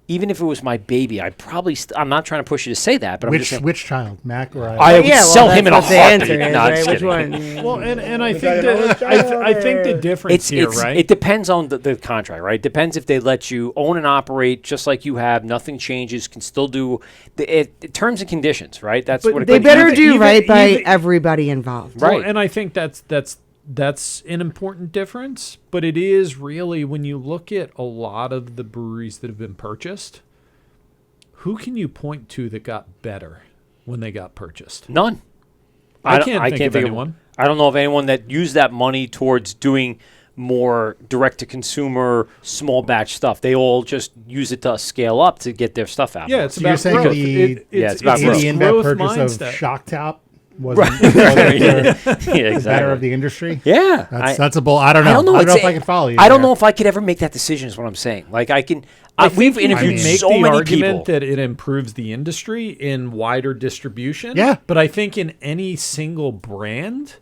even if it was my baby, I'd probably. I'm not trying to push you to say that, but I'm just saying. Which child, Mac or I would sell him in a that's what the heartbeat. answer is, No, I'm right? just Which kidding. one? Well, and I think I think the difference here, right? It depends on the contract, right? It depends if they let you own and operate just like you have, nothing changes, can still do the terms and conditions, right? That's But what it They comes better down to. do right by even- everybody involved. Right. Well, and I think that's an important difference, but it is really when you look at a lot of the breweries that have been purchased, who can you point to that got better when they got purchased? None. I don't- can't think of anyone. I don't know of anyone that used that money towards doing more direct-to-consumer, small batch stuff. They all just use it to scale up to get their stuff out. Yeah, more. it's So you're about saying growth. it's about the growth. InBev growth purchase mindset. of Shock Top wasn't yeah, the exactly. better of the industry? Yeah, That's a bull. I don't know. I don't know. I don't know It's if I can follow you. I don't there. know if I could ever make that decision. Is what I'm saying. Like I can. We've You interviewed can make so the many argument people. that it improves the industry in wider distribution. Yeah. But I think in any single brand,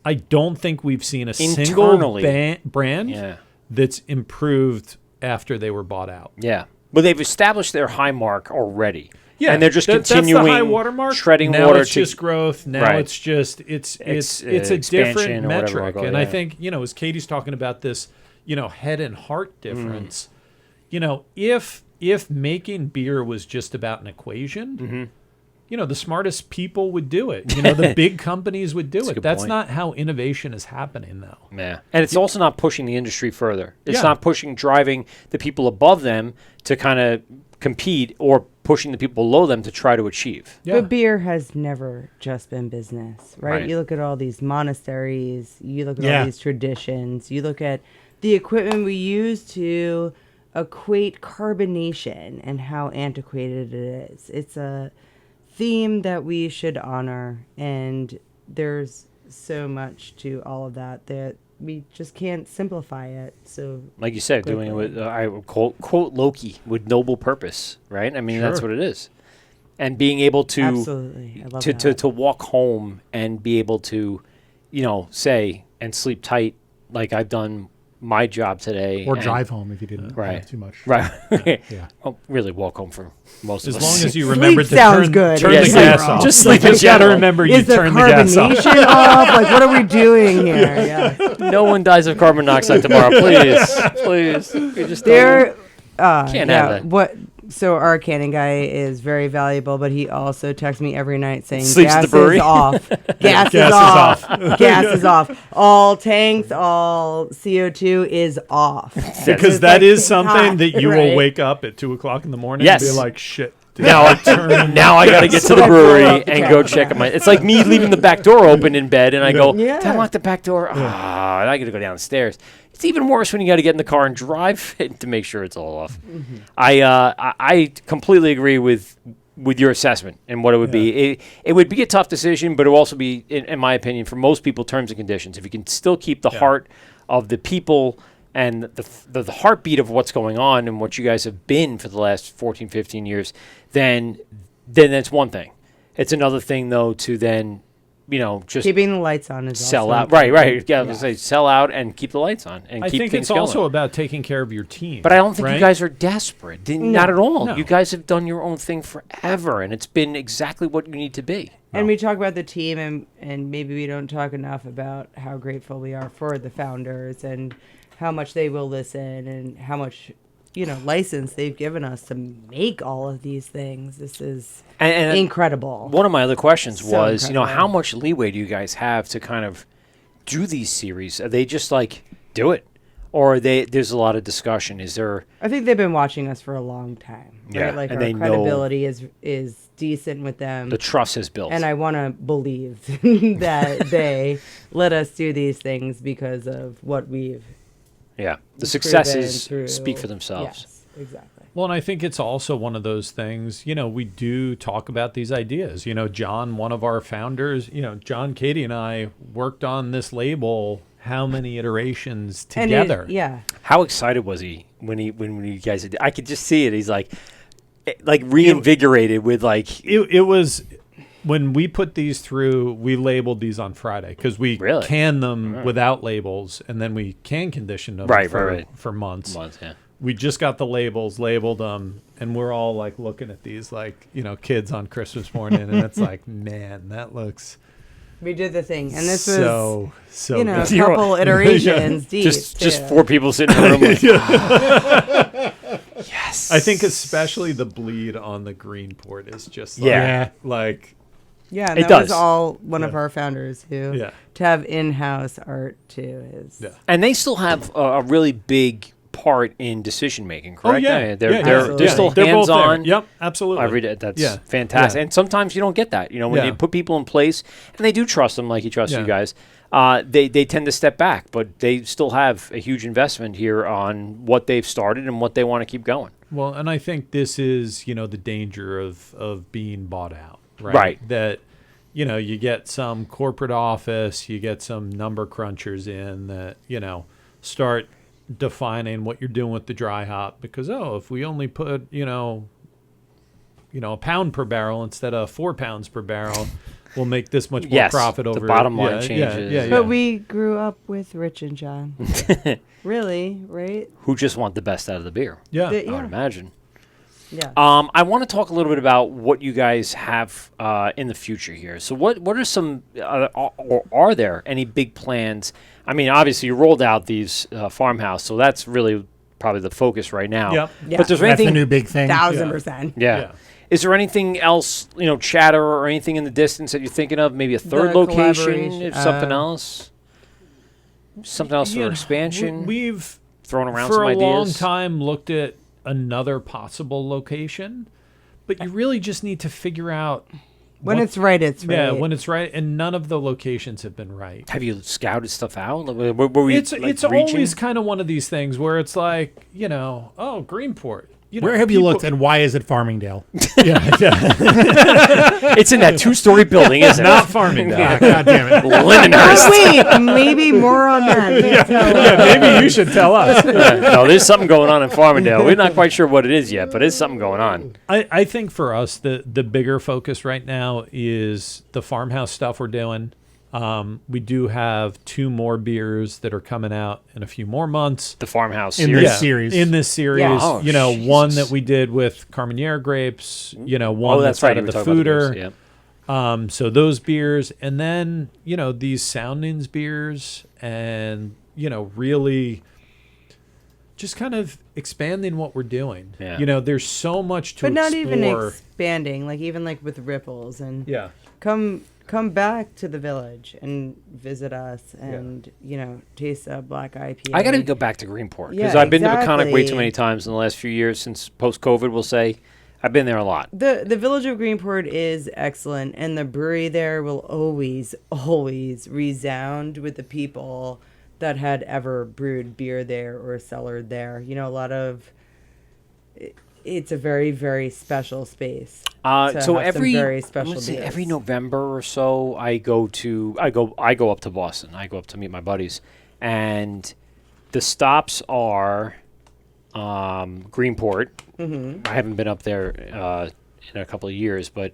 I don't think we've seen a single Internally. brand Yeah. that's improved after they were bought out. Yeah, but they've established their high mark already. Yeah, and they're just that's continuing the high watermark. treading now water it's to just growth. Now Right. it's just it's a expansion different or whatever metric. I call it, And I yeah. think as Katie's talking about this, head and heart difference. Mm. If making beer was just about an equation, the smartest people would do it. The big companies would do That's a it. good That's point. not how innovation is happening, though. Yeah, and it's also not pushing the industry further. It's Yeah. not driving the people above them to kind of compete or pushing the people below them to try to achieve. Yeah. But beer has never just been business, right? Right. You look at all these monasteries, you look at Yeah. all these traditions, you look at the equipment we use to equate carbonation and how antiquated it is. It's a theme that we should honor, and there's so much to all of that we just can't simplify it. So Like you said, doing it quickly. with I would quote Loki with noble purpose, right? I mean, that's Sure. what it is, and being able to absolutely, I love to that. walk home and be able to say and sleep tight like I've done my job today. Or and- drive home if you didn't Right. have too much. Right. Yeah. Oh, really walk home for most As of us. long as you remember to sounds turn, good. turn Yeah, the sleep gas wrong. off. Just sleep in You got to general. remember you Is the turn the gas off. carbonation off? Like, what are we doing here? Yeah. No one dies of carbon monoxide tomorrow, please. We just There, Can't have it. What? So our canning guy is very valuable, but he also texts me every night saying Sleeps at gas the brewery. is off. Gas is off. Gas is off. All tanks, all CO2 is off. Because It's that like, is something hot, that you will right? wake up at 2:00 in the morning Yes. and be like, shit. dude, Now I turned now I got to get to the I pull brewery out the and go cat. check on my. It's like me leaving the back door open in bed, and I go, Yeah. "Did I lock the back door?" Ah, and I got to go downstairs. It's even worse when you got to get in the car and drive to make sure it's all off. I completely agree with your assessment and what it would be. It would be a tough decision, but it would also be, in my opinion, for most people, terms and conditions. If you can still keep the heart of the people and the heartbeat of what's going on and what you guys have been for the last 14, 15 years, then that's one thing. It's another thing, though, to then, just Keeping the lights on is sell also out. Right. Yeah, I was gonna say sell out and keep the lights on and I keep think things it's going. also about taking care of your team. But I don't think right? you guys are desperate. Not at all. No. You guys have done your own thing forever, and it's been exactly what you need to be. And we talk about the team, and maybe we don't talk enough about how grateful we are for the founders and how much they will listen and how much, license they've given us to make all of these things. This is And incredible. one of my other questions So was, incredible. how much leeway do you guys have to kind of do these series? Are they just like do it, or are there's a lot of discussion? Is there? I think they've been watching us for a long time. Yeah, Right? Like and our they know- credibility is decent with them. The trust is built. And I want to believe that they let us do these things because of what we've yeah, the proven successes through. speak for themselves. Yes, exactly. Well, and I think it's also one of those things, we do talk about these ideas. John, one of our founders, John, Katie, and I worked on this label how many iterations And together? yeah. How excited was he when you guys did? I could just see it. He's like reinvigorated with like. It was when we put these through, we labeled these on Friday because we Really? can them without labels, and then we can condition them Right. for months. Yeah. We just got the labels, labeled them, and we're all like looking at these like Oh, kids on Christmas morning, and it's like, man, that looks We did the thing. And this was, so a good. couple iterations deep. Just too. 4 people sitting in a room. Like, yes. I think especially the bleed on the Greenport is just Yeah. like Yeah, and It that was does. all one of Yeah. our founders who Yeah. to have in-house art too is Yeah. And they still have a really big part in decision making, correct? oh yeah, I mean, they're yeah, they're, absolutely. they're still They're both hands on. there. Yep, absolutely. Every day. That's Yeah. fantastic. Yeah. And sometimes you don't get that. When Yeah. you put people in place and they do trust them like you trust Yeah. you guys, they tend to step back, but they still have a huge investment here on what they've started and what they want to keep going. Well, and I think this is, the danger of being bought out, right? Right. That, you get some corporate office, you get some number crunchers in that, start defining what you're doing with the dry hop because, if we only put, a pound per barrel instead of 4 pounds per barrel, we'll make this much more Yes, profit the over bottom line yeah, changes. Yeah, yeah, But yeah. we grew up with Rich and John. Really, right? Who just want the best out of the beer, yeah. The- I would imagine. Yeah. I want to talk a little bit about what you guys have in the future here. So what are some, or are there any big plans? I mean, obviously you rolled out these farmhouse, so that's really probably the focus right now. Yep. Yeah. But there's That's the anything, new big thing. 1000%. yeah. Yeah. Is there anything else, chatter or anything in the distance that you're thinking of? Maybe a third The location, collaboration, if something else? Something else for Yeah. expansion? We've Throwing around for some a ideas? long time looked at another possible location, but you really just need to figure out When what- it's right, it's right. yeah, when it's right, and none of the locations have been right. Have you scouted stuff out? Were we, It's like, it's reaching? always kind of one of these things where it's like Greenport. Where have you people- looked, and why is it Farmingdale? Yeah, yeah. It's in that 2-story building, isn't Not it? Farmingdale. God damn it! Lindenhurst. Oh, wait, maybe more on that. Yeah, maybe you should tell us. No, there's something going on in Farmingdale. We're not quite sure what it is yet, but there's something going on. I think for us the bigger focus right now is the farmhouse stuff we're doing. We do have 2 more beers that are coming out in a few more months. The farmhouse In series. this series. In this series, Yeah. Oh, one Jesus. that we did with Carmenere grapes, one that's that's right. out You of were the talking about the fooder. beers, yeah. So those beers, and then, these soundings beers, and, really just kind of expanding what we're doing. Yeah. There's so much to But not explore. even expanding, like even like with Ripples and Yeah. come back to the village and visit us and taste a black IPA. I got to go back to Greenport because Yeah, I've been to Peconic way too exactly. many times in the last few years since post-COVID, we'll say. I've been there a lot. The village of Greenport is excellent, and the brewery there will always resound with the people that had ever brewed beer there or cellared there. It's a very, very special space. to So have some every very I'm special gonna say beers. every November or so, I go up to Boston. I go up to meet my buddies, and the stops are Greenport. Mm-hmm. I haven't been up there in a couple of years, but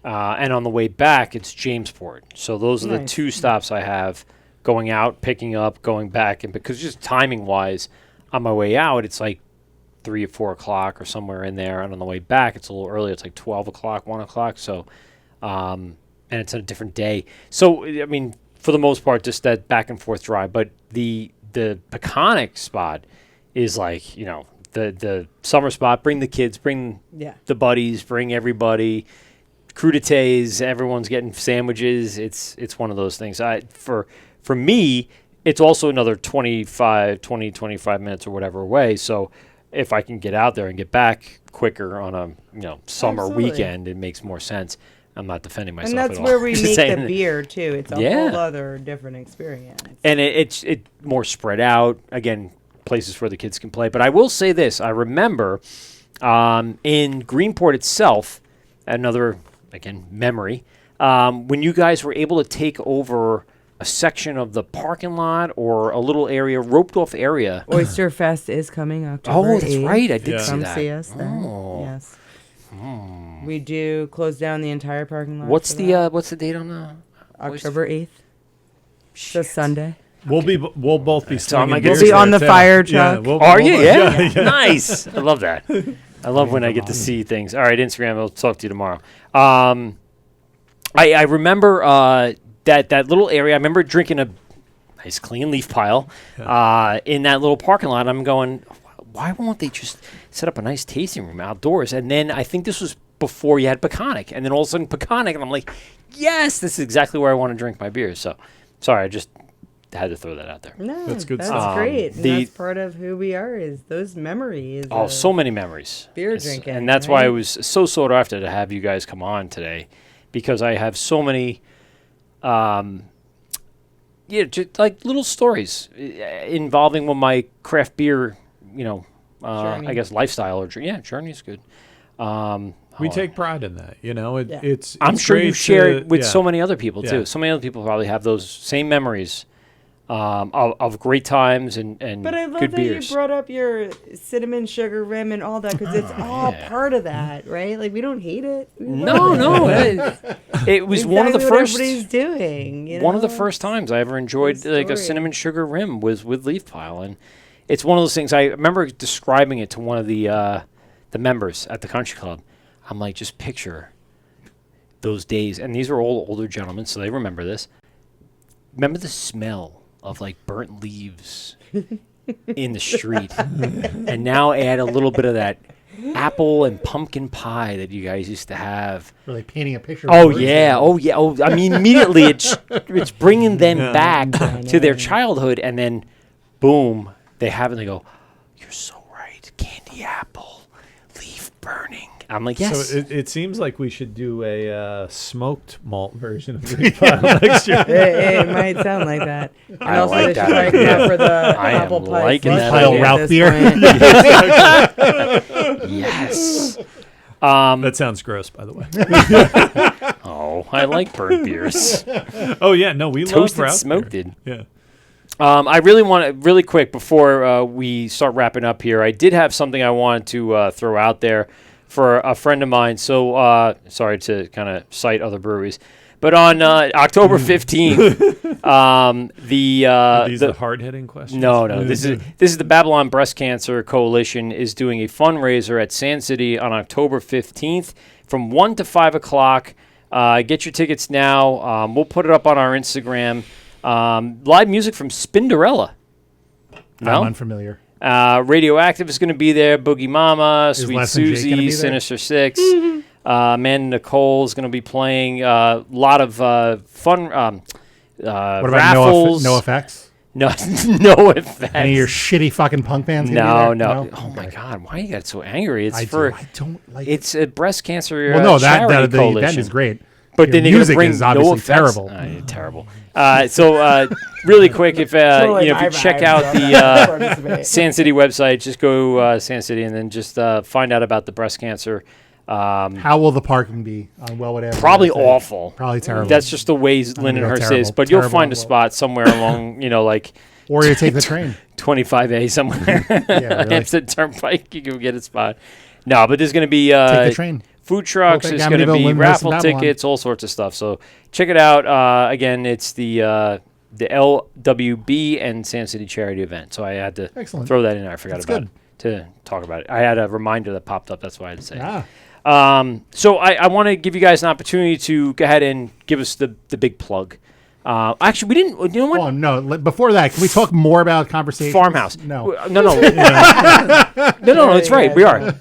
and on the way back, it's Jamesport. So those are the Nice. 2 stops I have going out, picking up, going back, and because just timing wise, on my way out, it's like 3 or 4 o'clock or somewhere in there, and on the way back, it's a little earlier. It's like 12 o'clock, 1 o'clock. So, and it's a different day. So, I mean, for the most part, just that back and forth drive. But the Peconic spot is like, the summer spot. Bring the kids, bring Yeah. the buddies, bring everybody. Crudités, everyone's getting sandwiches. It's one of those things. For me, it's also another 25 minutes or whatever away. So if I can get out there and get back quicker on a summer Absolutely. weekend, it makes more sense. I'm not defending myself And that's at all. where we Just make saying the beer too. It's a Yeah. whole other different experience. and it's more spread out. Again, places where the kids can play. But I will say this: I remember in Greenport itself, another memory, when you guys were able to take over a section of the parking lot or a little area, roped off area. Oyster Fest is coming October. Oh, that's 8th. right. I did Yeah. see Come that. see us then. Oh. Yes. We do close down the entire parking lot. What's for the that. what's the date on the October 8th? It's a Sunday. We'll both be So I'm slinging like, beers we'll be on there, the too. fire Yeah, truck. we'll- Are we'll- you? Yeah. Nice. I love that. I love when I get to see things. All right, Instagram. I'll talk to you tomorrow. I remember that little area. I remember drinking a nice clean leaf pile in that little parking lot. I'm going, why won't they just set up a nice tasting room outdoors? And then I think this was before you had Peconic, and then all of a sudden Peconic, and I'm like, yes, this is exactly where I want to drink my beers. So, sorry, I just had to throw that out there. No, That's good That's stuff. great. And the- that's part of who we are. Is those memories. Oh, of so many memories. beer Yes, drinking, and that's why I right? was so sought after to have you guys come on today, because I have so many, just like little stories involving with my craft beer, Journey. I guess lifestyle or journey is good. We take pride in that. Yeah. It's. I'm it's sure you great share it to- with yeah. so many other people Yeah. too. So many other people probably have those same memories of great times and But I love good that beers. you brought up your cinnamon sugar rim and all that because it's all yeah. part of that, right? Like we don't hate it. We No, love no, it. it was one of the Exactly what first. everybody's doing. You One of the know? first times I ever enjoyed Good like a story. cinnamon sugar rim was with leaf pile, and it's one of those things. I remember describing it to one of the members at the country club. I'm like, just picture those days, and these are all older gentlemen, so they remember this. Remember the smell of like burnt leaves in the street, and now add a little bit of that apple and pumpkin pie that you guys used to have. Really painting a picture. Oh of yeah, oh yeah. Oh, I mean, immediately it's bringing them Yeah. back to their childhood, and then, boom, they have it. And they go, "You're so right, candy apple, leaf burning." I'm like, yes. So it seems like we should do a smoked malt version of Green Pile next year. It might sound like that. And I also, like they that should probably idea. come out for the I am apple pie. liking slushie that Pile idea. at Ralph this beer. point. Yes. That sounds gross, by the way. Oh, I like burnt beers. Oh yeah, no, we love Toasted, Ralph smoked beer. it. Yeah. I really want to, really quick, before we start wrapping up here, I did have something I wanted to throw out there for a friend of mine. So, sorry to kind of cite other breweries, But on October 15th, These are hard hitting questions. no. This is the Babylon Breast Cancer Coalition is doing a fundraiser at Sand City on October 15th from 1 to 5 o'clock. Get your tickets now. We'll put it up on our Instagram. Live music from Spinderella. No? I'm unfamiliar. Radioactive is going to be there. Boogie Mama, Sweet Les and Jake gonna be Susie, there? Sinister Six. Amanda Nicole is going to be playing a lot of fun What about raffles. No Effects? No, no effects. Any of your shitty fucking punk bands? gonna be No. there? Oh my God, why you got so angry? It's I for don't like. it's a breast cancer. well, no, charity the coalition. event is great. But Your then they're going to music bring is no obviously effects. terrible. Terrible. So really quick, if if you check out the Sand City website, just go Sand City and then just find out about the breast cancer. How will the parking be on Wellwood Avenue? Probably I'd say? awful. Probably terrible. That's just the way Lindenhurst terrible, is. But you'll terrible find a on spot somewhere along, like or you take the train. 25A somewhere. Yeah, really. Hampstead Turnpike, you can get a spot. No, but there's going to be Take the train. food trucks. Hope at There's going to Amityville, be Lindenhurst, raffle and Babylon. tickets, all sorts of stuff. So check it out. Again, it's the LWB and Sand City charity event. So I had to Excellent. throw that in there. I forgot That's about good. it to talk about it. I had a reminder that popped up. That's why I had to say it. Ah, So I want to give you guys an opportunity to go ahead and give us the big plug. Actually, we didn't. You know what? oh no! Before that, can we talk more about conversations? Farmhouse. No. No. No. That's right. We are.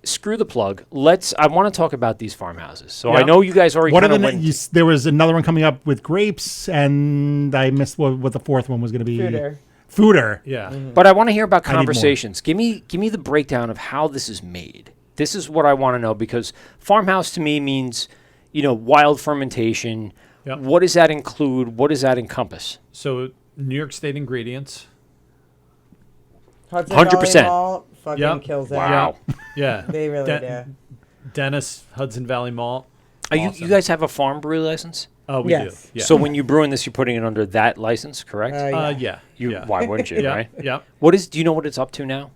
Screw the plug. I want to talk about these farmhouses. So I Yeah. know you guys already What are kind the? of went. There was another one coming up with grapes, and I missed what the fourth one was going to be. Fooder. Yeah. But I want to hear about I need more. conversations. Give me the breakdown of how this is made. This is what I want to know because farmhouse to me means, wild fermentation. Yep. What does that include? What does that encompass? So New York State ingredients. 100%. Fucking Yep. kills that. Wow. Yeah. They really De- do. Dennis Hudson Valley Malt. Are you Awesome. guys have a farm brewery license? Oh, we Yes. do. Yeah. So when you're brewing this, you're putting it under that license, correct? yeah. Yeah. Why wouldn't you, Yeah. right? Yeah. Do you know what it's up to now?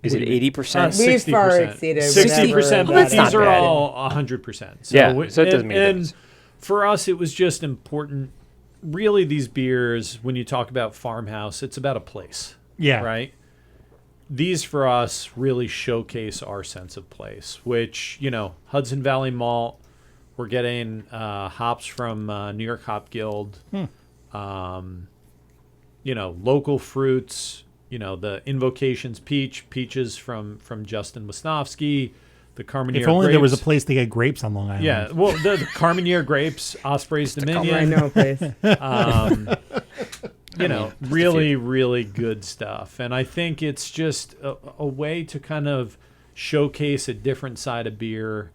Is it 80%? We've far exceeded 60%. whatever But that's these not are bad. all 100%. So Yeah, so it doesn't make a and difference. for us, it was just important. Really, these beers, when you talk about farmhouse, it's about a place. Yeah. Right? These, for us, really showcase our sense of place, which, Hudson Valley Malt, we're getting hops from New York Hop Guild, local fruits, the Invocations peaches from Justin Wisnowski, the Carmenere If only there was a grapes. place to get grapes on Long Island. Yeah, well, the Carmenere grapes, Osprey's I Dominion, know, place. really, really good stuff. And I think it's just a way to kind of showcase a different side of beer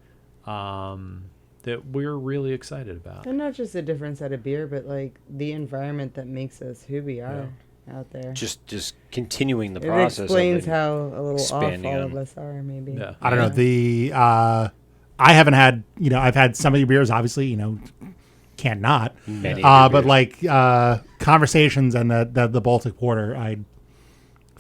that we're really excited about. And not just a different set of beer, but like the environment that makes us who we are out there. Just continuing the It process. explains of it. how a little off expanding all on- of us are, maybe. Yeah. I don't know. I haven't had, I've had some of your beers, obviously, can't not. Many of your But like conversations and the Baltic Porter,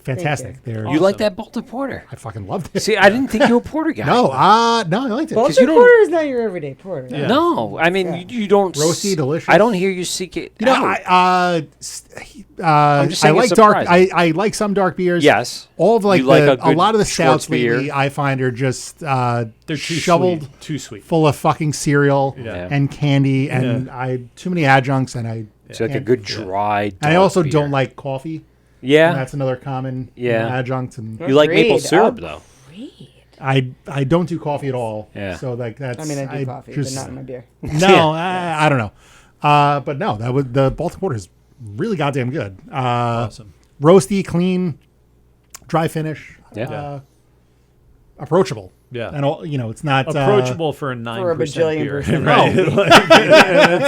fantastic. They're You like that Baltic Porter? I fucking loved it. See, I didn't think you were a porter guy. no, I liked it. Baltic you don't- porter is not your everyday porter. Yeah. No, I mean you don't. Roasty, delicious. I don't hear you seek it. You know, out. just I'm just saying I it's like dark. surprising. I like some dark beers. Yes. All of like You like a a good lot of the Schwartz stouts lately, beer. I find are just They're too shoveled sweet. Too sweet. full of fucking cereal Yeah. and candy, and too many adjuncts, and I. It's like a can't- good dry. And I dark also beer. don't like coffee. And Yeah. that's another common Yeah. adjunct. And You like maple Agreed. syrup though. I don't do coffee at all. Yeah. So like that's. I mean, I do coffee, just- but not in my beer. No, I don't know. But no, that was the Baltic Porter is really goddamn good. Awesome. Roasty, clean, dry finish. Yeah. Approachable. Yeah. And all, it's not Approachable for a 9% For a bajillion beer. percent.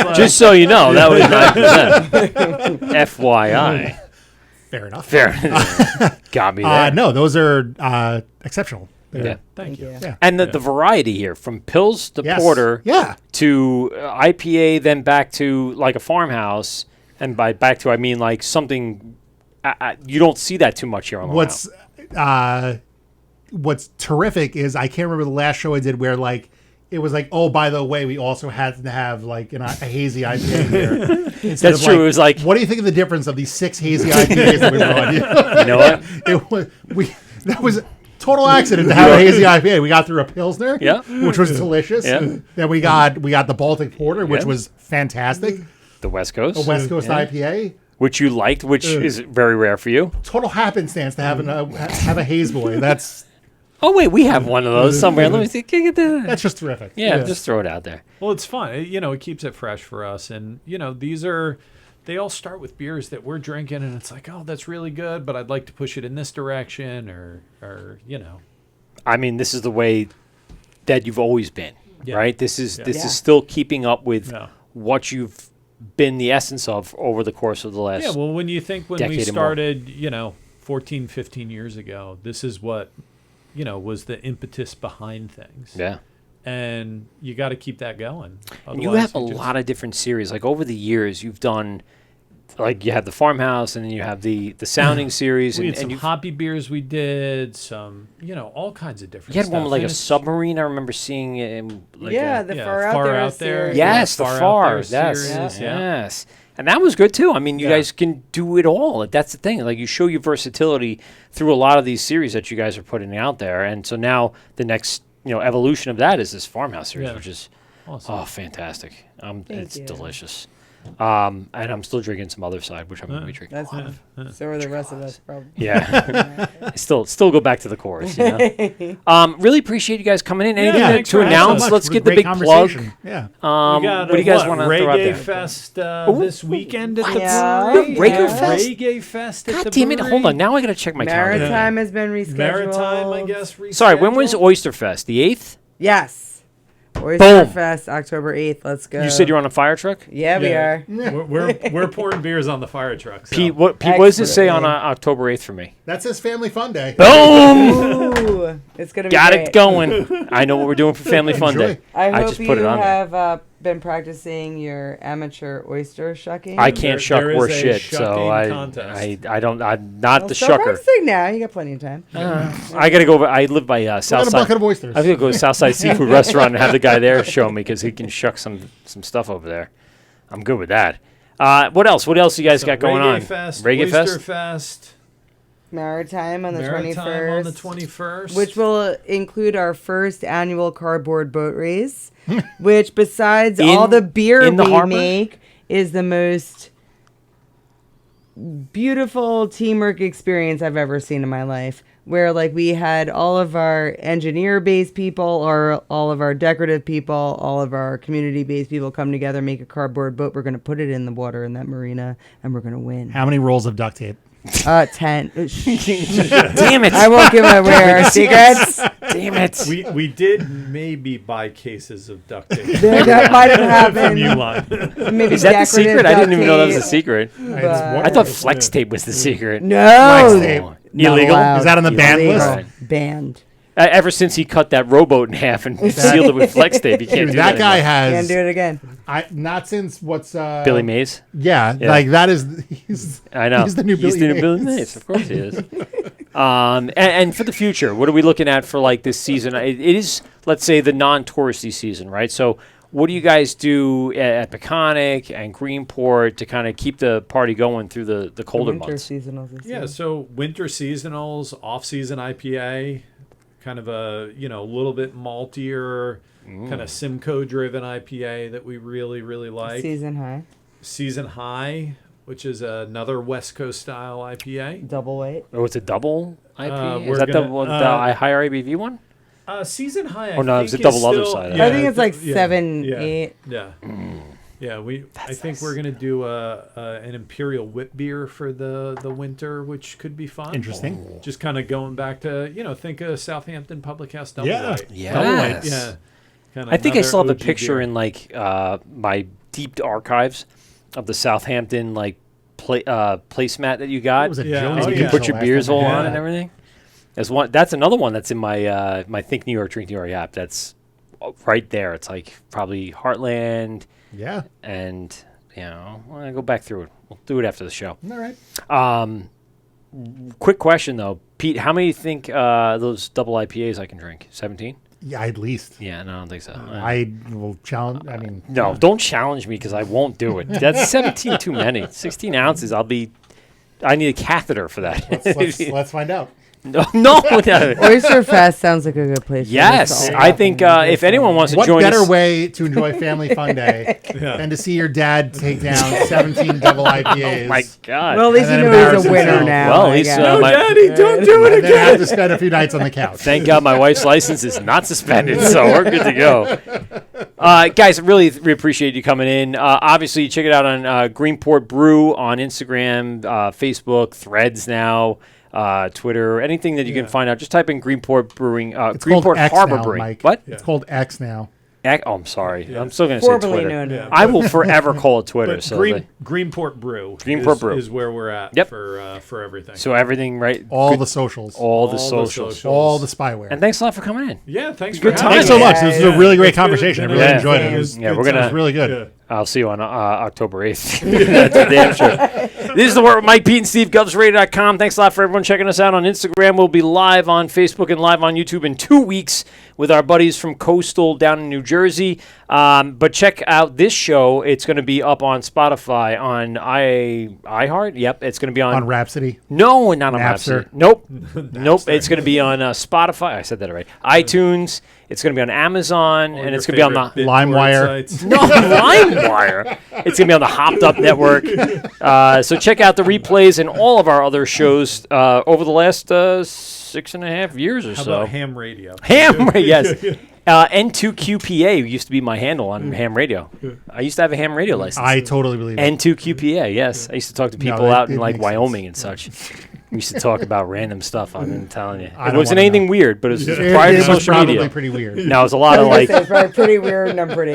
Right? Just so you know, that was 9%. FYI. Fair enough. Fair. Got me there. No, those are exceptional. They're- Yeah. Thank you. Yeah. And the variety here, from pills to Yes. porter Yeah. to IPA, then back to like a farmhouse, and by back to I mean like something you don't see that too much here on the What's terrific is I can't remember the last show I did where like it was like, oh, by the way, we also had to have like a hazy IPA here. Instead That's of, true. It was like, what do you think of the difference of these 6 hazy IPAs that we brought you? you know what? That was a total accident to have a hazy IPA. We got through a Pilsner, Yeah. which was delicious. Yeah. Then we got the Baltic Porter, which Yeah. was fantastic. The West Coast. A West Coast IPA. Which you liked, which is very rare for you. Total happenstance to have a haze boy. Oh, wait, we have one of those somewhere. Let me see. Can I get that? That's just terrific. Yeah, just throw it out there. Well, it's fun. It keeps it fresh for us. And, they all start with beers that we're drinking, and it's like, oh, that's really good, but I'd like to push it in this direction or. I mean, this is the way that you've always been, right? This is still keeping up with what you've been the essence of over the course of the last Yeah, well, when you think when we decade and more. started, 14, 15 years ago, this is what, was the impetus behind things. Yeah. And you got to keep that going. And you Otherwise, have a lot of different series. Like over the years, you've done, like you have the Farmhouse, and then you have the Sounding series, We and, had some you've hoppy beers we did, some, all kinds of different you had stuff. one with like And a it's- submarine. I remember seeing it. The yeah, Far Far Out Out There. There. series. Yes, the Far Out Far. There Yes, series, yeah. yes. And that was good too. I mean, you Yeah. guys can do it all. That's the thing. Like you show your versatility through a lot of these series that you guys are putting out there. And so now the next, evolution of that is this Farmhouse series, Yeah. which is Awesome. fantastic. Thank It's you. delicious. And I'm still drinking some other side, which I'm going to be drinking. That's fine. So are the rest of us, probably. Yeah. I still go back to the chorus. Really appreciate you guys coming in. Anything thanks to for having announce? So much. Let's It was get a the great big plug. conversation. Yeah. What do you guys want to throw out Reggae there? Fest this weekend at the Yeah. brewery? Reggae Yeah. Fest? Reggae Fest at God the damn it! brewery. Hold on. Now I got to check my calendar. Maritime has been rescheduled. Maritime, I guess. Sorry, when was rescheduled. Oyster Fest? The 8th? Yes. Oyster Boom. Fest, October 8th. Let's go. You said you're on a fire truck? Yeah, we are. We're pouring beers on the fire truck. So. Pete, what does it say on Expertly. October 8th for me? That says Family Fun Day. Boom! Ooh, it's gonna be Got great. it going. I know what we're doing for Family Fun Enjoy. Day. I hope just you put it on there. have been practicing your amateur oyster shucking. I can't shuck there is worth a shit, so shucking contest. I don't. I'm not Well, the start shucker. practicing now. You got plenty of time. I gotta go. I live by Got a Southside. bucket of oysters. I think go to Southside Seafood Restaurant and have the guy there show me because he can shuck some stuff over there. I'm good with that. What else? What else you guys So got going Reggae on? Fest, Reggae Oyster Fest. Fest, Maritime on the Maritime 21st. on the 21st. Which will include our first annual cardboard boat race, which besides all the beer in the we harbor? make is the most beautiful teamwork experience I've ever seen in my life. Where like we had all of our engineer-based people, or all of our decorative people, all of our community-based people come together, make a cardboard boat. We're going to put it in the water in that marina, and we're going to win. How many rolls of duct tape? 10. Damn it! I won't give away our secrets. Damn it! we did maybe buy cases of duct tape That might have from happened. Uline. Maybe Is that the secret? I didn't even know that was a duct tape. secret. I thought flex tape was the secret. No. tape. Not Illegal? allowed. Is that on the ban Illegal. list? Banned. Ever since he cut that rowboat in half and sealed it with flex tape, you can't Dude, do that that guy anymore. Can't do has it again. not since what's Billy Mays. Yeah, Yeah. like that is he's I know. he's the new Billy Billy Mays. Mays. Of course he is. And for the future, what are we looking at for like this season? It is, let's say, the non-touristy season, right? So what do you guys do at Peconic and Greenport to kind of keep the party going through the colder Winter months? seasonals. this Yeah, year. so winter seasonals, off-season IPA, kind of a little bit maltier, kind of Simcoe-driven IPA that we really really like. Season high. Season High, which is another West Coast style IPA. Double weight. Oh, it's a double IPA? we're Is that gonna- the one, the higher ABV one? Season High. Oh, no, I it's think a double is other still- side. I think it's like yeah, 7, yeah, 8. Yeah. Yeah, I think we're gonna do an imperial whip beer for the winter, which could be fun. Interesting. Just kind of going back to think of Southampton Public House Double Yeah. White. Yes. Double white. Yeah. Kinda I think I another still have a OG picture beer. in like my deep archives of the Southampton like placemat that you got. It was a Yeah. Jones Oh, you yeah. can put your last beers time I all had on it. and everything. That's another one that's in my my Think New York, Drink New York app. That's right there. It's like probably Heartland, Yeah. and I'll go back through it. We'll do it after the show. All right. Quick question though, Pete, how many do you think those double IPAs I can drink? 17? Yeah, at least. Yeah, no, I don't think so. I will challenge. I mean, No, don't challenge me because I won't do it. That's 17 too many. 16 ounces, I need a catheter for that. let's find out. no. Oyster Fest sounds like a good place. Yes, I think if anyone wants to What join better us, way to enjoy Family Fun Day than to see your dad take down 17 double IPAs? oh my God. Well, at least And you then know he's a embarrass winner himself. now. Well, I he's, guess. my- Daddy, don't do it and then have to spend a few nights on the couch. Thank God my wife's license is not suspended, so we're good to go. Guys, really appreciate you coming in. Obviously, check it out on Greenport Brew on Instagram, Facebook, Threads now, Twitter, anything that you can find out. Just type in Greenport Brewing, It's called Greenport X Harbor now, Brewing. Mike. What? It's called X now. Oh, I'm sorry. I'm still going to say Formerly Twitter. known. I will forever call it Twitter. But So, Greenport Brew. Greenport Brew. is where we're at Yep. for everything. so everything, right? All Good- the socials. all the All the socials. socials. All the spyware. And thanks a lot for coming in. Yeah, thanks Good for time. having Thanks so me. much. This was a really great It's good. conversation. I really Yeah. enjoyed it. It was, Yeah, we're it was gonna- really good. Yeah. I'll see you on October 8th. That's a damn sure. This is the Wort with Mike, Pete, and Steve, GovsRadio.com. Thanks a lot for everyone checking us out on Instagram. We'll be live on Facebook and live on YouTube in 2 weeks with our buddies from Coastal down in New Jersey. But check out this show. It's going to be up on Spotify, on iHeart. Yep, it's going to be on... On Rhapsody. No, not on Napster. Rhapsody. Nope. Nope. It's going to be on Spotify. I said that already. iTunes. It's going to be on Amazon. All and your it's going to be on the... favorite LimeWire. BitTorrent sites. No, LimeWire. It's going to be on the Hopped Up Network. So check out the replays and all of our other shows over the last 6.5 years or How so. about ham radio? Ham, yes. N2QPA used to be my handle on ham radio. I used to have a ham radio license. I totally believe it. N2QPA, yes. I used to talk to people that- out in it like makes Wyoming sense. and such. We used to talk about random stuff. I'm telling you, I it don't wasn't wanna anything know. weird, but it was It, prior to it was social probably media. pretty weird. Now it's a lot of like. It's probably pretty weird and I'm pretty.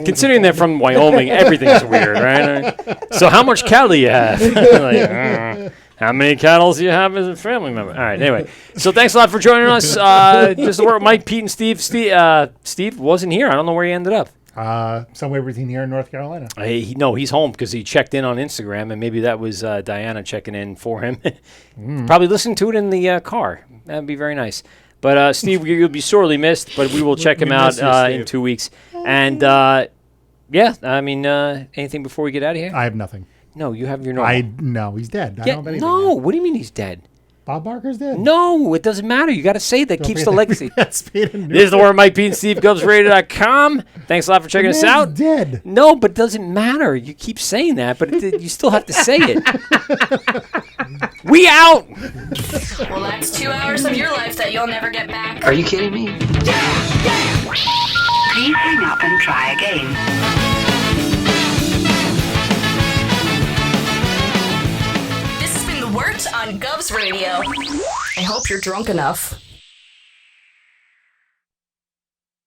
Considering they're from Wyoming, everything's weird, right? So how much cattle do you have? Like, how many cattle do you have as a family member? All right, anyway. So thanks a lot for joining us. This is the Wort with Mike, Pete, and Steve. Steve wasn't here. I don't know where he ended up. Somewhere between here and North Carolina. No, he's home because he checked in on Instagram, and maybe that was Diana checking in for him. Probably listening to it in the car. That'd be very nice. But Steve, you'll be sorely missed, but we will check him out miss you, Steve. in 2 weeks. And yeah, I mean, anything before we get out of here? I have nothing. No, you have your normal. No, he's dead. I Yeah, don't have anything. no, yet. what do you mean he's dead? Bob Barker's dead. No, it doesn't matter. You got to say that. Keeps the legacy. That's Spade and This is the Wort with Mike, Pete, and Steve, GovsRadio.com. Thanks a lot for checking us out. Dead. No, but it doesn't matter. You keep saying that, but you still have to say it. We out. Well, that's 2 hours of your life that you'll never get back. Are you kidding me? Please hang up and try again. This has been the Wort on Govs Radio. I hope you're drunk enough.